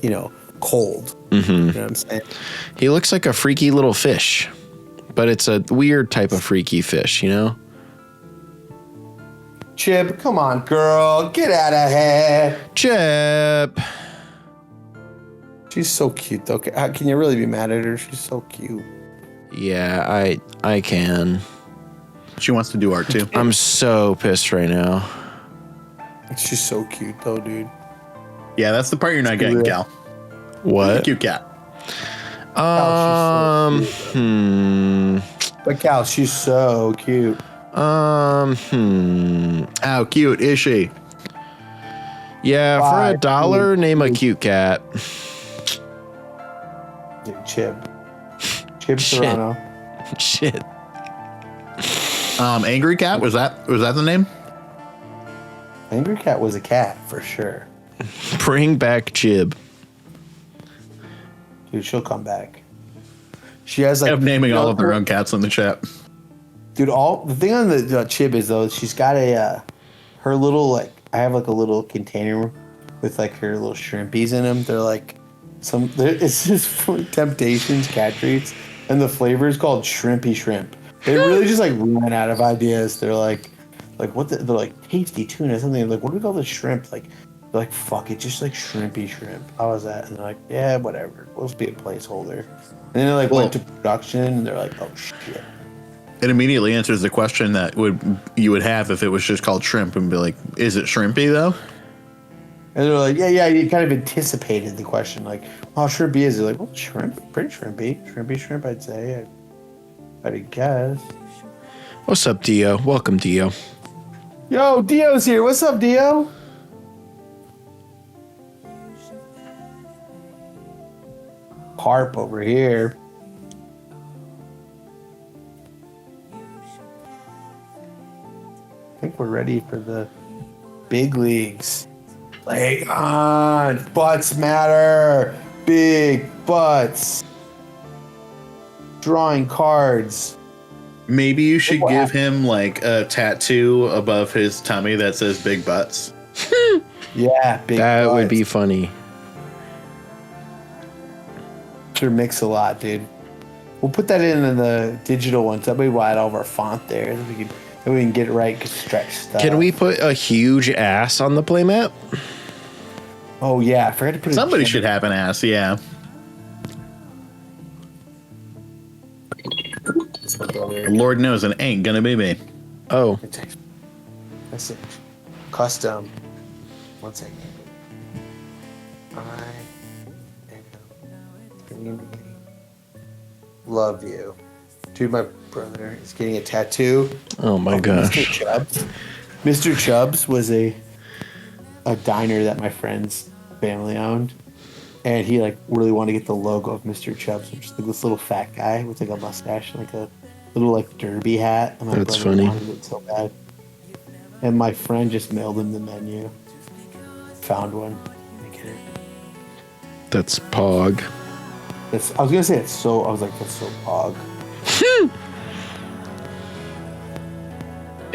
cold. Mm-hmm. You know what I'm saying? He looks like a freaky little fish, but it's a weird type of freaky fish, Chip, come on, girl. Get out of here. Chip. She's so cute, though. Can you really be mad at her? She's so cute. Yeah, I can. She wants to do art too. I'm so pissed right now. She's so cute, though, dude. Yeah, that's the part you're not getting, Cal. What? Cute cat. But Cal, she's so cute. How cute is she? Yeah, for $1, name a cute cat. Chip Serrano. Shit. Angry Cat, was that the name? Angry Cat was a cat for sure. Bring back Chib. Dude, she'll come back. She has like naming all of their own cats in the chat. Dude, the thing on the Chib is though, she's got her little I have like a little container with like her little shrimpies in them. They're like it's just from Temptations cat treats, and the flavor is called Shrimpy Shrimp. They really just like ran out of ideas. They're like what they're like tasty tuna something. Like, what do we call the shrimp? Like, they're like, fuck it, just like Shrimpy Shrimp. How was that? And they're like, yeah, whatever. We'll just be a placeholder. And then they went to production, and they're like, oh shit. It immediately answers the question that you would have if it was just called shrimp, and be like, is it shrimpy though? And they're like, yeah, you kind of anticipated the question, like, how shrimpy is it? Like, well, shrimp, pretty shrimpy shrimp, I'd say. I'd guess. What's up, Dio? Welcome, Dio. Yo, Dio's here. What's up, Dio? Harp over here. I think we're ready for the big leagues. Play on. Butts matter. Big butts. Drawing cards. Maybe you should give him like a tattoo above his tummy that says big butts. Yeah, big That butts. would be funny. Sure mix a lot, dude. We'll put that in the digital ones. That way we'll add all of our font there. Then we can get it right, get stretch stuff. Can we put a huge ass on the playmat? Oh yeah, I forgot to put Somebody should have an ass, yeah. Lord knows it ain't gonna be me. Oh. That's it. Custom. 1 second. I am love you. Dude, my brother is getting a tattoo. Oh my gosh. Mr. Chubbs. Mr. Chubbs was a diner that my friend's family owned. And he like really wanted to get the logo of Mr. Chubbs, which is like this little fat guy with like a mustache and like a little like derby hat. And my That's brother funny. wanted it so bad. And my friend just mailed him the menu. Found one. Get it. That's Pog. I was gonna say that's so pog.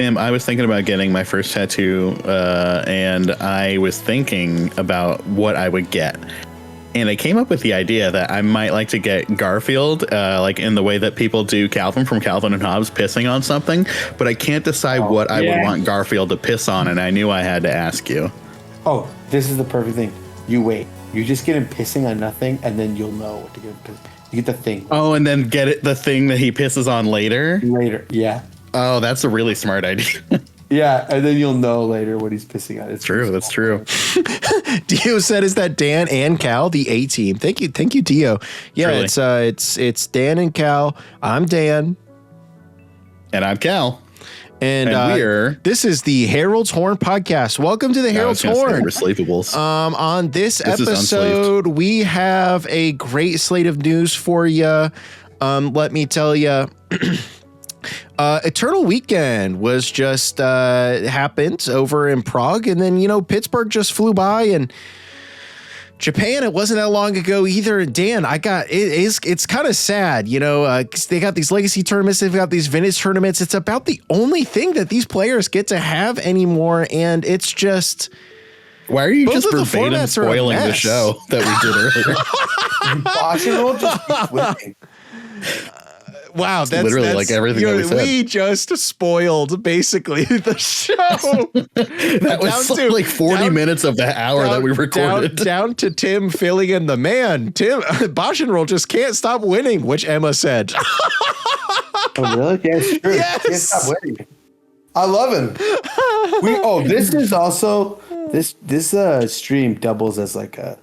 I was thinking about getting my first tattoo, and I was thinking about what I would get. And I came up with the idea that I might like to get Garfield, like in the way that people do Calvin from Calvin and Hobbes pissing on something, but I can't decide what I would want Garfield to piss on, and I knew I had to ask you. Oh, this is the perfect thing. You wait. You just get him pissing on nothing, and then you'll know what to get him pissing. You get the thing. Oh, and then get the thing that he pisses on later? Later, yeah. Oh, that's a really smart idea. Yeah, and then you'll know later what he's pissing on. It's True, that's true. Dio said, "Is that Dan and Cal, the A team?" Thank you, Dio. Yeah, Truly. it's Dan and Cal. I'm Dan, And I'm Cal. and we're this is the Harold's Horn podcast. Welcome to the Harold's Horn. We're sleepables. On this is episode, we have a great slate of news for you. Let me tell you. Eternal Weekend was just happened over in Prague, and then Pittsburgh just flew by, and Japan, it wasn't that long ago either. Dan, it's kind of sad, you know, 'cause they got these legacy tournaments, they've got these vintage tournaments. It's about the only thing that these players get to have anymore, and it's just. Why are you Both just of the verbatim formats are a spoiling the mess. show that we did earlier? Bosch and roll just keeps winning. Wow, that's literally like everything that we said. We just spoiled basically the show. That was like 40 minutes of the hour that we recorded. Down to Tim filling in the man. Tim, Bosch and Roll just can't stop winning, which Emma said. Oh, really? Yeah, it's true. Yes. Can't stop winning. I love him. This is also this stream doubles as like a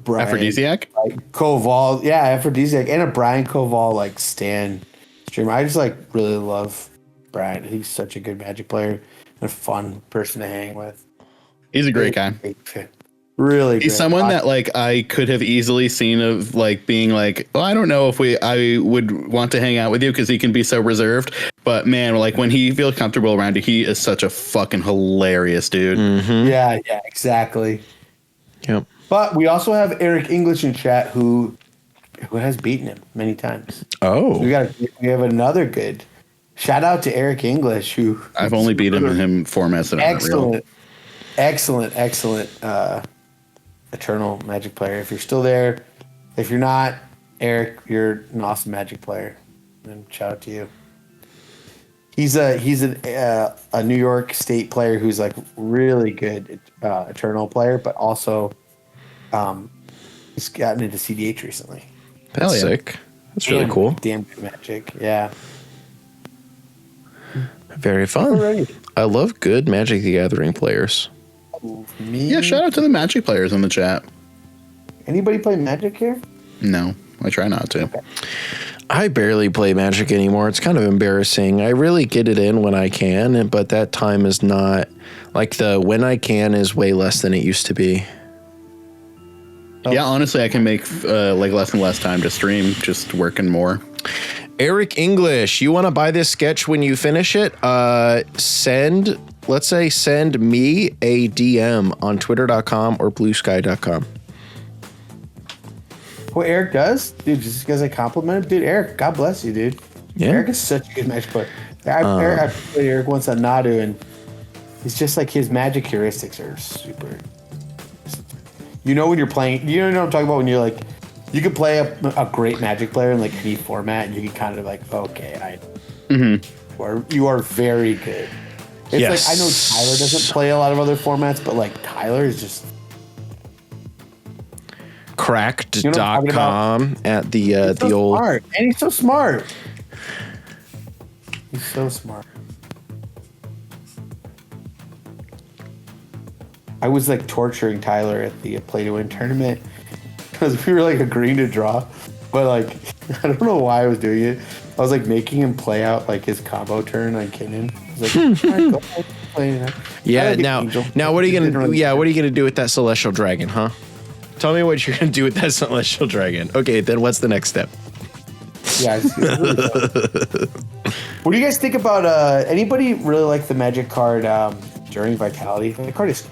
Brian, Aphrodisiac? like Koval, yeah, Aphrodisiac, and a Brian Koval like stan streamer. I just like really love Brian. He's such a good Magic player and a fun person to hang with. He's a great guy. Really, He's someone that like I could have easily seen of like being like, well, I don't know if I would want to hang out with you because he can be so reserved. But man, like when he feels comfortable around you, he is such a fucking hilarious dude. Mm-hmm. Yeah, exactly. Yep. But we also have Eric English in chat who has beaten him many times. Oh, So we have another good shout out to Eric English who I've only beaten him formats that aren't real. excellent Eternal Magic player. If you're still there, if you're not, Eric, you're an awesome Magic player. And shout out to you. He's a New York State player who's like really good Eternal player, but also he's gotten into CDH recently. that's sick. That's really cool. Damn good Magic, yeah. Very fun. Alright. I love good Magic the Gathering players. Yeah, shout out to the Magic players in the chat. Anybody play Magic here? No, I try not to. Okay. I barely play Magic anymore. It's kind of embarrassing. I really get it in when I can, but that time is not like when I can is way less than it used to be. Yeah, honestly, I can make like less and less time to stream, just working more. Eric English, you want to buy this sketch when you finish it? Send me a DM on twitter.com or bluesky.com. What Eric does, dude, just because I compliment him, dude. Eric, God bless you, dude. Yeah. Eric is such a good Magic player. I played Eric once on Nadu, and it's just like his Magic heuristics are super. You know when you're playing, you know what I'm talking about when you're like, you could play a great Magic player in like any format, and you can kind of like, okay, you are very good. It's Yes. like I know Tyler doesn't play a lot of other formats, but like Tyler is just. Cracked.com at the old. Smart. And he's so smart. He's so smart. I was like torturing Tyler at the Play to Win tournament because we were like agreeing to draw, but like I don't know why I was doing it. I was like making him play out like his combo turn on Kinnan. I was like, all right, go ahead, play it out. Yeah. Now what are you gonna? What are you gonna do with that Celestial Dragon, huh? Tell me what you're gonna do with that Celestial Dragon. Okay, then what's the next step? Yeah. What do you guys think about? Anybody really like the Magic card during Vitality? The card is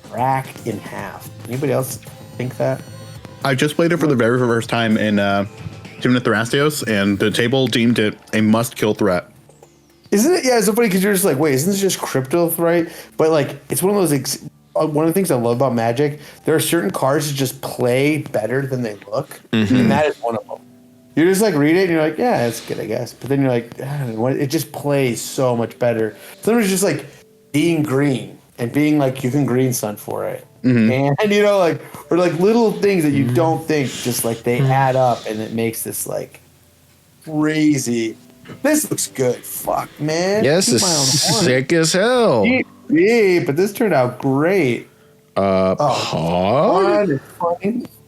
cracked in half. Anybody else think that? I just played it for the very first time in Tymna Thrasios, and the table deemed it a must-kill threat. Isn't it? Yeah, it's so funny because you're just like, wait, isn't this just crypto threat? But like, it's one of those. One of the things I love about Magic, there are certain cards that just play better than they look, and that is one of them. You just like read it, and you're like, yeah, that's good, I guess. But then you're like, it just plays so much better. Sometimes just like being green and being like, you can green sun for it, and you know, like or like little things that you don't think, just like they add up, and it makes this like crazy. This looks good. Fuck, man. Yes, it's sick as hell. Yeah, but this turned out great. Pog?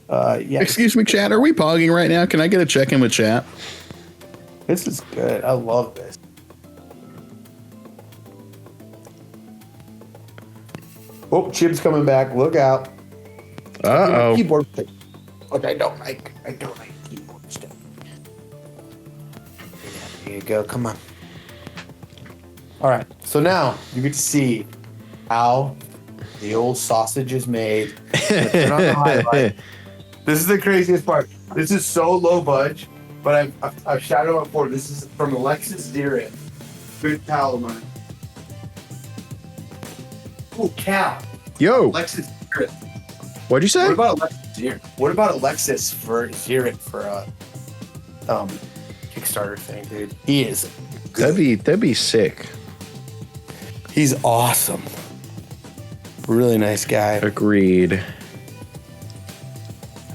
Yeah. Excuse me, chat. Are we pogging right now? Can I get a check-in with chat? This is good. I love this. Oh, Chib's coming back. Look out. Uh-oh. Keyboard thing. Which I don't like. I don't like keyboard stuff. Here you go. Come on. All right. So now you get to see how The old sausage is made. Turn on the highlight. This is the craziest part. This is so low budge, but I've shouted out before. This is from Alexis Zirith. Good pal of mine. Ooh, Cal. Yo, Alexis Zirith. what'd you say? What about Alexis Zirith? What about Alexis for Zirith for a Kickstarter thing, dude? He is good. That'd be sick. He's awesome. Really nice guy. Agreed.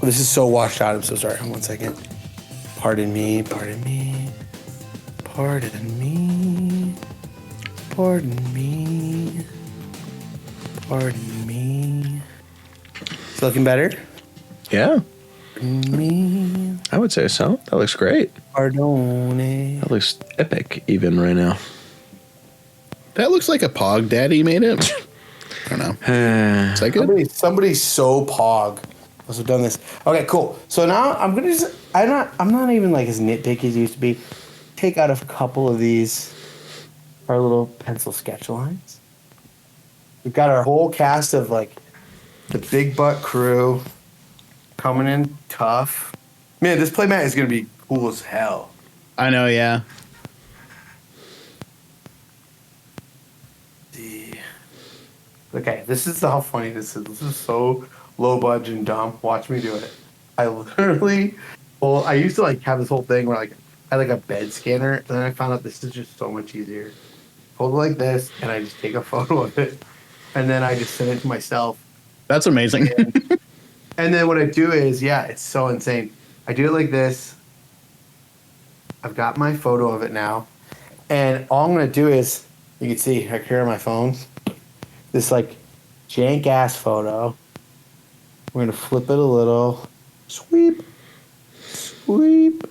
This is so washed out. I'm so sorry. 1 second. Pardon me. Pardon me. Pardon me. Pardon me. Pardon me. It's looking better? Yeah, Pardon me. I would say so. That looks great. Pardon. That looks epic even right now. That looks like a Pog Daddy made it. I don't know. Is that good? Somebody so pog must have done this. Okay, cool. So now I'm gonna just I'm not even like as nitpicky as I used to be. Take out a couple of these, our little pencil sketch lines. We've got our whole cast of like the big butt crew coming in tough. Man, this playmat is gonna be cool as hell. I know, yeah. Okay, this is how funny this is. This is so low budget and dumb. Watch me do it. I literally, well, I used to like have this whole thing where like I had like a bed scanner, and then I found out this is just so much easier. Hold it like this, and I just take a photo of it, and then I just send it to myself. That's amazing. And then what I do is, yeah, it's so insane. I do it like this. I've got my photo of it now, and all I'm gonna do is, you can see right here on my phone, this like jank ass photo. We're gonna flip it a little. Sweep. Sweep.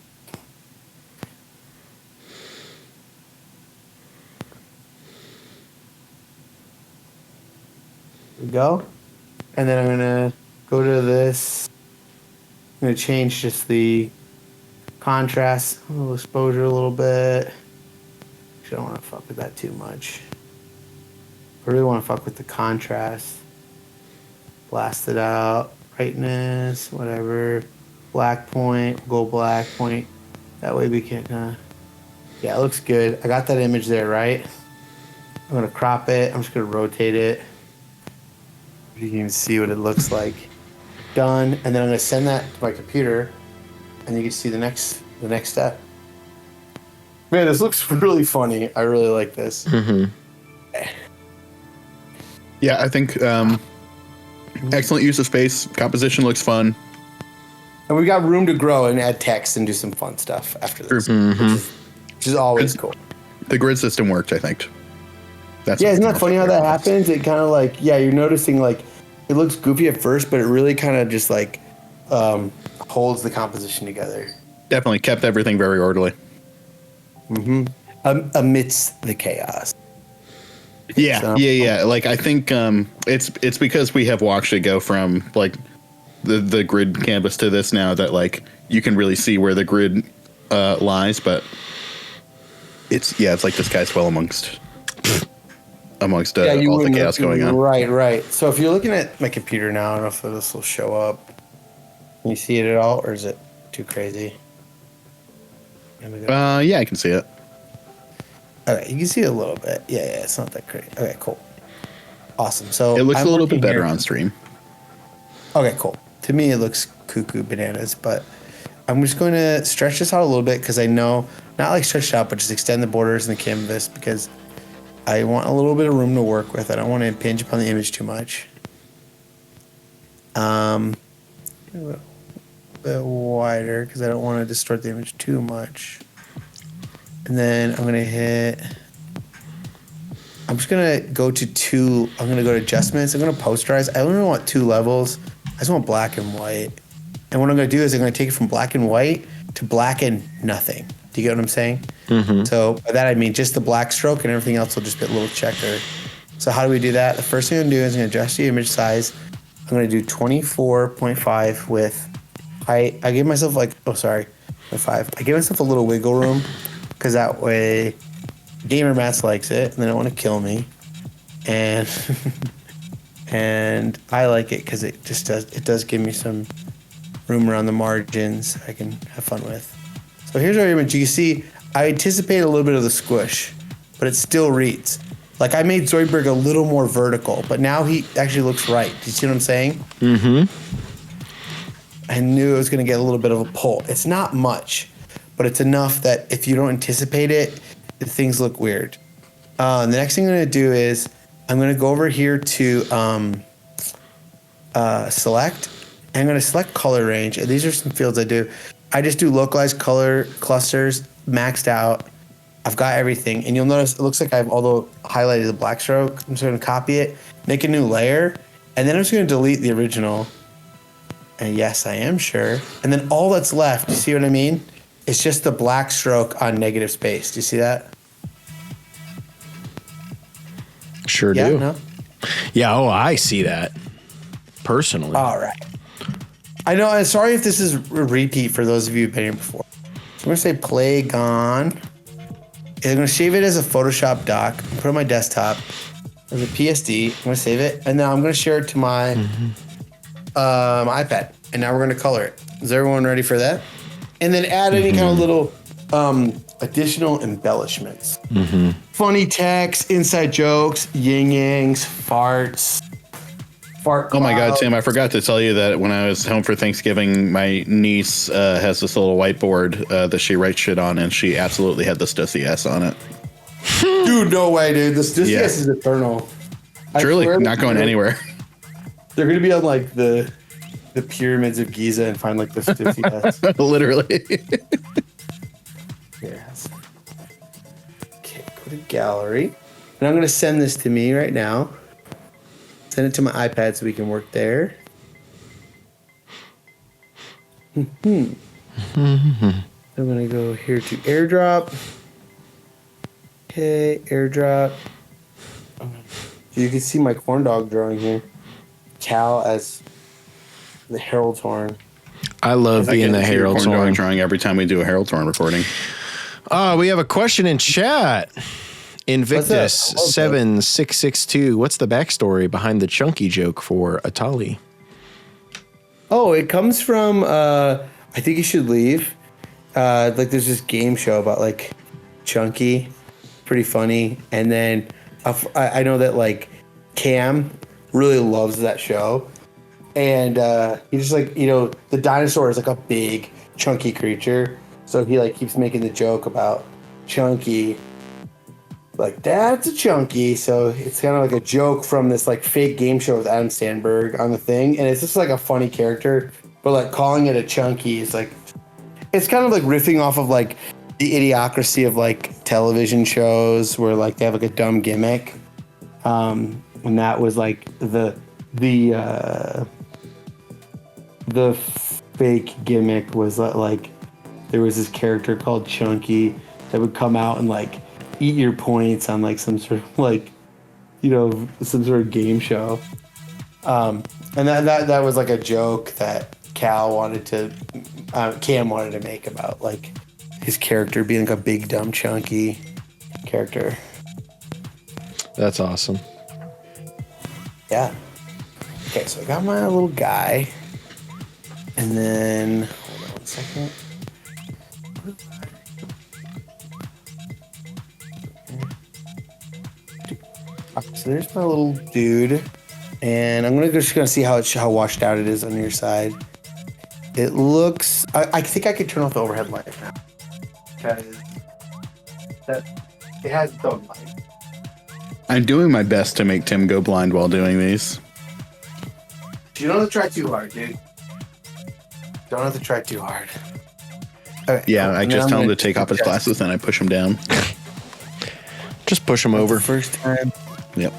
There we go. And then I'm gonna go to this. I'm gonna change just the contrast, a little exposure a little bit. Actually, I don't wanna fuck with that too much. I really want to fuck with the contrast. Blast it out. Brightness, whatever. Black point, go black point. That way we can, yeah, it looks good. I got that image there, right? I'm going to crop it. I'm just going to rotate it. You can even see what it looks like. Done. And then I'm going to send that to my computer, and you can see the next step. Man, this looks really funny. I really like this. Mm-hmm. Yeah, I think excellent use of space. Composition looks fun. And we got room to grow and add text and do some fun stuff after this, which is always cool. The grid system worked, I think. Yeah, isn't that funny how that happens? It kind of like, yeah, you're noticing like it looks goofy at first, but it really kind of just like holds the composition together. Definitely kept everything very orderly. Amidst the chaos. Yeah, So- yeah. Like I think it's because we have watched it go from like the grid canvas to this now that like you can really see where the grid lies, but it's like this guy's well amongst all the chaos going on. Right. So if you're looking at my computer now, I don't know if this will show up. Can you see it at all, or is it too crazy? Yeah, I can see it. Okay, you can see it a little bit. Yeah, it's not that crazy. Okay, cool. Awesome. So It looks I'm a little bit working better here. on stream. Okay, cool. To me, it looks cuckoo bananas, but I'm just going to stretch this out a little bit because I know, not like stretch it out, but just extend the borders and the canvas because I want a little bit of room to work with. I don't want to impinge upon the image too much. A bit wider because I don't want to distort the image too much. And then I'm going to I'm just going to go to I'm going to go to adjustments. I'm going to posterize. I only want 2 levels. I just want black and white. And what I'm going to do is I'm going to take it from black and white to black and nothing. Do you get what I'm saying? Mm-hmm. So by that I mean just the black stroke and everything else will just be a little checker. So how do we do that? The first thing I'm going to do is I'm going to adjust the image size. I'm going to do 24.5 with, I gave myself like, 5. I gave myself a little wiggle room because that way Gamer Mats likes it and they don't want to kill me. And and I like it because it does give me some room around the margins I can have fun with. So here's our image. You can see I anticipate a little bit of the squish, but it still reads. Like I made Zoidberg a little more vertical, but now he actually looks right. Do you see what I'm saying? Mm-hmm. I knew it was going to get a little bit of a pull. It's not much, but it's enough that if you don't anticipate it, things look weird. The next thing I'm going to do is I'm going to go over here to select. I'm going to select color range. And these are some fields I do. I just do localized color clusters, maxed out. I've got everything. And you'll notice it looks like I've highlighted the black stroke. I'm just going to copy it, make a new layer, and then I'm just going to delete the original. And yes, I am sure. And then all that's left, you see what I mean? It's just the black stroke on negative space. Do you see that? Sure Yeah, do. no? Yeah, I see that personally. All right. I know. I'm sorry if this is a repeat for those of you who've been here before. So I'm going to say Plagon. I'm going to save it as a Photoshop doc. Put it on my desktop as a PSD. I'm going to save it. And now I'm going to share it to my my iPad. And now we're going to color it. Is everyone ready for that? And then add any kind of little additional embellishments. Funny text, inside jokes, yin-yangs, farts. Oh my God, Tim, I forgot to tell you that when I was home for Thanksgiving, my niece has this little whiteboard that she writes shit on, and she absolutely had the Stussy S on it. Dude, no way, dude. The Stussy S is eternal. Truly, not going anywhere. They're going to be on like the pyramids of Giza and find like the Stussy S. Literally. Yes. Okay, go to gallery. And I'm going to send this to me right now. Send it to my iPad so we can work there. I'm going to go here to airdrop. Okay, airdrop. You can see my corn dog drawing here. Cal as the Herald's Horn. I love being the Herald's Horn. Drawing every time we do a Herald's Horn recording. We have a question in chat. Invictus7662. What's the backstory behind the chunky joke for Atali? Oh, it comes from I Think You Should Leave. Like there's this game show about like Chunky, pretty funny. And then I know that like Cam really loves that show, and he just like the dinosaur is like a big chunky creature, so he like keeps making the joke about Chunky. Like, that's a Chunky. So it's kind of like a joke from this like fake game show with Adam Sandberg on the thing. And it's just like a funny character, but like calling it a Chunky is like, it's kind of like riffing off of like the idiocracy of like television shows where like they have like a dumb gimmick. And that was like the fake gimmick was that like there was this character called Chunky that would come out and like eat your points on like some sort of like some sort of game show, and that was like a joke that Cam wanted to make about like his character being like a big dumb chunky character. That's awesome. Yeah. Okay, so I got my little guy, and then hold on one second. So there's my little dude, and I'm just gonna see how washed out it is on your side. It looks. I think I could turn off the overhead light now, because it has dumb light. I'm doing my best to make Tim go blind while doing these. You don't have to try too hard, dude. Don't have to try too hard. Okay, yeah, I just tell him to take off his glasses, then I push him down. Just push him over. First time. Yep.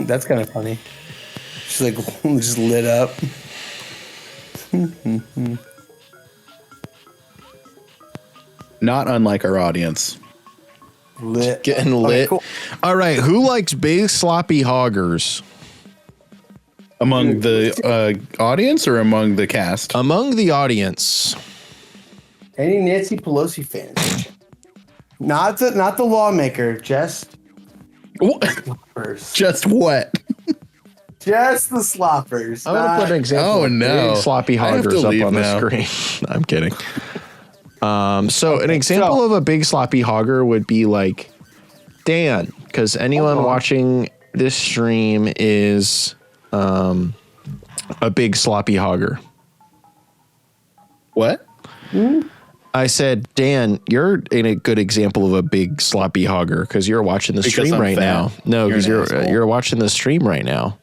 That's kind of funny. Just like just lit up. Not unlike our audience. Lit. Getting lit. Cool. All right, who likes big sloppy hoggers? Among the audience or among the cast? Among the audience. Any Nancy Pelosi fans? Not the lawmaker, just Sloppers. Just what? Just the sloppers. I'm gonna put an example. Oh, of no. big sloppy I have to hoggers up leave on now. the screen. I'm kidding. So an example of a big sloppy hogger would be like Dan, because anyone watching this stream is a big sloppy hogger. What? I said, Dan, you're in a good example of a big sloppy hogger because you're watching the stream I'm right fat. now. No, because You're an asshole. you're watching the stream right now.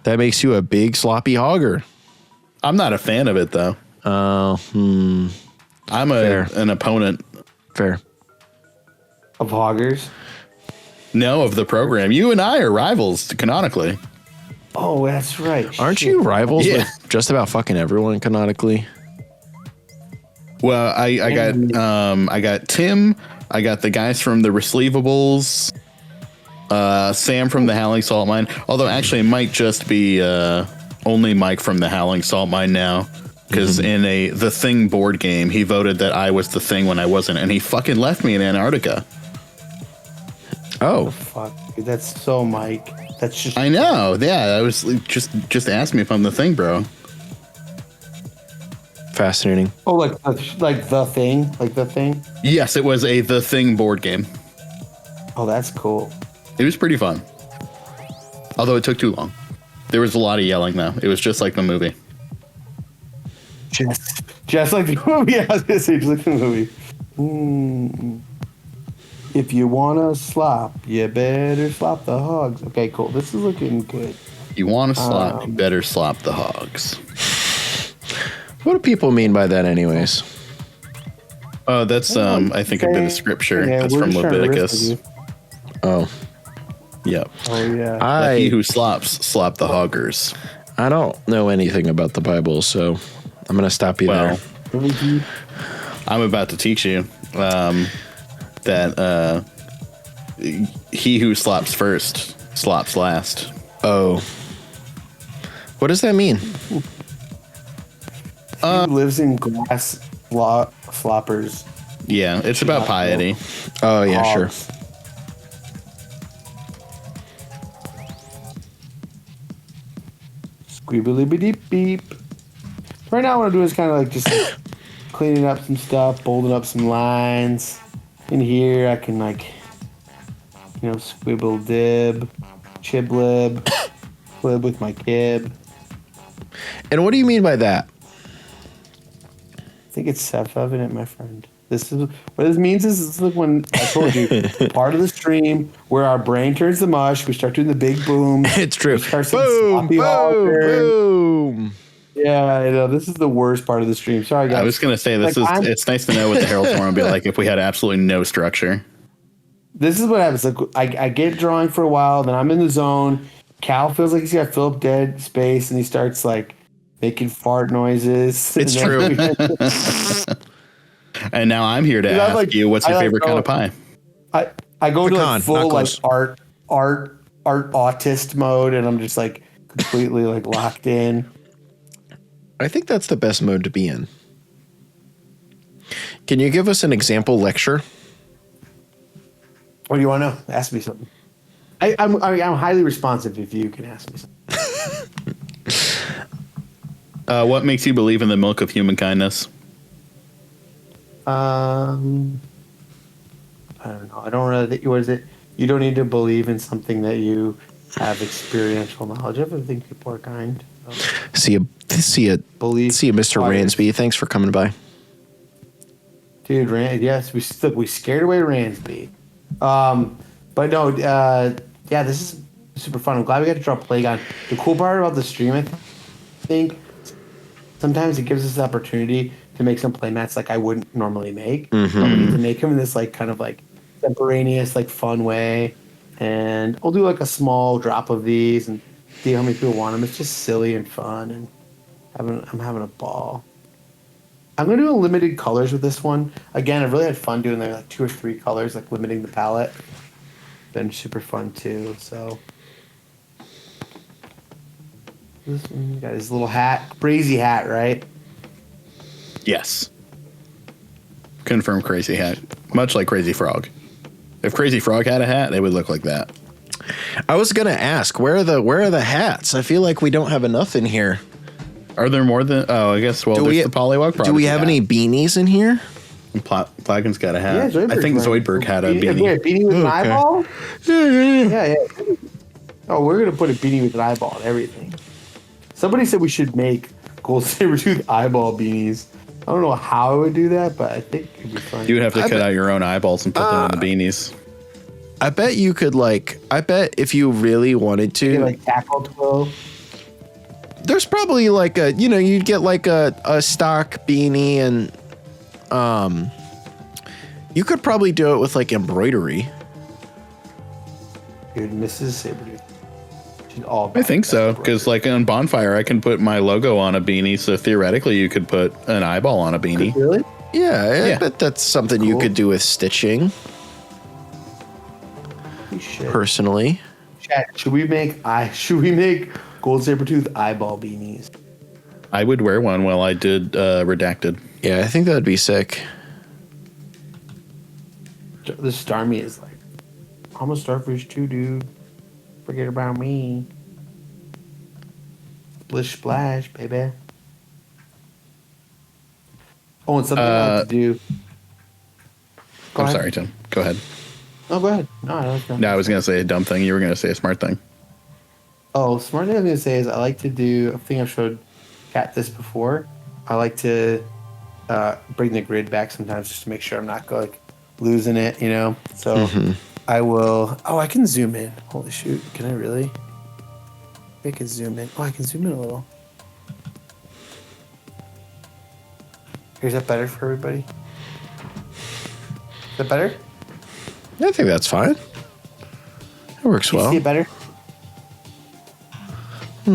That makes you a big sloppy hogger. I'm not a fan of it though. I'm Fair. an opponent. Fair. Of hoggers. No, of the program. You and I are rivals canonically. Oh, that's right. Aren't Shit. you rivals Yeah. with just about fucking everyone canonically? Well, I got Tim. I got the guys from the Receivables. Sam from the Howling Salt Mine. Although actually, it might just be only Mike from the Howling Salt Mine now. Because in the Thing board game, he voted that I was the Thing when I wasn't, and he fucking left me in Antarctica. Oh, Fuck, dude, that's so Mike. That's just. I know. Yeah, I was just ask me if I'm the Thing, bro. fascinating. Oh, like the thing. Yes, it was the Thing board game. Oh, that's cool. It was pretty fun. Although it took too long. There was a lot of yelling though. It was just like the movie. Just like the movie. I was gonna say, just like the movie. If you wanna slop, you better slop the hogs. Okay, cool. This is looking good. You want to slop, you better slop the hogs. What do people mean by that, anyways? Oh, that's I think a bit of scripture. Yeah, That's we're from just trying to riff Leviticus. with you. Oh, Yep. Oh yeah. Let he who slops, slop the hoggers. I don't know anything about the Bible, so I'm gonna stop you Well, there. I'm about to teach you that he who slops first, slops last. Oh, what does that mean? He lives in glass floppers. Yeah, it's about piety. Oh yeah, sure. Hogs. Squeebly beep. Right now, what I'm doing is kind of like just cleaning up some stuff, bolting up some lines. In here, I can squibble dib, chiblib, flib with my kib. And what do you mean by that? I think it's self-evident, my friend. This is what this means is like when I told you part of the stream where our brain turns to mush. We start doing the big boom. It's true. We start some Boom, sloppy boom, hogger. boom. Yeah, I know. This is the worst part of the stream. Sorry, guys. I was gonna say it's nice to know what the Herald Forum would be like if we had absolutely no structure. This is what happens. Like I get drawing for a while, then I'm in the zone. Cal feels like he's got Philip dead space, and he starts like making fart noises. It's true. And now I'm here to ask you, what's your favorite kind of pie? I go to Pecan, like full not like close. art autist mode, and I'm just like completely like locked in. I think that's the best mode to be in. Can you give us an example lecture? What do you want to know? Ask me something. I'm highly responsive if you can ask me something. What makes you believe in the milk of human kindness? I don't know. I don't really. What is it? You don't need to believe in something that you have experiential knowledge of. I think people are kind. See you, Mr. Ransby. Thanks for coming by. Dude, yes, we scared away Ransby. But no, yeah, this is super fun. I'm glad we got to draw Plagon. The cool part about the stream, I think, sometimes it gives us the opportunity to make some playmats like I wouldn't normally make. But we need to make them in this like kind of like contemporaneous, like fun way. And I'll do like a small drop of these and see how many people want them. It's just silly and fun, and I'm having a ball. I'm gonna do limited colors with this one. Again, I've really had fun doing like 2 or 3 colors, like limiting the palette. Been super fun too. So this one got his little hat, crazy hat, right? Yes. Confirm Crazy Hat. Much like Crazy Frog. If Crazy Frog had a hat, it would look like that. I was gonna ask where are the hats? I feel like we don't have enough in here. Are there more than? Oh, I guess. Well, there's the Polywog. Do we have any beanies in here? Plagon's got a hat. Yeah, I think Zoidberg had a beanie. Wait, a beanie with an eyeball? Yeah. Oh, we're gonna put a beanie with an eyeball and everything. Somebody said we should make Goldsabertooth eyeball beanies. I don't know how I would do that, but I think it'd be fun. You would have to cut out your own eyeballs and put them in the beanies. I bet you could I bet if you really wanted to, like tackle toe. There's probably you'd get like a stock beanie and you could probably do it with like embroidery. Dude, Mrs. Sabretooth. I think so, because like on Bonfire, I can put my logo on a beanie, so theoretically you could put an eyeball on a beanie. Really? Yeah, I bet that's something you could do with stitching. Personally. Chat, should we make Goldsabertooth eyeball beanies? I would wear one while I did Redacted. Yeah, I think that'd be sick. The Starmie is like, I'm a starfish too, dude. Forget about me. Splish splash, baby. Oh, and something I like to do. I'm sorry, Tim. Go ahead. No, go ahead. No, I was going to say a dumb thing. You were going to say a smart thing. Oh, smart thing I was going to say is I like to do, I think I've showed Kat this before. I like to bring the grid back sometimes just to make sure I'm not losing it, So I will. Oh, I can zoom in. Holy shoot. Can I really? I can zoom in. Oh, I can zoom in a little. Is that better for everybody? Is that better? I think that's fine. It works well. See it better? So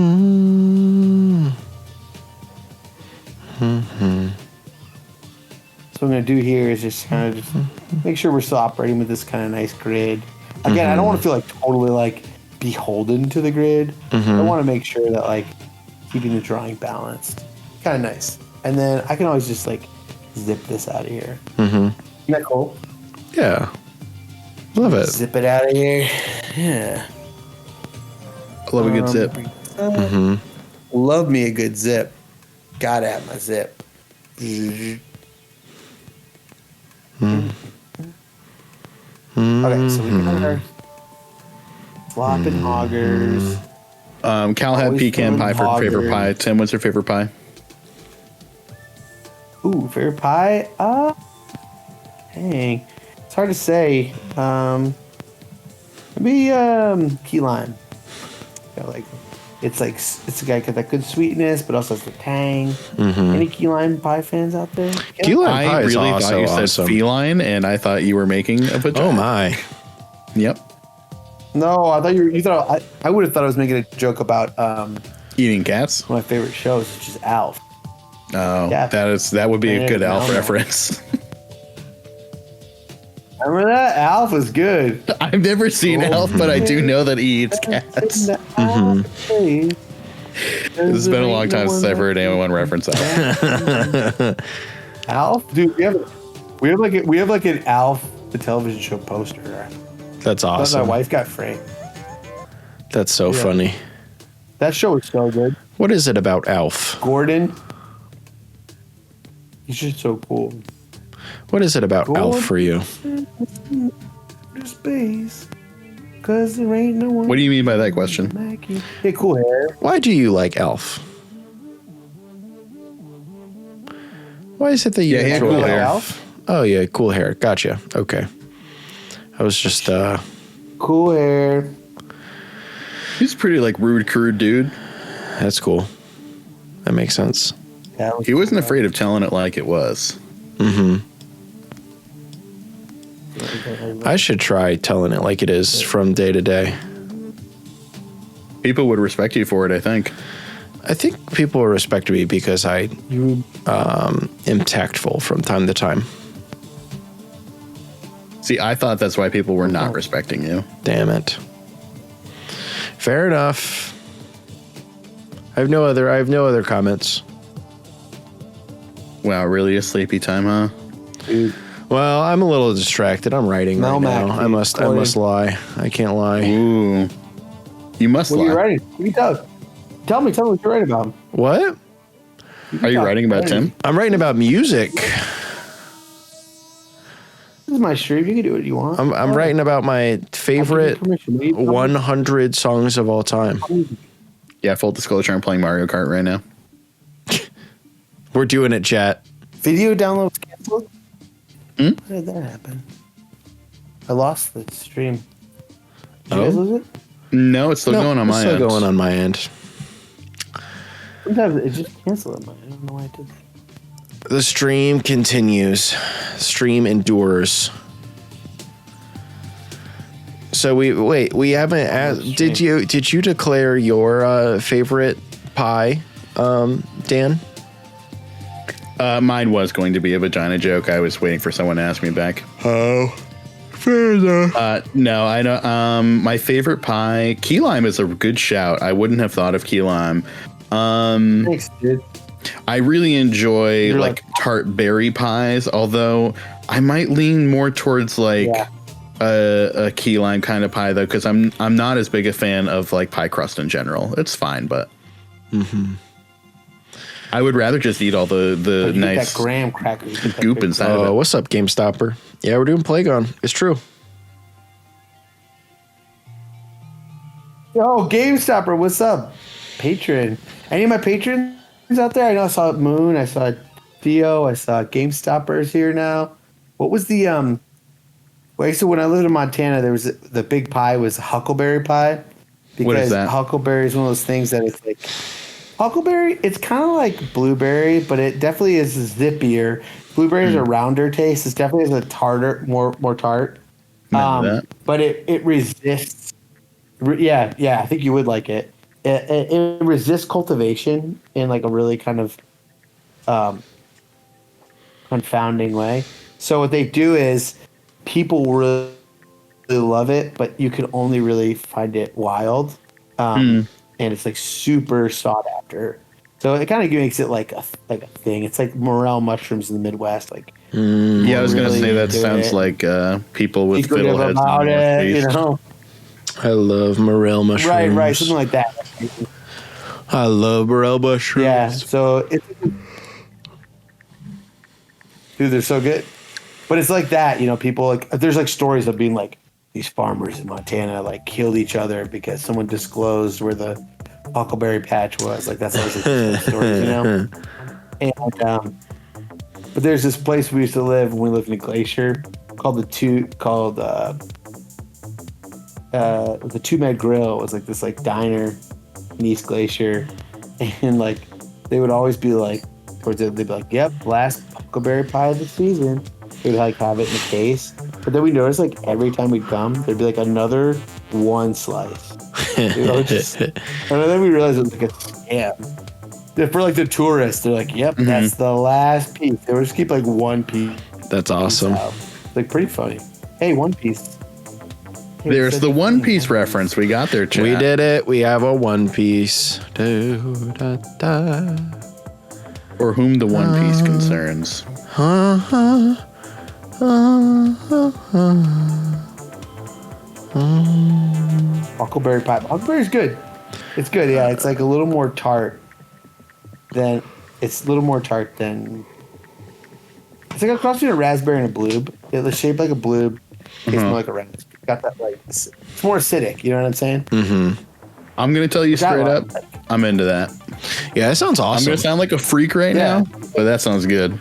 what I'm going to do here is just kind of make sure we're still operating with this kind of nice grid. Again, I don't want to feel totally beholden to the grid. I want to make sure that keeping the drawing balanced. Kind of nice. And then I can always just zip this out of here. Isn't that cool? Yeah. Love it. Zip it out of here. Yeah. I love a good zip. Love me a good zip. Gotta have my zip. Okay, so we got our flopping augers. Cal had pecan pie for favorite pie. Tim, what's your favorite pie? Ooh, favorite pie? Dang. It's hard to say. Maybe key lime. It's a guy got that good sweetness, but also has the tang. Any key lime pie fans out there? Key lime pie is really also thought you said awesome. feline, and I thought you were making a vagina. Oh my! Yep. No, I thought you thought I would have thought I was making a joke about Eating cats. one of my favorite shows, which is Alf. Oh, Yeah. that would be a good Alf No. reference. Remember that? Alf was good. I've never seen Alf, but I do know that he eats cats. It's been a long time since I've heard anyone reference that. Alf, dude, we have an Alf the television show poster. That's My awesome. wife got framed. That's so funny. That show is so good. What is it about Alf? Gordon, he's just so cool. What is it about Alf for you? Space, cause there ain't no one. What do you mean by that question? Hey, cool hair. Why do you like Alf? Why is it that you Yeah, he had enjoy cool hair. Alf? Oh yeah, cool hair. Gotcha. Okay. I was just Cool hair. He's a pretty rude, crude dude. that's cool. That makes sense. He wasn't afraid of telling it like it was. I should try telling it like it is from day to day. People would respect you for it, I think. I think people respect me because I am tactful from time to time. See, I thought that's why people were not respecting you. Damn it. Fair enough. I have no other comments. Wow, really a sleepy time, huh? Dude, Well, I'm a little distracted. I'm writing right Melmac, now. dude. I must lie. I can't lie. Ooh. You must What are you lie. writing? You can tell me what you're writing about. What? Are you writing about Tim? I'm writing about music. This is my stream. You can do what you want. I'm writing about my favorite 100 songs of all time. Yeah, full disclosure, I'm playing Mario Kart right now. We're doing it, chat. Video downloads canceled? How did that happen? I lost the stream. Did you guys lose it? No, it's still going on my end. Still going on my end. Sometimes it just canceled on mine. I don't know why I did that. The stream continues. Stream endures. So we haven't asked, did you declare your favorite pie, Dan? Mine was going to be a vagina joke. I was waiting for someone to ask me back. Oh, fair enough. No, I know. My favorite pie, key lime, is a good shout. I wouldn't have thought of key lime. Thanks, dude. I really enjoy like tart berry pies, although I might lean more towards like a key lime kind of pie though, because I'm not as big a fan of like pie crust in general. It's fine, but I would rather just eat all the nice that graham crackers goop inside of it. What's up, GameStopper? Yeah, we're doing Plagon. It's true. Yo, GameStopper, what's up? Patron. Any of my patrons out there? I know I saw Moon, I saw Theo, I saw GameStoppers here now. What was the so when I lived in Montana, there was the big pie was huckleberry pie. Because what is that? Huckleberry is one of those things that it's like huckleberry, it's kind of like blueberry, but it definitely is zippier. Blueberry is a rounder taste. It's definitely is a tartar, more tart. But it resists. Yeah, I think you would like it. It resists cultivation in like a really kind of confounding way. So what they do is people really love it, but you can only really find it wild. And it's like super sought after. So it kind of makes it like a thing. It's like morel mushrooms in the Midwest. Like yeah, I was gonna say that sounds like people with fiddleheads about it, you know. I love morel mushrooms. Right, something like that. I love morel mushrooms. Yeah, so it's dude, they're so good. But it's like that, you know. People like there's like stories of being like these farmers in Montana like killed each other because someone disclosed where the huckleberry patch was. Like that's always like stories, you know. And but there's this place we used to live when we lived in a glacier called the Two Med Grill. It was like this like diner in East Glacier, and like they would always be like, they'd be like, "Yep, last huckleberry pie of the season." They'd like have it in a case, but then we noticed like every time we'd come, there'd be like another one slice. And then we realized it was like a scam. For like the tourists, they're like, "Yep, that's the last piece." They would just keep like one piece. That's awesome. Like pretty funny. Hey, One Piece. Hey, There's the One Piece reference. We got there, chat. We did it. We have a One Piece. For whom the One Piece concerns. Huckleberry pie. Huckleberry's good. It's good, yeah. It's like a little more tart than it's a little more tart than it's like a cross between a raspberry and a bloob. It's shaped like a bloob. It's more like a raspberry. Got that like it's more acidic, you know what I'm saying? Mm-hmm. I'm gonna tell you straight up, I'm into that. Yeah, that sounds awesome. I'm gonna sound like a freak right now, but that sounds good.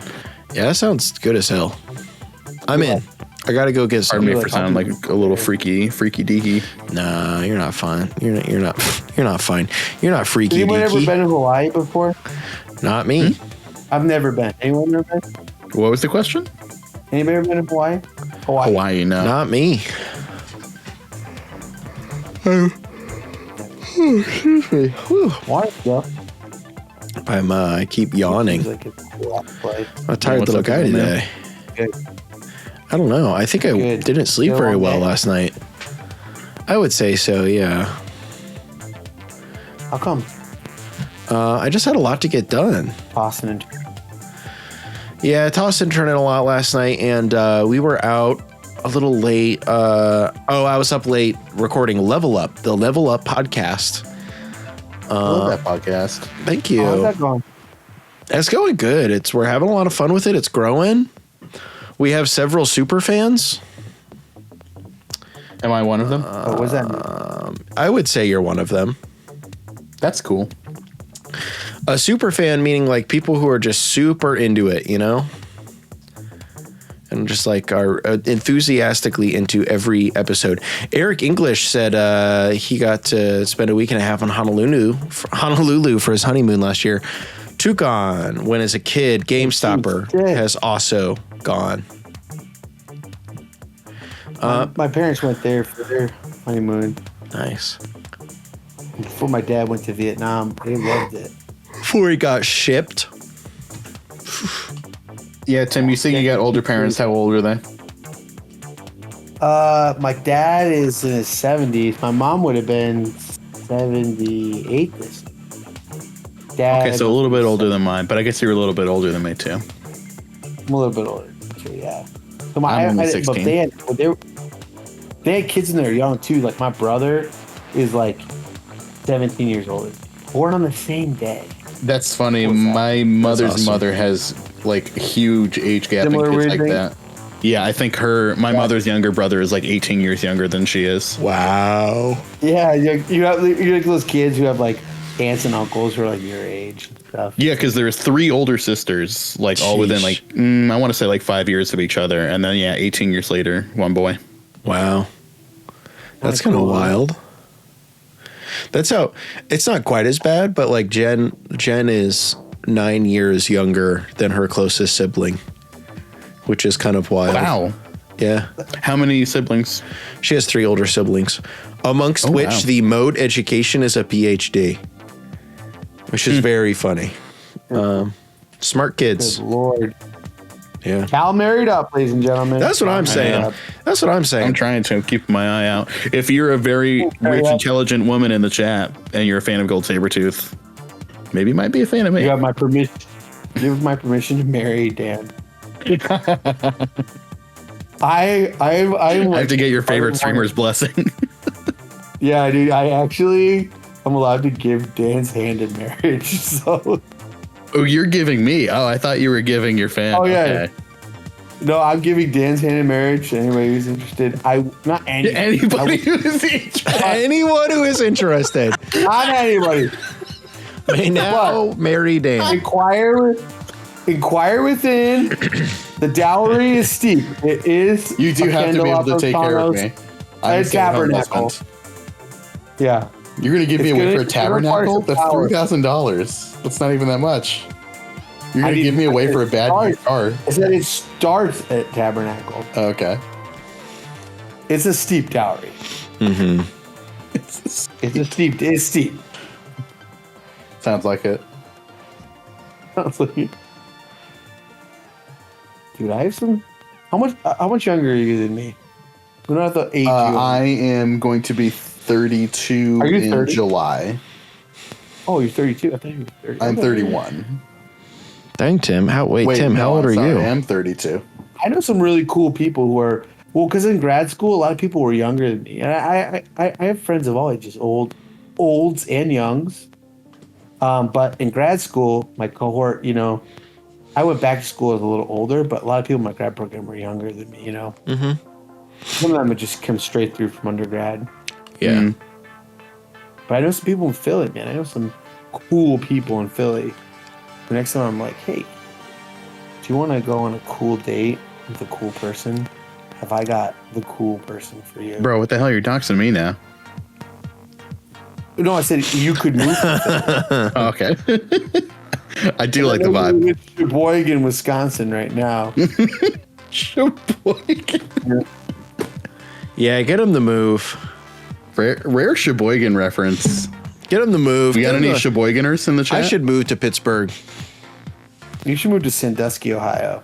Yeah, that sounds good as hell. I'm in. I gotta go get some. Pardon me for sounding like a little freaky deaky. Nah, you're not fine. You're not fine. You're not freaky Has anyone deaky. ever been to Hawaii before? Not me. I've never been. Anyone ever been? What was the question? Anybody ever been to Hawaii? Hawaii, no. Not me. Excuse me. Whew. Hawaii, yeah. I keep yawning. Like it's a cool place. I'm a tired little guy today. Good. I don't know. I think I didn't sleep Good very long well day. last night. I would say so, yeah. How come? I just had a lot to get done. Tossing and Yeah, I tossed and turned it a lot last night, and we were out a little late. I was up late recording Level Up, the Level Up podcast. I love that podcast. Thank you. How's that going? It's going good. We're having a lot of fun with it. It's growing. We have several super fans. Am I one of them? What was that? I would say you're one of them. That's cool. A super fan meaning like people who are just super into it, you know? And just like are enthusiastically into every episode. Eric English said he got to spend a week and a half on Honolulu for his honeymoon last year. Tucson, when as a kid, GameStopper has also gone. My parents went there for their honeymoon. Nice. Before my dad went to Vietnam, they loved it. Before he got shipped. Yeah, Tim, you say you got older parents. How old are they? My dad is in his 70s. My mom would have been 78 this year. Dad, Okay, so a little bit older than mine, but I guess you're a little bit older than me too. I'm a little bit older. Sure, yeah. So I'm only 16. But they had kids in there young too. Like my brother is like 17 years old. Born on the same day. That's funny. What's that? My mother's awesome. mother has like huge age gap in Similar kids weird like thing? that. Yeah, I think my mother's younger brother is like 18 years younger than she is. Wow. Yeah, you're like those kids who have like aunts and uncles who are like your age and stuff. Yeah, because there's 3 older sisters, like all within like I want to say like 5 years of each other, and then 18 years later, one boy. Wow. That's That's kind of cool. wild. That's how it's not quite as bad, but like Jen is 9 years younger than her closest sibling, which is kind of wild. Wow. Yeah. How many siblings? She has 3 older siblings, amongst which wow. the mode education is a PhD, which is very funny. Smart kids. Good Lord. Yeah. Cal married up, ladies and gentlemen. That's what I'm saying. That's what I'm saying. I'm trying to keep my eye out. If you're a very rich, intelligent woman in the chat and you're a fan of Goldsabertooth, maybe you might be a fan of me. You have my permission. You have my permission to marry Dan. I have to get your favorite streamer's blessing. Yeah, dude. I'm allowed to give Dan's hand in marriage. So. Oh, you're giving me. Oh, I thought you were giving your fan. Oh yeah. Okay. No, I'm giving Dan's hand in marriage to anybody who's interested. Not Anybody who's interested. Anyone who is interested Not anybody. may now marry Dan. Inquire within. The dowry is steep. It is. You do a have to be able to candelabra take care of Thanos, me. A tabernacle. Yeah. You're gonna give me It's away gonna- for a it's gonna require tabernacle? some That's power. $3,000. That's not even that much. You're gonna give me away for a bad car. I said it starts at tabernacle. Okay. It's a steep dowry. Mm-hmm. It's steep. Sounds like it. Dude, I have some. How much younger are you than me? We're not the age. I am going to be 32 Are you in 30? July. Oh, you're 32. I thought you were 30. I'm Okay. 31. Dang, Tim. Tim, how old are you? I am 32. I know some really cool people who are because in grad school a lot of people were younger than me, and I have friends of all ages, olds and youngs. But in grad school, my cohort, I went back to school as a little older, but a lot of people in my grad program were younger than me. Mm-hmm. Some of them had just come straight through from undergrad. Yeah. Mm. But I know some people in Philly, man. I know some cool people in Philly. The next time I'm like, hey, do you want to go on a cool date with a cool person? Have I got the cool person for you? Bro, what the hell? You're doxing me now. No, I said you could move. Oh, okay. I do like the vibe. With Sheboygan, Wisconsin right now. Sheboygan. Yeah, get him the move. Rare Sheboygan reference. Get him the move. We got Get him any the- Sheboyganers in the chat? I should move to Pittsburgh. You should move to Sandusky, Ohio.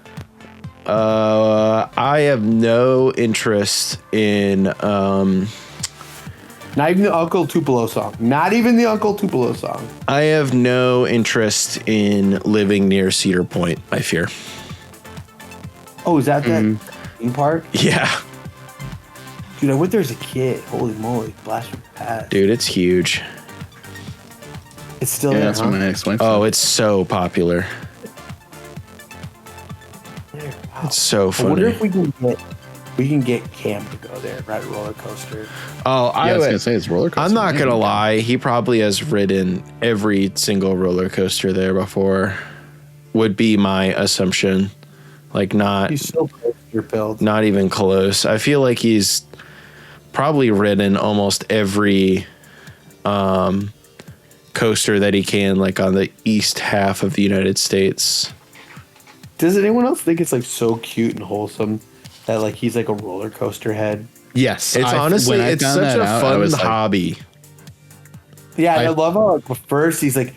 I have no interest in Not even the Uncle Tupelo song. Not even the Uncle Tupelo song. I have no interest in living near Cedar Point, I fear. Oh, is that that theme park? Yeah. Dude, I went there as a kid. Holy moly, blast from the past. Dude, it's huge. It's still Yeah, there, that's huh? what my ex-wife said. Oh, it's so popular. There. Wow. It's so I wonder funny. if we can get Cam to go there, ride a roller coaster. Oh, I was gonna say it's roller coaster. I'm not gonna lie. He probably has ridden every single roller coaster there before. Would be my assumption. Like not He's so coaster built. not even close. I feel like he's probably ridden almost every coaster that he can, like on the east half of the United States. Does anyone else think it's like so cute and wholesome that like he's like a roller coaster head? Yes, It's honestly, when I it's found such that a out, I fun was like, hobby. Yeah, and I love how like, first he's like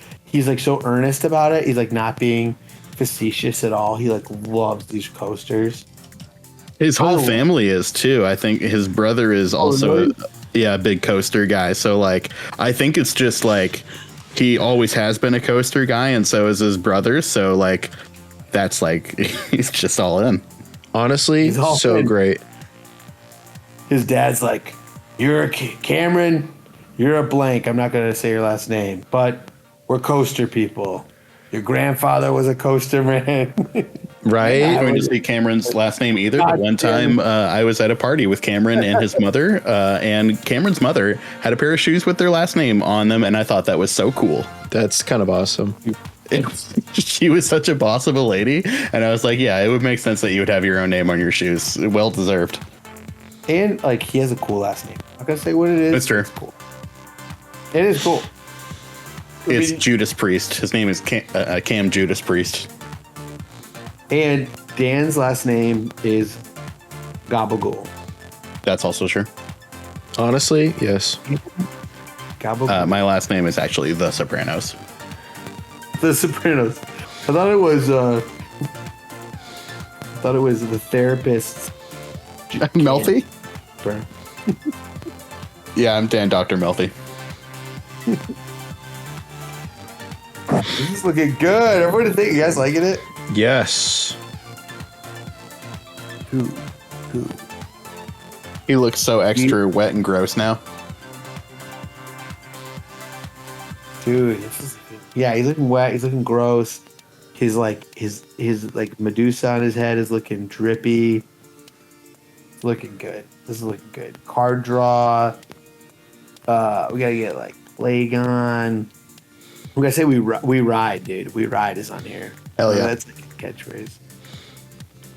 so earnest about it. He's like not being facetious at all. He like loves these coasters. His whole Oh. family is too. I think his brother is also really? a big coaster guy. So like I think it's just like he always has been a coaster guy, and so is his brother. So like that's like he's just all in. Honestly, He's all so in. great. His dad's like, "You're a Cameron. You're a blank. I'm not gonna say your last name, but we're coaster people. Your grandfather was a coaster man." I'm Right? going to say Cameron's last name either. God But one damn time I was at a party with Cameron and his mother, and Cameron's mother had a pair of shoes with their last name on them, and I thought that was so cool. That's kind of awesome. She was such a boss of a lady, and I was like, yeah, it would make sense that you would have your own name on your shoes. Well deserved. And like he has a cool last name. I'm not gonna say what it is. That's true. It's cool. It is cool. It's Judas Priest. His name is Cam Judas Priest. And Dan's last name is Gabagool. That's also true. Honestly, yes. Gabagool. My last name is actually The Sopranos. The Sopranos. I thought it was the therapist. Melfi? Burn. Yeah, I'm Dan Dr. Melfi. This is looking good. Everybody think you guys liking it? Yes. Ooh. He looks so extra wet and gross now. Dude, yeah, he's looking wet. He's looking gross. His like Medusa on his head is looking drippy. It's looking good. This is looking good. Card draw. We gotta get like Plagon. We gotta say we ride, dude. We ride is on here. Hell yeah. That's like a catchphrase.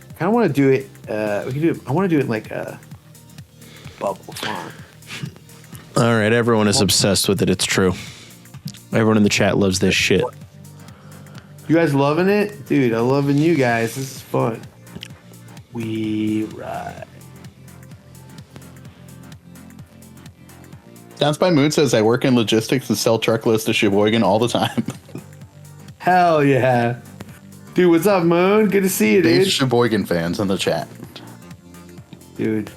I kind of want to do it. We can do it. I want to do it in like a bubble font. All right, everyone is obsessed with it. It's true. Everyone in the chat loves this shit. You guys loving it? Dude, I'm loving you guys. This is fun. We ride. Dance by Moon says, I work in logistics and sell truckloads to Sheboygan all the time. Hell yeah. Dude, what's up, Moon? Good to see you, These dude. Sheboygan fans in the chat. Dude.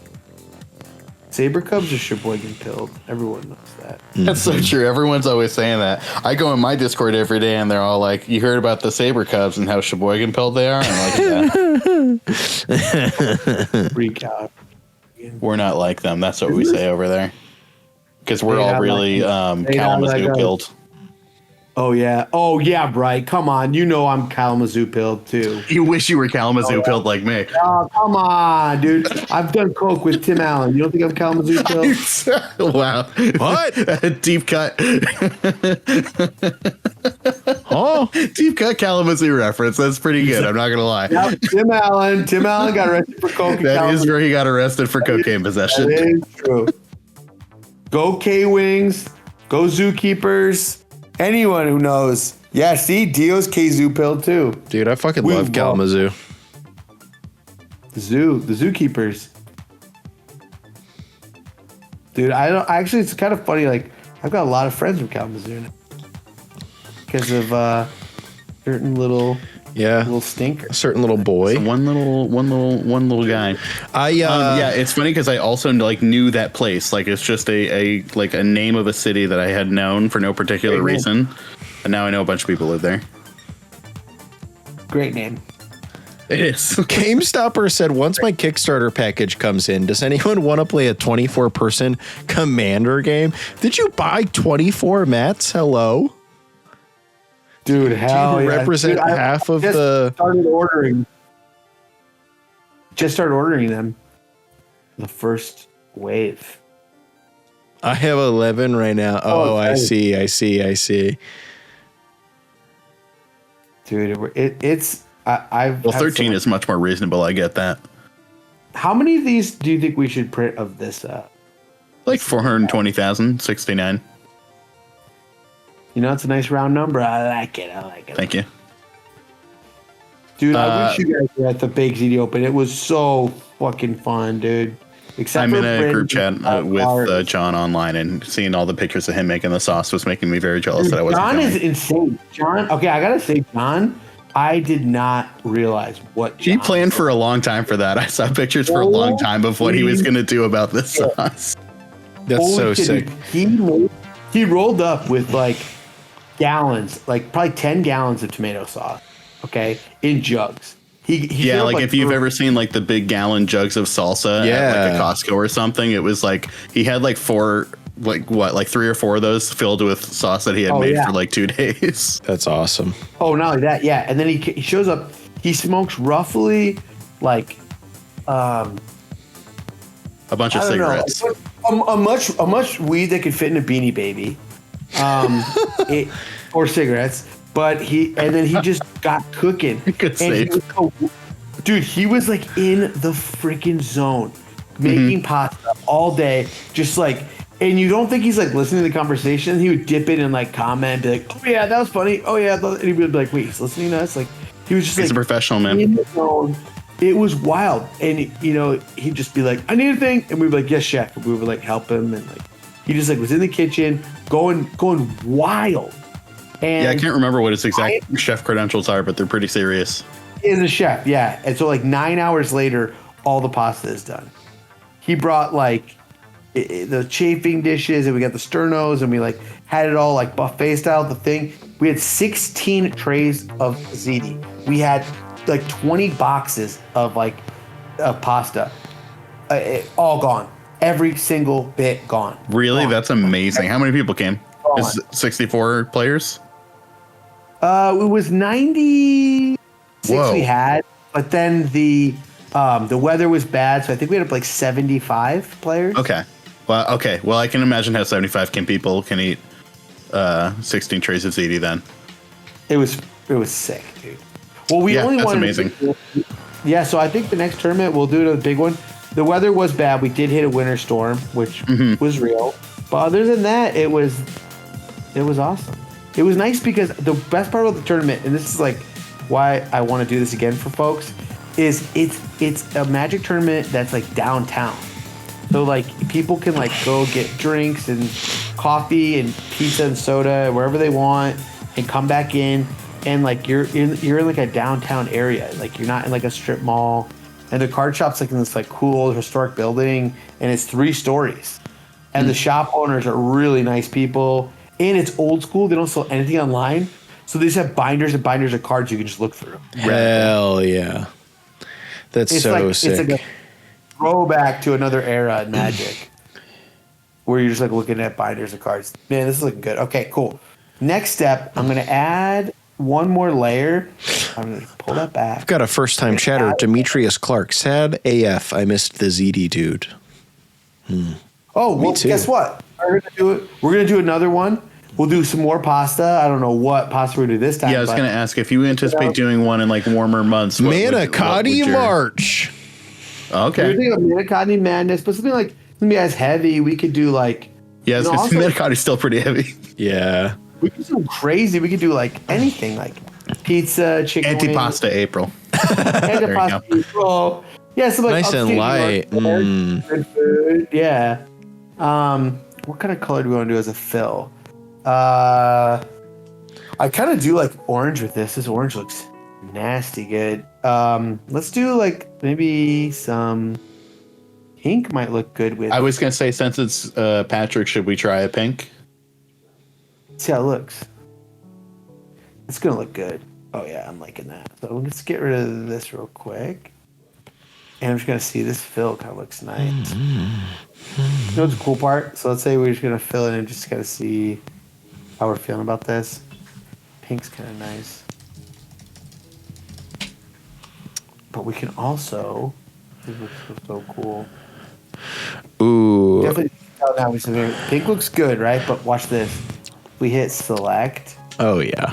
Saber Cubs are Sheboygan pilled. Everyone knows that. That's so true. Everyone's always saying that. I go in my Discord every day and they're all like, you heard about the Saber Cubs and how Sheboygan pilled they are? I'm like, yeah. Freak out. We're not like them. That's what we say over there. Because we're They all not really like- they not Kalamazoo like us. pilled. Oh, yeah. Oh, yeah, Bright. Come on. You know I'm Kalamazoo pilled, too. You wish you were Kalamazoo pilled like me. Oh, come on, dude. I've done coke with Tim Allen. You don't think I'm Kalamazoo pilled? Wow. What? Deep cut. Oh, Deep cut Kalamazoo reference. That's pretty good. I'm not going to lie. Yep, Tim Allen. Tim Allen got arrested for coke. in That is Kalamazoo. where he got arrested for cocaine possession. That is true. Go K-Wings. Go Zookeepers. Anyone who knows. Yeah, see? Dio's K-Zoo pilled, too. dude, I fucking We love love- Kalamazoo. The Zookeepers. Dude, I don't actually. It's kind of funny. Like, I've got a lot of friends from Kalamazoo now because of certain little Yeah, stinker. a certain little boy. One little guy. Yeah, it's funny because I also like knew that place. Like it's just a name of a city that I had known for no particular Great name. reason, and now I know a bunch of people live there. Great name. It is. GameStopper said, once my Kickstarter package comes in, does anyone want to play a 24-person Commander game? Did you buy 24 mats? Hello? Dude, hell Do you yeah. represent Dude, half of just the... started ordering them. The first wave. I have 11 right now. Oh, I see. Dude, it's... I've Well, 13 is much more reasonable. I get that. How many of these do you think we should print of this? Like 420,000, 69. You know, it's a nice round number. I like it. Thank you. Dude, I wish you guys were at the Big ZD Open. It was so fucking fun, dude. Except I'm in for a Brandon group chat with John online, and seeing all the pictures of him making the sauce was making me very jealous that I wasn't John going. is insane. John, okay, I gotta say, John, I did not realize what He planned for a long time for that. I saw pictures for a long time of what he was going to do about this sauce. That's so sick. Dude. He rolled up with like gallons, like probably 10 gallons of tomato sauce, okay, in jugs. He like if you've ever seen like the big gallon jugs of salsa at like a Costco or something, it was like he had like three or four of those filled with sauce that he had made for like 2 days. That's awesome. Oh, not only that, yeah. And then he shows up, he smokes roughly like a bunch of cigarettes. A much weed that could fit in a Beanie Baby. Or cigarettes. But then he just got cooking. Good save. Dude, he was like in the freaking zone, making pasta all day, just like, and you don't think he's like listening to the conversation. He would dip in and like comment, be like, "Oh yeah, that was funny. Oh yeah," and he would be like, "Wait, he's listening to us?" Like, he was just he's like a professional, man. In the zone. It was wild, and he'd just be like, "I need a thing," and we'd be like, "Yes, chef." And we would like help him, and like he just like was in the kitchen, going wild. And I can't remember what his exact chef credentials are, but they're pretty serious. He is a chef, yeah. And so like 9 hours later, all the pasta is done. He brought like the chafing dishes, and we got the sternos, and we like had it all like buffet style. The thing, we had 16 trays of ziti. We had like 20 boxes of pasta, all gone. Every single bit gone. Really? Gone. That's amazing. How many people came? Is it 64 players? It was 96 we had, but then the weather was bad, so I think we had up like 75 players. Okay. Well, I can imagine how 75 people can eat 16 trays of ziti then. It was sick, dude. Well, we only that's wanted amazing. Yeah, so I think the next tournament we'll do a big one. The weather was bad. We did hit a winter storm, which was real. But other than that, it was awesome. It was nice because the best part about the tournament, and this is like why I want to do this again for folks, is it's a Magic tournament that's like downtown. So like people can like go get drinks and coffee and pizza and soda wherever they want and come back in, and like you're in like a downtown area. Like you're not in like a strip mall. And the card shop's like in this like cool historic building, and it's 3 stories. And the shop owners are really nice people. And it's old school. They don't sell anything online. So they just have binders and binders of cards you can just look through. Hell yeah. That's it's so sick. It's like a throwback to another era in Magic. Where you're just like looking at binders of cards. Man, this is looking good. Okay, cool. Next step, I'm going to add one more layer. I'm going to pull that back. I've got a first-time chatter, Demetrius Clark. Sad AF, I missed the ZD dude. Oh, well, guess what? We're gonna do another one. We'll do some more pasta. I don't know what pasta we're gonna do this time. Yeah, I was gonna ask if you anticipate doing one in like warmer months. Manicotti March. Okay. We're thinking of Manicotti Madness, but something like maybe as heavy. We could do like because Manicotti is still pretty heavy. Yeah. We could do something crazy. We could do like anything, like pizza, chicken. Antipasta April. Antipasta April. Yeah, so like nice and light. Good food. Yeah. What kind of color do we want to do as a fill? I kind of do like orange with this. This orange looks nasty good. Let's do like maybe some pink might look good with. I was gonna say, since it's Patrick, should we try a pink? See how it looks. It's gonna look good. Oh yeah, I'm liking that. So let's get rid of this real quick. And I'm just gonna see this fill kind of looks nice. You know what's the cool part? So let's say we're just gonna fill it and just kind of see how we're feeling about this. Pink's kind of nice. But we can also, this looks so cool. Ooh. Definitely tell now pink looks good, right? But watch this. We hit select. Oh yeah.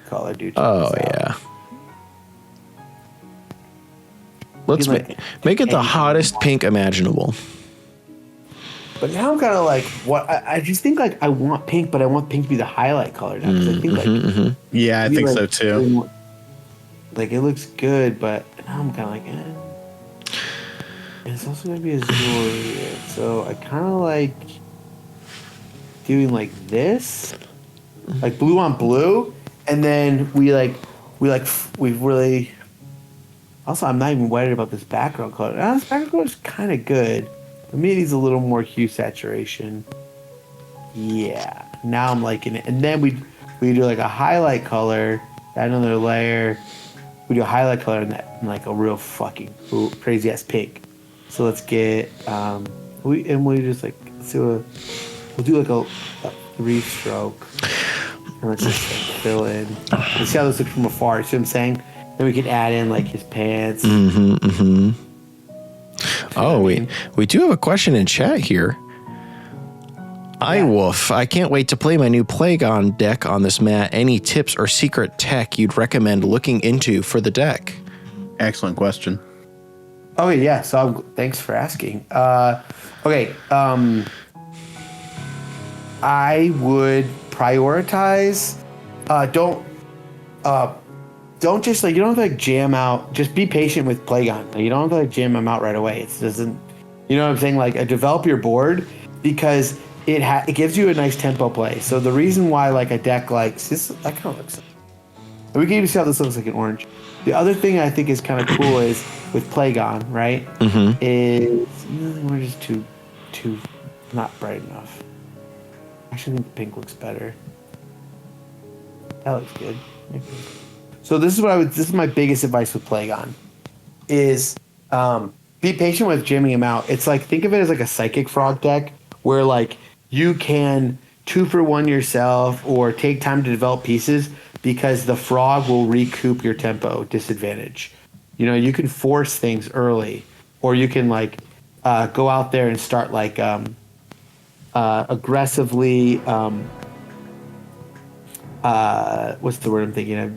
Color, dude. Oh yeah. Let's make it the hottest pink imaginable. But now I'm kind of like, what? I just think like I want pink, but I want pink to be the highlight color now. 'Cause I think like, yeah, I think so too. Like it looks good, but now I'm kind of like, eh. And it's also gonna be a Zora, so I kind of like doing like this, like blue on blue, and then we really. Also, I'm not even worried about this background color. This background color is kind of good. But maybe it needs a little more hue saturation. Yeah, now I'm liking it. And then we do like a highlight color, add another layer. We do a highlight color in like a real fucking crazy ass pink. So let's get we just like we'll do like a 3-stroke. And let's just like fill in. Let's see how this looks from afar. You see what I'm saying? Then we can add in like his pants. Oh, we do have a question in chat here. iWolf, I can't wait to play my new Plagon deck on this mat. Any tips or secret tech you'd recommend looking into for the deck? Excellent question. Oh yeah, so thanks for asking. Okay, I would prioritize. Don't just like, you don't have to like jam out. Just be patient with Plagon. Like, you don't have to like jam them out right away. It doesn't. You know what I'm saying? Like, develop your board because it gives you a nice tempo play. So the reason why like a deck like this, that kind of looks. We can even see how this looks like an orange. The other thing I think is kind of cool is with Plagon, right? Is we're just too not bright enough. I actually think the pink looks better. That looks good. So this is my biggest advice with Plagon, is be patient with jamming him out. It's like, think of it as like a psychic frog deck where like you can 2-for-1 yourself or take time to develop pieces because the frog will recoup your tempo disadvantage. You know, you can force things early, or you can like go out there and start like aggressively. What's the word I'm thinking of?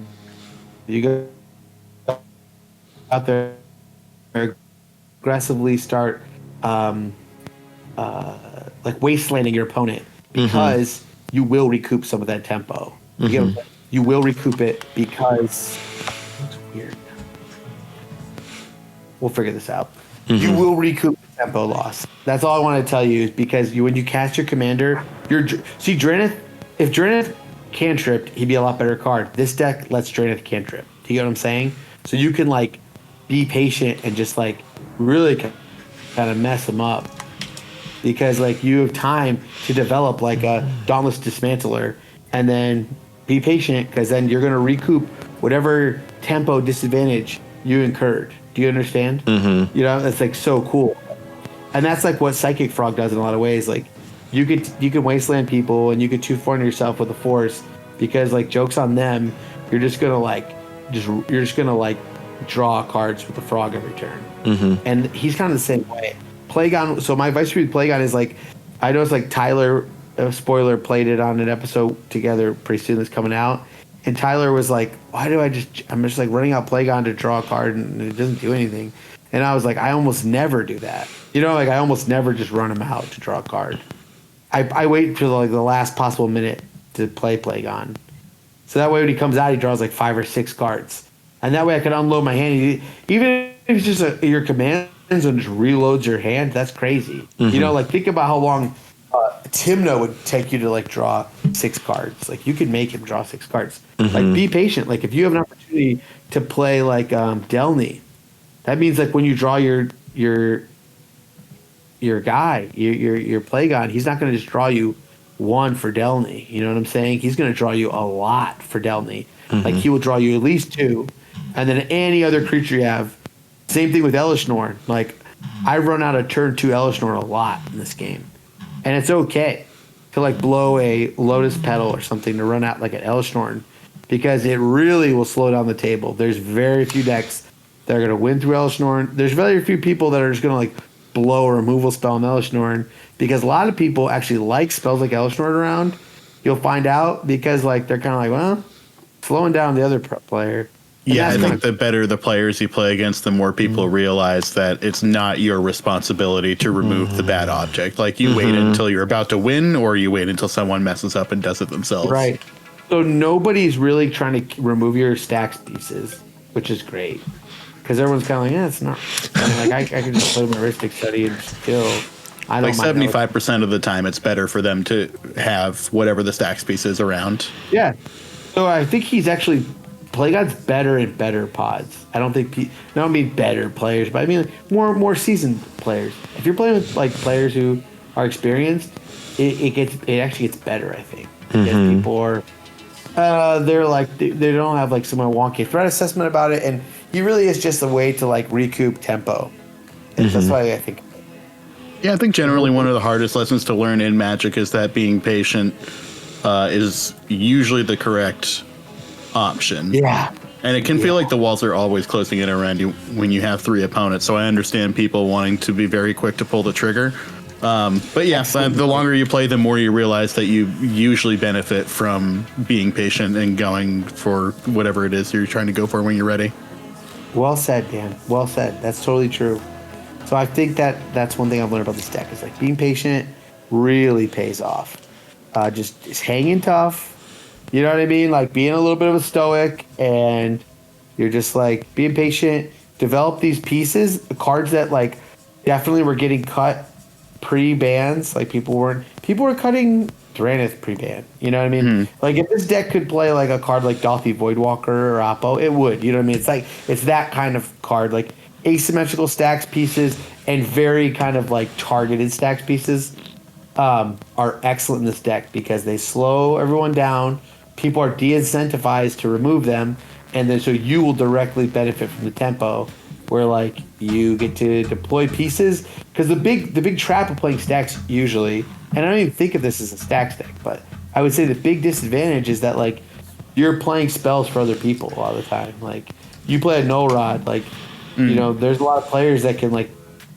You go out there, aggressively start like wastelanding your opponent because you will recoup some of that tempo. You will recoup it because it looks weird. We'll figure this out. You will recoup the tempo loss. That's all I want to tell you, is because when you cast your commander, see Draenith. If Draenith cantripped, he'd be a lot better card. This deck lets Draenith cantrip. Do you get what I'm saying? So you can like be patient and just like really kind of mess him up, because like you have time to develop like a Dauntless Dismantler, and then be patient because then you're gonna recoup whatever tempo disadvantage you incurred. Do you understand? You know, that's like so cool, and that's like what Psychic Frog does in a lot of ways. Like you can wasteland people and you could 2-for yourself with a force, because like joke's on them, you're just gonna draw cards with the frog every turn. And he's kind of the same way. Plagon. So my advice for you with Plagon is like, I know it's like Tyler, spoiler, played it on an episode together pretty soon that's coming out, and Tyler was like, I'm just like running out Plagon to draw a card and it doesn't do anything. And I was like, I almost never do that. You know, like I almost never just run him out to draw a card. I wait till like the last possible minute to play Plagon. So that way when he comes out, he draws like 5 or 6 cards. And that way I can unload my hand. Even if it's just your commands and just reloads your hand, that's crazy. You know, like think about how long Timna would take you to like draw 6 cards. Like you could make him draw 6 cards. Like be patient. Like if you have an opportunity to play like Delny, that means like when you draw your guy, your Plagon, he's not going to just draw you 1 for Delny. You know what I'm saying? He's going to draw you a lot for Delny. Like he will draw you at least 2, and then any other creature you have. Same thing with Elishnorn. Like I run out of turn 2 Elishnorn a lot in this game, and it's okay to like blow a Lotus Petal or something to run out like an Elishnorn, because it really will slow down the table. There's very few decks that are going to win through Elishnorn. There's very few people that are just going to like blow a removal spell on Elishnorn, because a lot of people actually like spells like Elishnorn around. You'll find out because like they're kind of like, well, slowing down the other player. And yeah, I think the better the players you play against, the more people realize that it's not your responsibility to remove the bad object. Like you wait until you're about to win, or you wait until someone messes up and does it themselves. Right. So nobody's really trying to remove your stacks pieces, which is great. Because everyone's kind of like, yeah, it's not. I mean, like I can just play my Ristic Study and just kill. I don't like mind 75% of the time, it's better for them to have whatever the stacks piece is around. Yeah. So I think he's actually Plagon's better in better pods. I don't think I don't mean better players, but I mean like more seasoned players. If you're playing with like players who are experienced, it actually gets better. I think because people are they're like they don't have like some wonky threat assessment about it, and he really is just a way to like recoup tempo. And that's why I think. Yeah, I think generally one of the hardest lessons to learn in Magic is that being patient is usually the correct option. Yeah. And it can feel like the walls are always closing in around you when you have 3 opponents. So I understand people wanting to be very quick to pull the trigger. But yeah, the longer you play, the more you realize that you usually benefit from being patient and going for whatever it is you're trying to go for when you're ready. Well said, Dan. Well said. That's totally true. So I think that's one thing I've learned about this deck is like being patient really pays off. Just hanging tough. You know what I mean? Like being a little bit of a stoic, and you're just like being patient. Develop these pieces, cards that like definitely were getting cut pre-bans. Like people were cutting Drannith pre-ban. You know what I mean? Like if this deck could play like a card like Dolphy Voidwalker or Oppo, it would. You know what I mean? It's like it's that kind of card, like asymmetrical stacks pieces and very kind of like targeted stacks pieces are excellent in this deck because they slow everyone down. People are de-incentivized to remove them, and then so you will directly benefit from the tempo, where like you get to deploy pieces. Because the big trap of playing stacks usually, and I don't even think of this as a stacks deck, but I would say the big disadvantage is that like you're playing spells for other people a lot of the time. Like you play a Null Rod, like you know, there's a lot of players that can like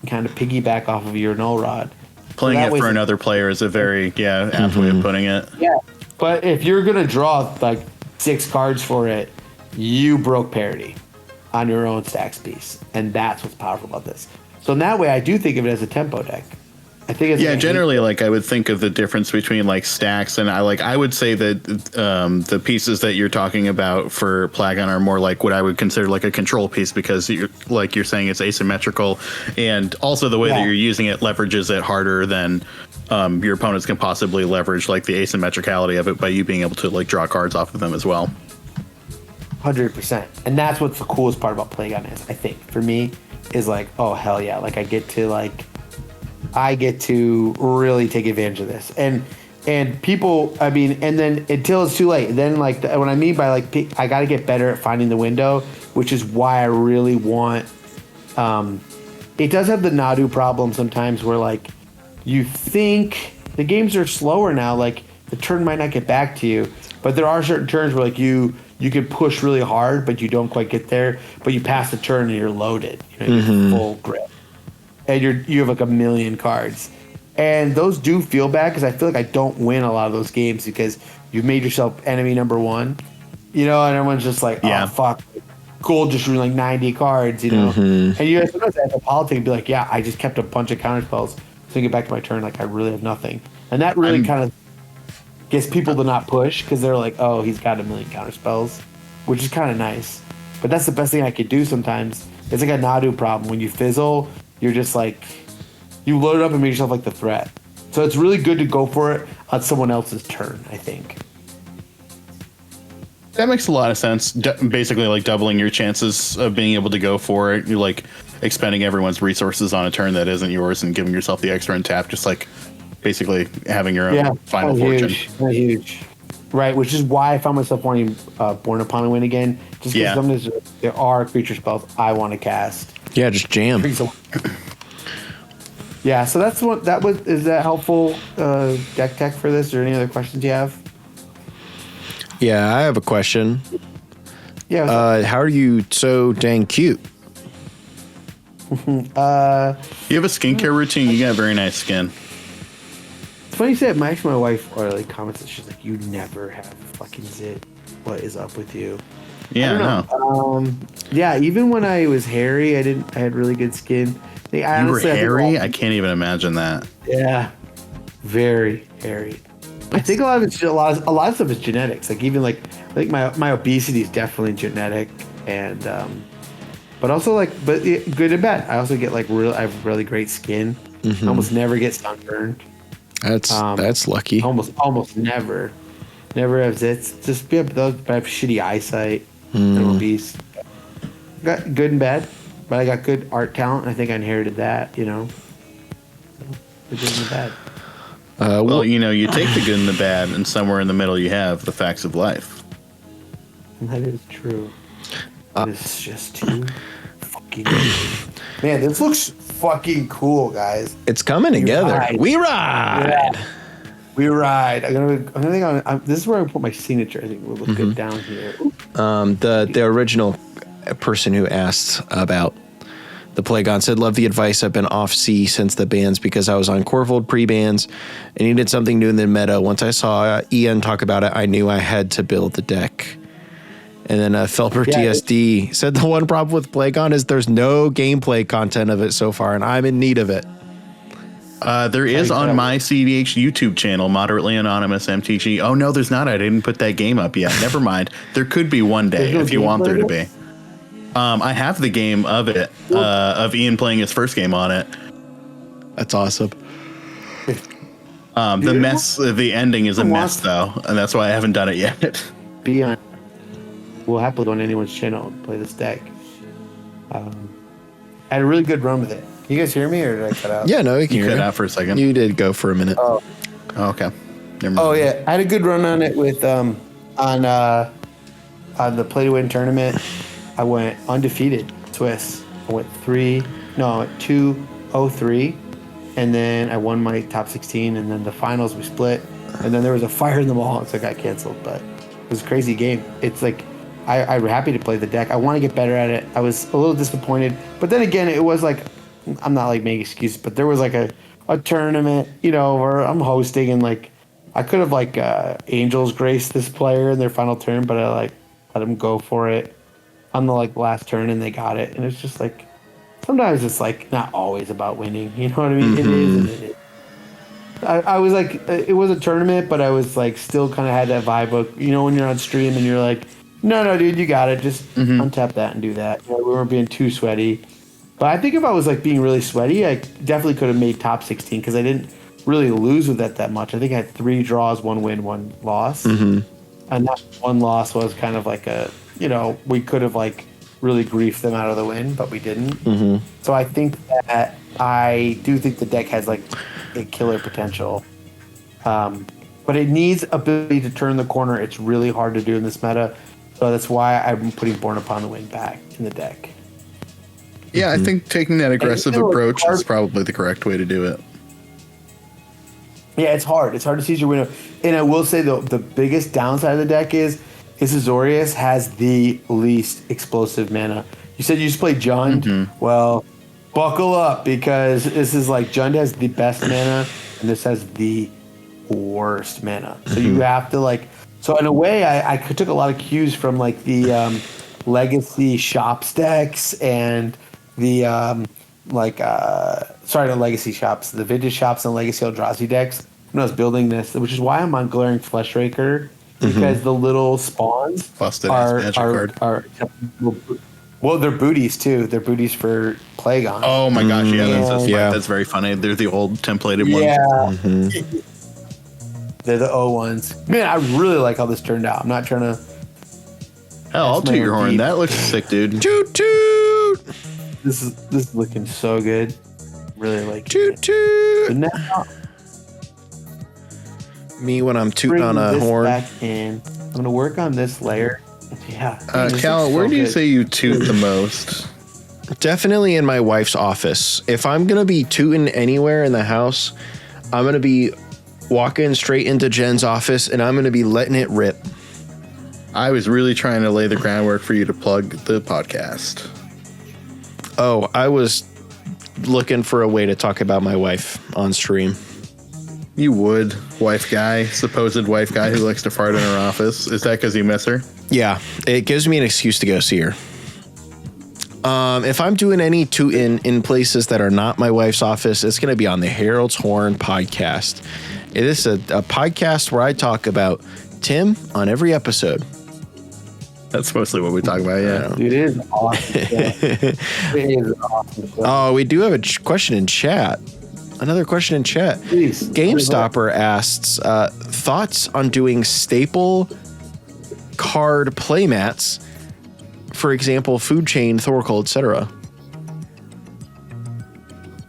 kind of piggyback off of your Null Rod. Playing it for another player is a very apt way of putting it. Yeah. But if you're going to draw like 6 cards for it, you broke parity on your own stacks piece. And that's what's powerful about this. So in that way, I do think of it as a tempo deck. I think it's generally, like I would think of the difference between like stacks, and I would say that the pieces that you're talking about for Plagon are more like what I would consider like a control piece, because you're saying it's asymmetrical, and also the way that you're using it leverages it harder than your opponents can possibly leverage like the asymmetricality of it by you being able to like draw cards off of them as well. 100%. And that's what's the coolest part about Plagon is, I think, for me, is like, oh hell yeah, like I get to really take advantage of this. And people, I mean, and then until it's too late. Then like what I mean by like I got to get better at finding the window, which is why I really want it does have the Nadu problem sometimes where like you think the games are slower now, like the turn might not get back to you, but there are certain turns where like you can push really hard but you don't quite get there, but you pass the turn and you're loaded, you know, you're full grip. And you have like a million cards. And those do feel bad because I feel like I don't win a lot of those games because you've made yourself enemy number 1. You know, and everyone's just like, oh, fuck. Gold just ruined like 90 cards, you know? And you guys sometimes have a politic and be like, yeah, I just kept a bunch of counter spells. So I get back to my turn, like I really have nothing. And that really kind of gets people to not push because they're like, oh, he's got a million counter spells, which is kind of nice. But that's the best thing I could do sometimes. It's like a Nadu problem. When you fizzle, you're just like, you load it up and make yourself like the threat. So it's really good to go for it on someone else's turn, I think. That makes a lot of sense. Basically, like doubling your chances of being able to go for it. You're like expending everyone's resources on a turn that isn't yours and giving yourself the extra untap. Just like basically having your own final fortune. Huge. Right, which is why I found myself wanting Born Upon a Wind again. Just because sometimes there are creature spells I want to cast. Yeah, just jam. Yeah, so that's what that was. Is that helpful deck tech for this, or any other questions you have? Yeah, I have a question. Yeah. How are you so dang cute? You have a skincare routine. You got very nice skin. It's funny you say it. My wife comments that she's like, "You never have fucking zit. What is up with you?" Yeah, I know. Yeah, even when I was hairy, I had really good skin. You were hairy? I can't even imagine that. Yeah, very hairy. I think a lot of stuff is genetics. Like even like I think my obesity is definitely genetic, and but also good and bad. I also get I have really great skin. I almost never get sunburned. That's lucky. Almost never have zits. Just I have shitty eyesight. I'm obese. Got good and bad, but I got good art talent. And I think I inherited that. The good and the bad. Well, you take the good and the bad, and somewhere in the middle you have the facts of life. That is true. It's just too fucking man, this looks fucking cool, guys. It's coming together. We ride. Yeah. We ride. This is where I put my signature. I think we'll look good down here. The original person who asked about the Plagon said, "Love the advice. I've been off C since the bans because I was on Corvold pre-bans and needed something new in the meta. Once I saw Ian talk about it, I knew I had to build the deck." And then Felper TSD said the one problem with Plagon is there's no gameplay content of it so far, and I'm in need of it. There is on my CDH YouTube channel, Moderatlyanonmtg. Oh no, there's not. I didn't put that game up yet. Never mind. There could be one day if you want there to be. I have the game of it, of Ian playing his first game on it. That's awesome. The ending is a mess though, and that's why I haven't done it yet. We'll happily go on anyone's channel and play this deck. I had a really good run with it. Can you guys hear me, or did I cut out? Yeah, no, you can You hear cut me. out for a second. You did go for a minute. Oh, Okay. Never mind. oh yeah, I had a good run on it with on the Play to Win tournament. I went undefeated Swiss. I went 2-0-3, and then I won my top 16, and then the finals we split, and then there was a fire in the mall, so it got canceled. But it was a crazy game. It's like I'm happy to play the deck. I want to get better at it. I was a little disappointed, but then again, it was like I'm not like making excuses, but there was like a tournament, where I'm hosting, and like I could have Angels graced this player in their final turn, but I let them go for it on the last turn, and they got it. And it's just sometimes it's not always about winning. You know what I mean? It is. And it is. I was it was a tournament, but I was still kind of had that vibe of when you're on stream and you're like, no, dude, you got it. Just untap that and do that. We weren't being too sweaty. But I think if I was being really sweaty, I definitely could have made top 16 because I didn't really lose with that much. I think I had 3 draws, 1 win, 1 loss. And that 1 loss was kind of we could have really griefed them out of the win, but we didn't. So I think that I do think the deck has a killer potential. But it needs ability to turn the corner. It's really hard to do in this meta. So that's why I'm putting Born Upon the Wind back in the deck. Yeah, I think taking that aggressive approach is probably the correct way to do it. Yeah, it's hard. It's hard to seize your window. And I will say, the biggest downside of the deck is Azorius has the least explosive mana. You said you just played Jund. Well, buckle up, because this is Jund has the best mana, and this has the worst mana. So you have to So in a way, I took a lot of cues from the Legacy Shops decks and the the Legacy Shops, the Vintage Shops and Legacy Eldrazi decks when I was building this, which is why I'm on Glaring Fleshraker, because the little spawns are well, they're booties too. They're booties for Plagon. Oh my gosh, that's very funny. They're the old templated ones. Yeah. They're the O ones. Man, I really like how this turned out. I'm not trying to. Hell, I'll toot your horn. That looks sick, dude. Toot toot. This is looking so good. Really like toot toot. Now, Me when I'm tooting Bring on a this horn. back in. I'm gonna work on this layer. Yeah. This Cal, looks where so do you good. say you toot the most? Definitely in my wife's office. If I'm going to be tooting anywhere in the house, I'm going to be walking straight into Jen's office and I'm going to be letting it rip. I was really trying to lay the groundwork for you to plug the podcast. Oh, I was looking for a way to talk about my wife on stream. You would, wife guy, supposed wife guy who likes to fart in her office. Is that because you miss her? Yeah, it gives me an excuse to go see her. If I'm doing any tooting in places that are not my wife's office, it's going to be on the Harold's Horn podcast. It is a podcast where I talk about Tim on every episode. That's mostly what we talk about, yeah. Dude, it is awesome. It is awesome. Oh, we do have a question in chat. Another question in chat. Please. GameStopper asks, thoughts on doing staple card playmats, for example, Food Chain, Thoracle, etc.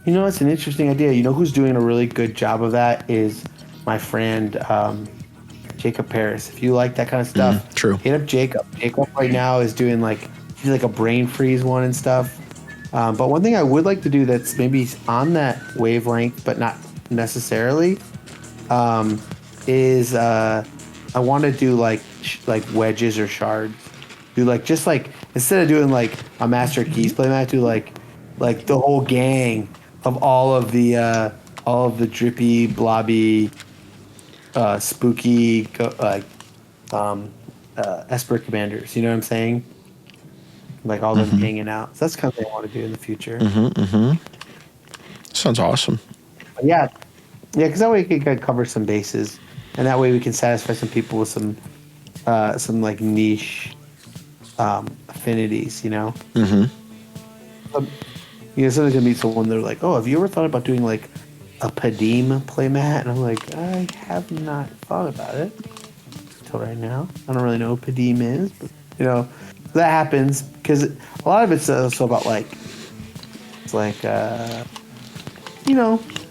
You know, it's an interesting idea. You know who's doing a really good job of that is my friend Jacob Paris. If you like that kind of stuff, true. Hit up Jacob. Jacob right now is doing he's like a brain freeze one and stuff. But one thing I would like to do that's maybe on that wavelength, but not necessarily, is I want to do like wedges or shards. Do instead of doing like a Master Keys playmat, do like the whole gang of all of the drippy, blobby, spooky, Esper commanders. You know what I'm saying? Like all them hanging out. So that's the kind of thing I want to do in the future. Sounds awesome. But yeah, because that way we can cover some bases, and that way we can satisfy some people with some like niche affinities. You know. Sometimes you meet someone, they're like, "Oh, have you ever thought about doing like a Padim playmat?" And I'm like, I have not thought about it until right now. I don't really know what Padim is, but that happens because a lot of it's also about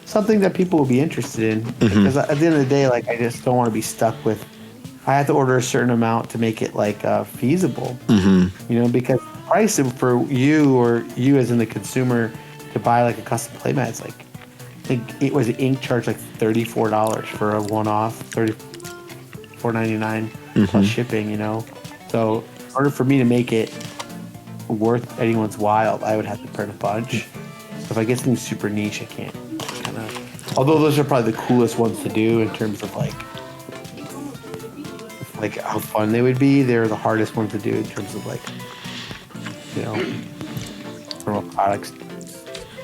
something that people will be interested in. Because at the end of the day, I just don't want to be stuck with. I have to order a certain amount to make it feasible. Because the price for you or you as in the consumer to buy a custom playmat is it was ink charge $34 for a one-off, $34.99 plus shipping. So in order for me to make it worth anyone's while, I would have to print a bunch. So if I get something super niche, I can't although those are probably the coolest ones to do in terms of how fun they would be. They're the hardest ones to do in terms of from a product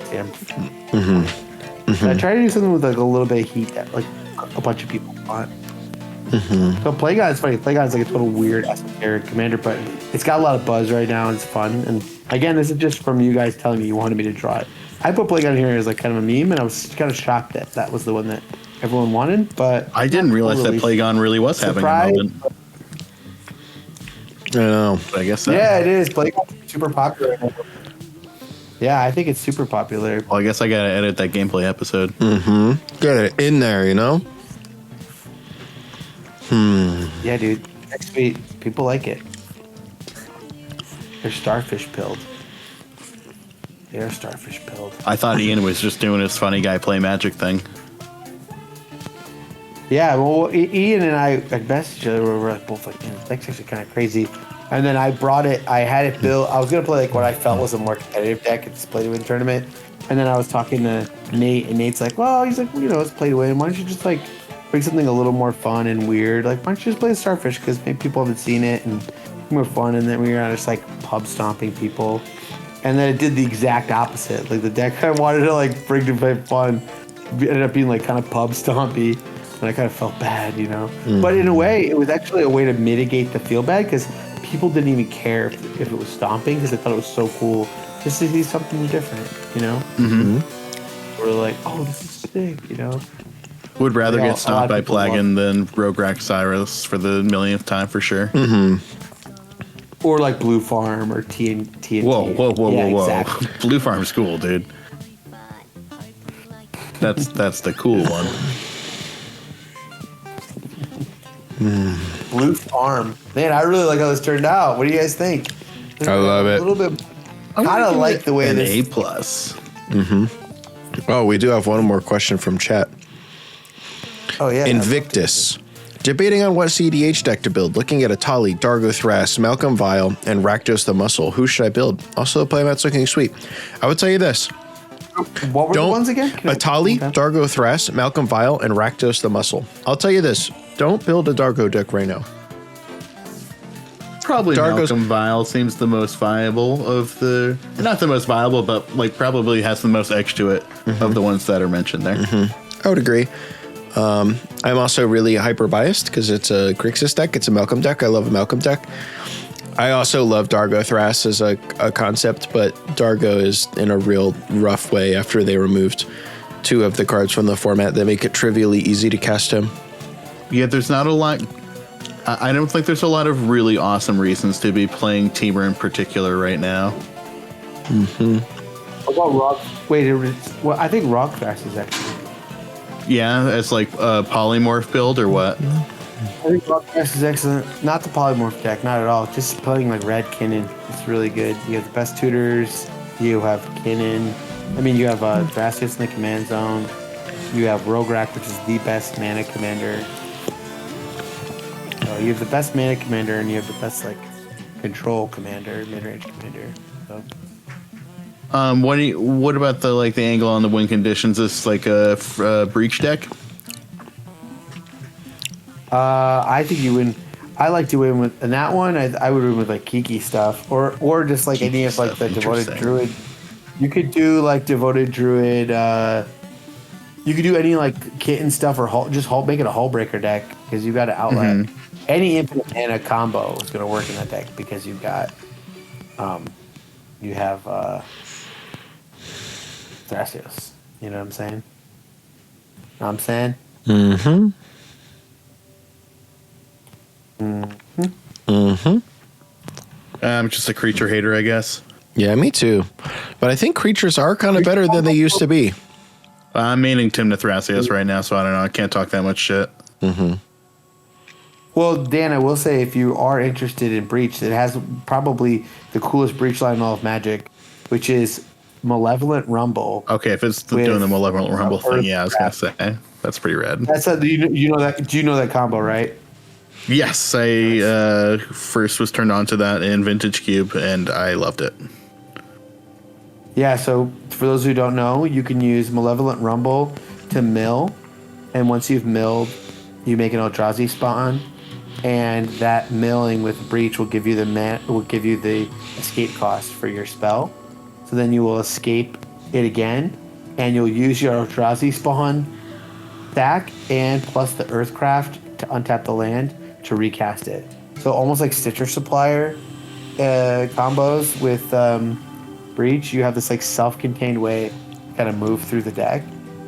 standpoint. So I try to do something with a little bit of heat that a bunch of people want. So Plagon is funny. Plagon's a total weird esoteric commander, but it's got a lot of buzz right now and it's fun. And again, this is just from you guys telling me you wanted me to draw it. I put Plagon here as kind of a meme, and I was kind of shocked that was the one that everyone wanted. But I didn't realize that Plagon really was having a moment. I know. But I guess so. Yeah, it is. Plagon's super popular. Yeah, I think it's super popular. Well, I guess I gotta edit that gameplay episode. Get it in there, Yeah, dude. Next week, people like it. They're starfish pilled. They're starfish pilled. I thought Ian was just doing his funny guy play magic thing. Yeah, well, Ian and I messaged each other. We were both that's actually kind of crazy. And then I brought it. I had it built. I was gonna play what I felt was a more competitive deck at this play to win tournament. And then I was talking to Nate, and Nate's like, "Well, he's like, it's play to win. Why don't you just bring something a little more fun and weird? Why don't you just play the starfish? Because maybe people haven't seen it and more fun." And then we were just pub stomping people. And then it did the exact opposite. The deck I wanted to bring to play fun ended up being kind of pub stompy. And I kind of felt bad, But in a way, it was actually a way to mitigate the feel bad because people didn't even care if it was stomping because they thought it was so cool just to see something different, We're like, oh, this is sick, Would rather get stomped by Plagon than Rogue Cyrus for the millionth time for sure. Or Blue Farm or TNT. Whoa. Exactly. Blue Farm's cool, dude. That's the cool one. Blue Farm. Man, I really like how this turned out. What do you guys think? I love it. A little bit. Kind of like the way an this. A plus. Oh, we do have one more question from chat. Oh yeah. Invictus. Debating on what CDH deck to build, looking at Atali, Dargo Thras, Malcolm Vile, and Rakdos the Muscle. Who should I build? Also, the playmat's looking sweet. I would tell you this. What were the ones again? Atali, Dargo Thras, Malcolm Vile, and Rakdos the Muscle. I'll tell you this. Don't build a Dargo deck right now. Probably Dargo's- Malcolm Vile seems the most viable of the... Not the most viable, but like probably has the most edge to it of the ones that are mentioned there. I would agree. I'm also really hyper biased because it's a Grixis deck. It's a Malcolm deck. I love a Malcolm deck. I also love Dargo Thras as a concept, but Dargo is in a real rough way after they removed 2 of the cards from the format that make it trivially easy to cast him. Yeah, there's not a lot... I don't think there's a lot of really awesome reasons to be playing Temur in particular right now. What about Rock? Wait, well, I think Rock Crash is actually. Yeah, it's like a polymorph build or what? I think Rock Crash is excellent. Not the polymorph deck, not at all. Just playing like Red Kinnan. It's really good. You have the best tutors. You have Kinnan. I mean, you have Thracius in the command zone. You have Rograk, which is the best mana commander. You have the best mana commander, and you have the best like control commander, mid-range commander. So. What about the angle on the win conditions? Is this like a breach deck? I think you win. I like to win with in that one. I would win with like Kiki stuff, or just like any of like the devoted druid. You could do like devoted druid. You could do any like kitten stuff or make it a hull breaker deck because you've got an outlet. Any infinite mana combo is going to work in that deck because you've got, you have Thracios. You know what I'm saying? Know what I'm saying? I'm just a creature hater, I guess. Yeah, me too. But I think creatures are kind of better than they used to be. I'm maining Timna Thracios right now, so I don't know. I can't talk that much shit. Well, Dan, I will say if you are interested in Breach, it has probably the coolest Breach line in all of Magic, which is Malevolent Rumble. Okay, if it's doing the Malevolent Rumble thing, yeah, I was gonna say that's pretty rad. That's you know that. Do you know that combo, right? Yes, I first was turned on to that in Vintage Cube, and I loved it. Yeah. So for those who don't know, you can use Malevolent Rumble to mill, and once you've milled, you make an Eldrazi spawn. And that milling with Breach will give you the escape cost for your spell. So then you will escape it again, and you'll use your Eldrazi spawn stack and plus the Earthcraft to untap the land to recast it. So almost like Stitcher Supplier combos with Breach, you have this like self-contained way to kind of move through the deck.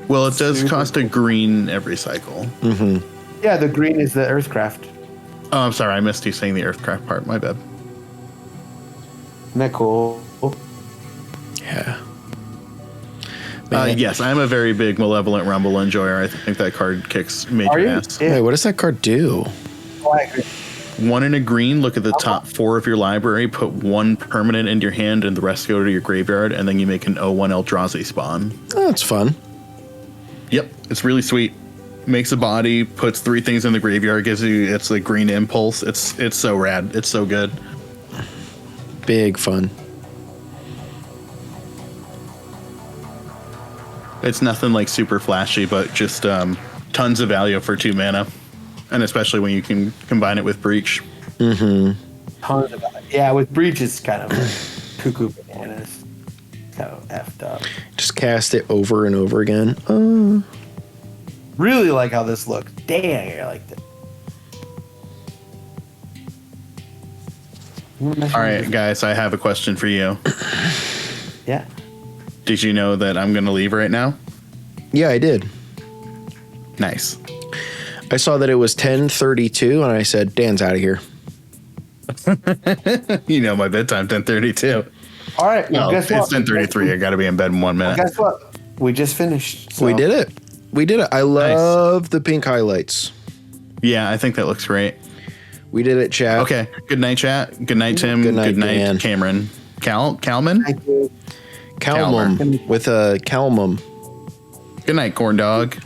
Well, it does cost a green every cycle. Yeah, the green is the Earthcraft. Oh, I'm sorry. I missed you saying the Earthcraft part. My bad. Isn't that cool? Yeah. Yes, I'm a very big Malevolent Rumble enjoyer. I think that card kicks Are major you? ass. Wait, what does that card do? Oh, I agree. 1 in a green, look at the top 4 of your library, put 1 permanent into your hand, and the rest go to your graveyard, and then you make an 0/1 Eldrazi spawn. Oh, that's fun. Yep, it's really sweet. Makes a body, puts 3 things in the graveyard, gives you it's like green impulse. It's so rad. It's so good. Big fun. It's nothing like super flashy, but just tons of value for 2 mana, and especially when you can combine it with Breach. Tons of yeah, with Breach it's kind of cuckoo bananas. Kind of effed up. Just cast it over and over again. Really like how this looks. Dang, I liked it. All right, guys, I have a question for you. Yeah. Did you know that I'm going to leave right now? Yeah, I did. Nice. I saw that it was 10:32, and I said, Dan's out of here. You know my bedtime, 10:32. All right. Well, No, guess it's what? 10:33. I got to be in bed in 1 minute. Guess what? We just finished. So. We did it. We did it. I love the pink highlights. Yeah, I think that looks great. We did it, chat. Okay. Good night, chat. Good night, Tim. Good night, Good night, Dan. Cameron. Calman? Thank you. Calmum with a calmum. Good night, corn dog.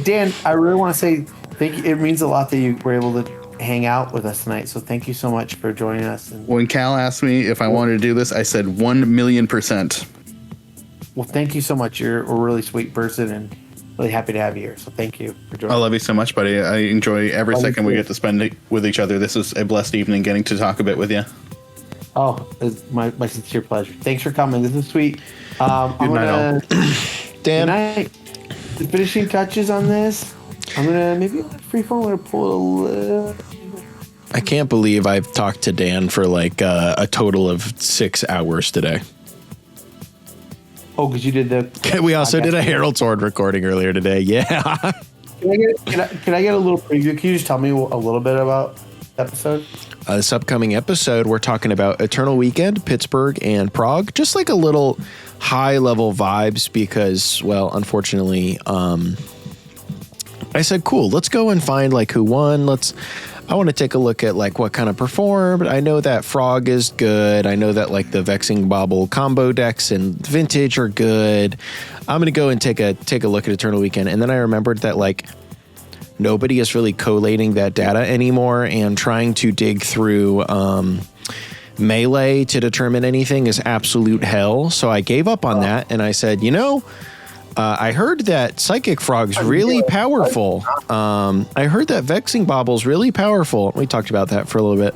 Dan, I really want to say thank you. It means a lot that you were able to hang out with us tonight. So thank you so much for joining us. And, When Cal asked me if I wanted to do this, I said 1,000,000%. well, thank you so much. You're a really sweet person and really happy to have you here. So thank you for joining I love you so much, buddy. I enjoy every second we get to spend it with each other. This is a blessed evening getting to talk a bit with you. Oh, it's my sincere pleasure. Thanks for coming. This is sweet. Good night, all. Dan, Good night. The finishing touches on this. I'm gonna maybe freeform. I'm gonna pull a little. I can't believe I've talked to Dan for like a total of 6 hours today. Oh, because you did the. We also did a Herald Sword recording earlier today. Yeah. Can I get a little preview? Can you just tell me a little bit about the episode? This upcoming episode, we're talking about Eternal Weekend, Pittsburgh, and Prague. Just like a little high-level vibes because, well, unfortunately, I said, cool, let's go and find like who won. I want to take a look at like what kind of performed. I know that Frog is good. I know that like the Vexing Bobble combo decks and Vintage are good. I'm going to go and take a look at Eternal Weekend. And then I remembered that like nobody is really collating that data anymore, and trying to dig through Melee to determine anything is absolute hell. So I gave up on that, and I said, I heard that Psychic Frog's really powerful. I heard that Vexing Bobble's really powerful. We talked about that for a little bit.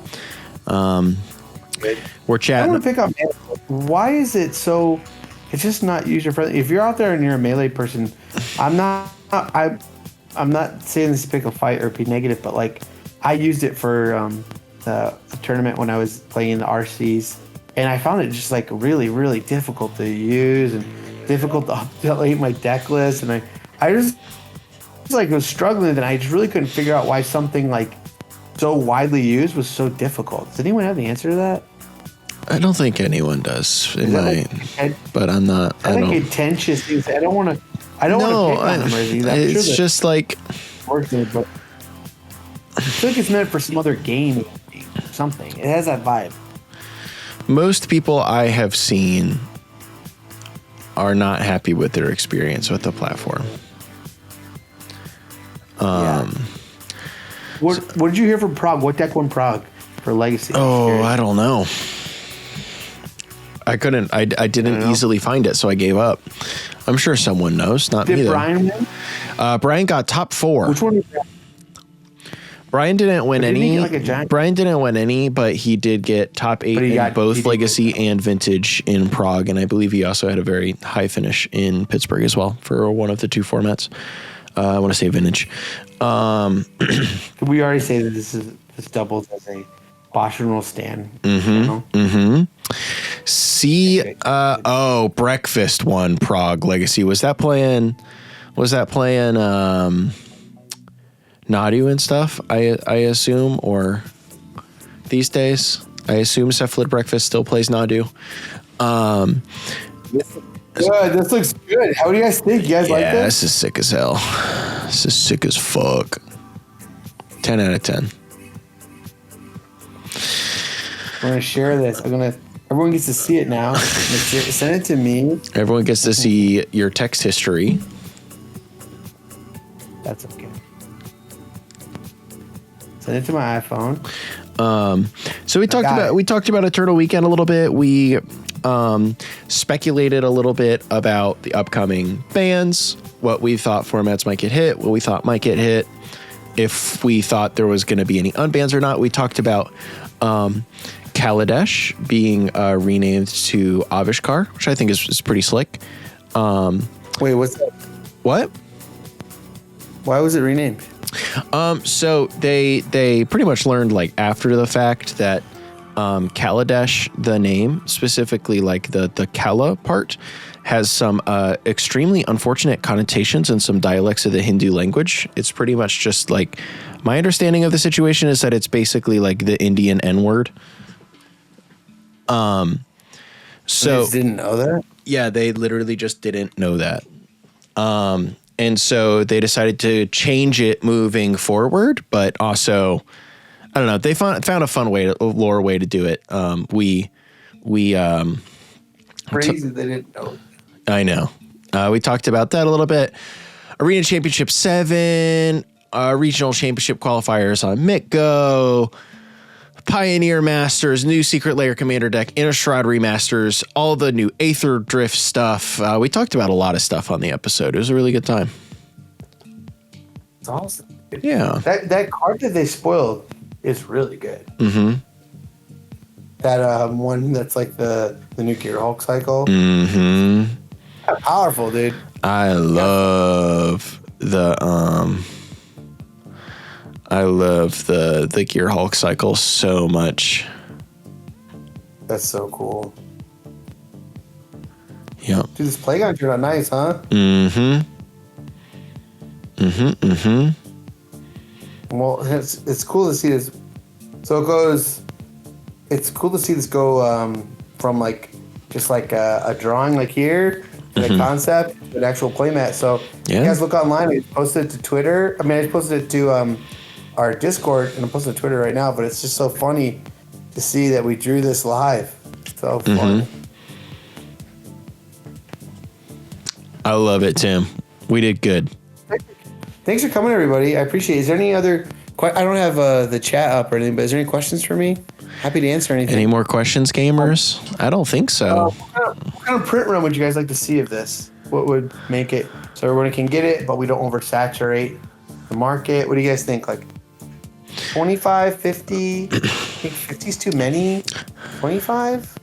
We're I chatting. want to pick up. Why is it so? It's just not user friendly. If you're out there and you're a Melee person, I'm not saying this to pick a fight or be negative, but like I used it for the tournament when I was playing the RCs, and I found it just like really, really difficult to use and difficult to update my deck list, and I just like was struggling, and I just really couldn't figure out why something like so widely used was so difficult. Does anyone have the answer to that? I don't think anyone does. But I'm not. I think contentious things. I don't want to. I don't want to pick on them or anything. It's sure just like working, but I feel like it's meant for some other game, something. It has that vibe. most people I have seen are not happy with their experience with the platform. What did you hear from Prague? What deck won Prague for Legacy? Oh, I don't know. I couldn't. I didn't easily find it, so I gave up. I'm sure someone knows. Not me. Did though. Brian win? Brian got top 4. Which one? Brian didn't win Didn't any. he get, like, a giant- Brian didn't win any, but he did get top 8 in both Legacy and Vintage in Prague, and I believe he also had a very high finish in Pittsburgh as well for one of the 2 formats. I want to say Vintage. Did we already say that this doubles as a Bosch and Roll stand? See, Breakfast won Prague Legacy. Was that playing Nadu and stuff? I assume, or these days, I assume Cephalid Breakfast still plays Nadu. Good. This looks good. How do you guys think? You guys like this? This is sick as hell. This is sick as fuck. 10 out of 10. I'm gonna share this. Everyone gets to see it now. Send it to me. Everyone gets to see your text history. That's okay. Send it to my iPhone. So we talked about Eternal Weekend a little bit. We speculated a little bit about the upcoming bans, what we thought formats might get hit, what we thought might get hit, if we thought there was going to be any unbans or not. We talked about Kaladesh being renamed to Avishkar, which I think is pretty slick. Wait, what's that? What? Why was it renamed? So they pretty much learned like after the fact that Kaladesh, the name, specifically like the Kala part, has some extremely unfortunate connotations in some dialects of the Hindu language. It's pretty much just like, my understanding of the situation is that it's basically like the Indian N-word. So you just didn't know that? Yeah, they literally just didn't know that. And so they decided to change it moving forward, but also, I don't know, they found a fun way, lore way to do it. We Crazy they didn't know. I know. We talked about that a little bit. Arena Championship 7, regional championship qualifiers on MitGo, Pioneer Masters, new Secret Lair Commander deck, Innistrad remasters, all the new Aether Drift stuff. We talked about a lot of stuff on the episode. It was a really good time. It's awesome. Yeah. That card that they spoiled is really good. Mm-hmm. That one that's like the new Gear Hulk cycle. Mm-hmm. Powerful, dude. I love the Gear Hulk cycle so much. That's so cool. Yep. Dude, this Plagon turned out nice, huh? Mm-hmm. Mm-hmm. Mm-hmm. Well, it's cool to see this. So it goes. It's cool to see this go from like just like a drawing like here to the concept to an actual playmat. So Yeah. you guys look online. I posted it to Twitter. I mean, I posted it to our Discord and I'm posting it to Twitter right now. But it's just so funny to see that we drew this live. So fun. I love it, Tim. We did good. Thanks for coming, everybody. I appreciate it. Is there any other... I don't have the chat up or anything, but is there any questions for me? Happy to answer anything. Any more questions, gamers? I don't think so. What kind of print run would you guys like to see of this? What would make it so everyone can get it, but we don't oversaturate the market? What do you guys think? Like 25, 50? I think 50 is too many. 25?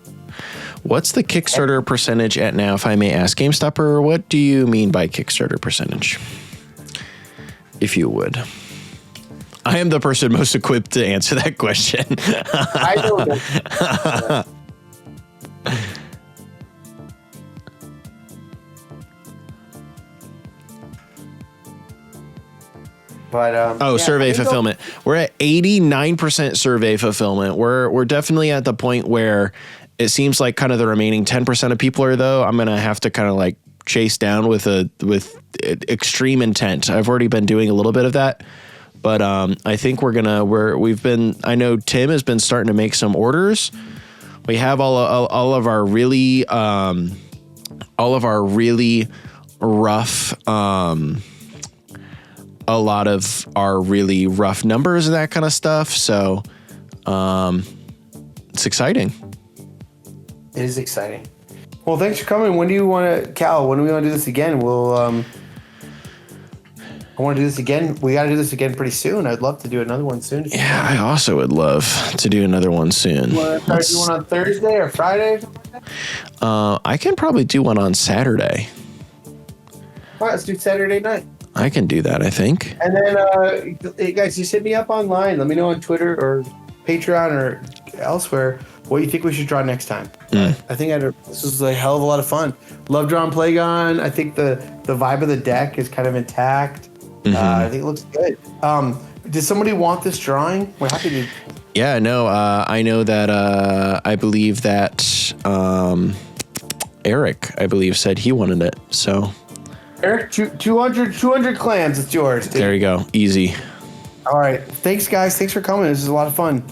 What's the Kickstarter percentage at now, if I may ask? GameStopper, what do you mean by Kickstarter percentage? If you would. I am the person most equipped to answer that question. I know that. But survey fulfillment. We're at 89% survey fulfillment. We're definitely at the point where it seems like kind of the remaining 10% of people are, though. I'm gonna have to kind of like chase down with extreme intent. I've already been doing a little bit of that. But I think I know Tim has been starting to make some orders. We have all of our really rough, a lot of our really rough numbers and that kind of stuff. So it's exciting. It is exciting. Well, thanks for coming. When do we want to do this again? I want to do this again. We got to do this again pretty soon. I'd love to do another one soon. Yeah, I also would love to do another one soon. You want to do one on Thursday or Friday? I can probably do one on Saturday. All right, let's do Saturday night. I can do that, I think. And then, hey guys, just hit me up online. Let me know on Twitter or Patreon or elsewhere what you think we should draw next time. I think this was a hell of a lot of fun. Love drawing Plagon. I think the vibe of the deck is kind of intact. I think it looks good. Did somebody want this drawing? We're happy to. Yeah, no, I know that I believe that Eric, I believe, said he wanted it. So Eric, 200 clams. It's yours, dude. There you go. Easy. All right. Thanks, guys. Thanks for coming. This is a lot of fun.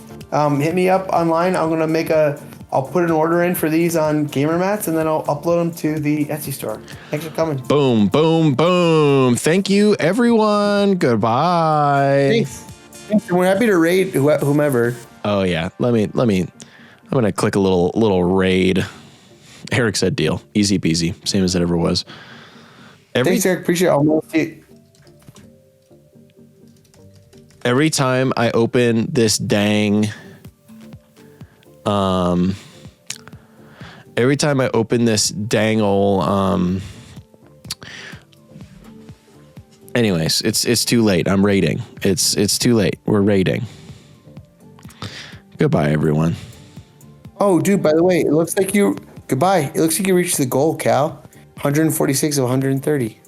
Hit me up online. I'm going to I'll put an order in for these on Gamer Mats, and then I'll upload them to the Etsy store. Thanks for coming. Boom, boom, boom. Thank you, everyone. Goodbye. Thanks. And we're happy to raid whomever. Oh, yeah. Let me. I'm going to click a little raid. Eric said deal. Easy peasy. Same as it ever was. Thanks, Eric. Appreciate it. I'll see it. Every time I open this dang, anyways, it's too late. I'm raiding. It's too late. We're raiding. Goodbye, everyone. Oh, dude, by the way, goodbye. It looks like you reached the goal, Cal. 146 of 130.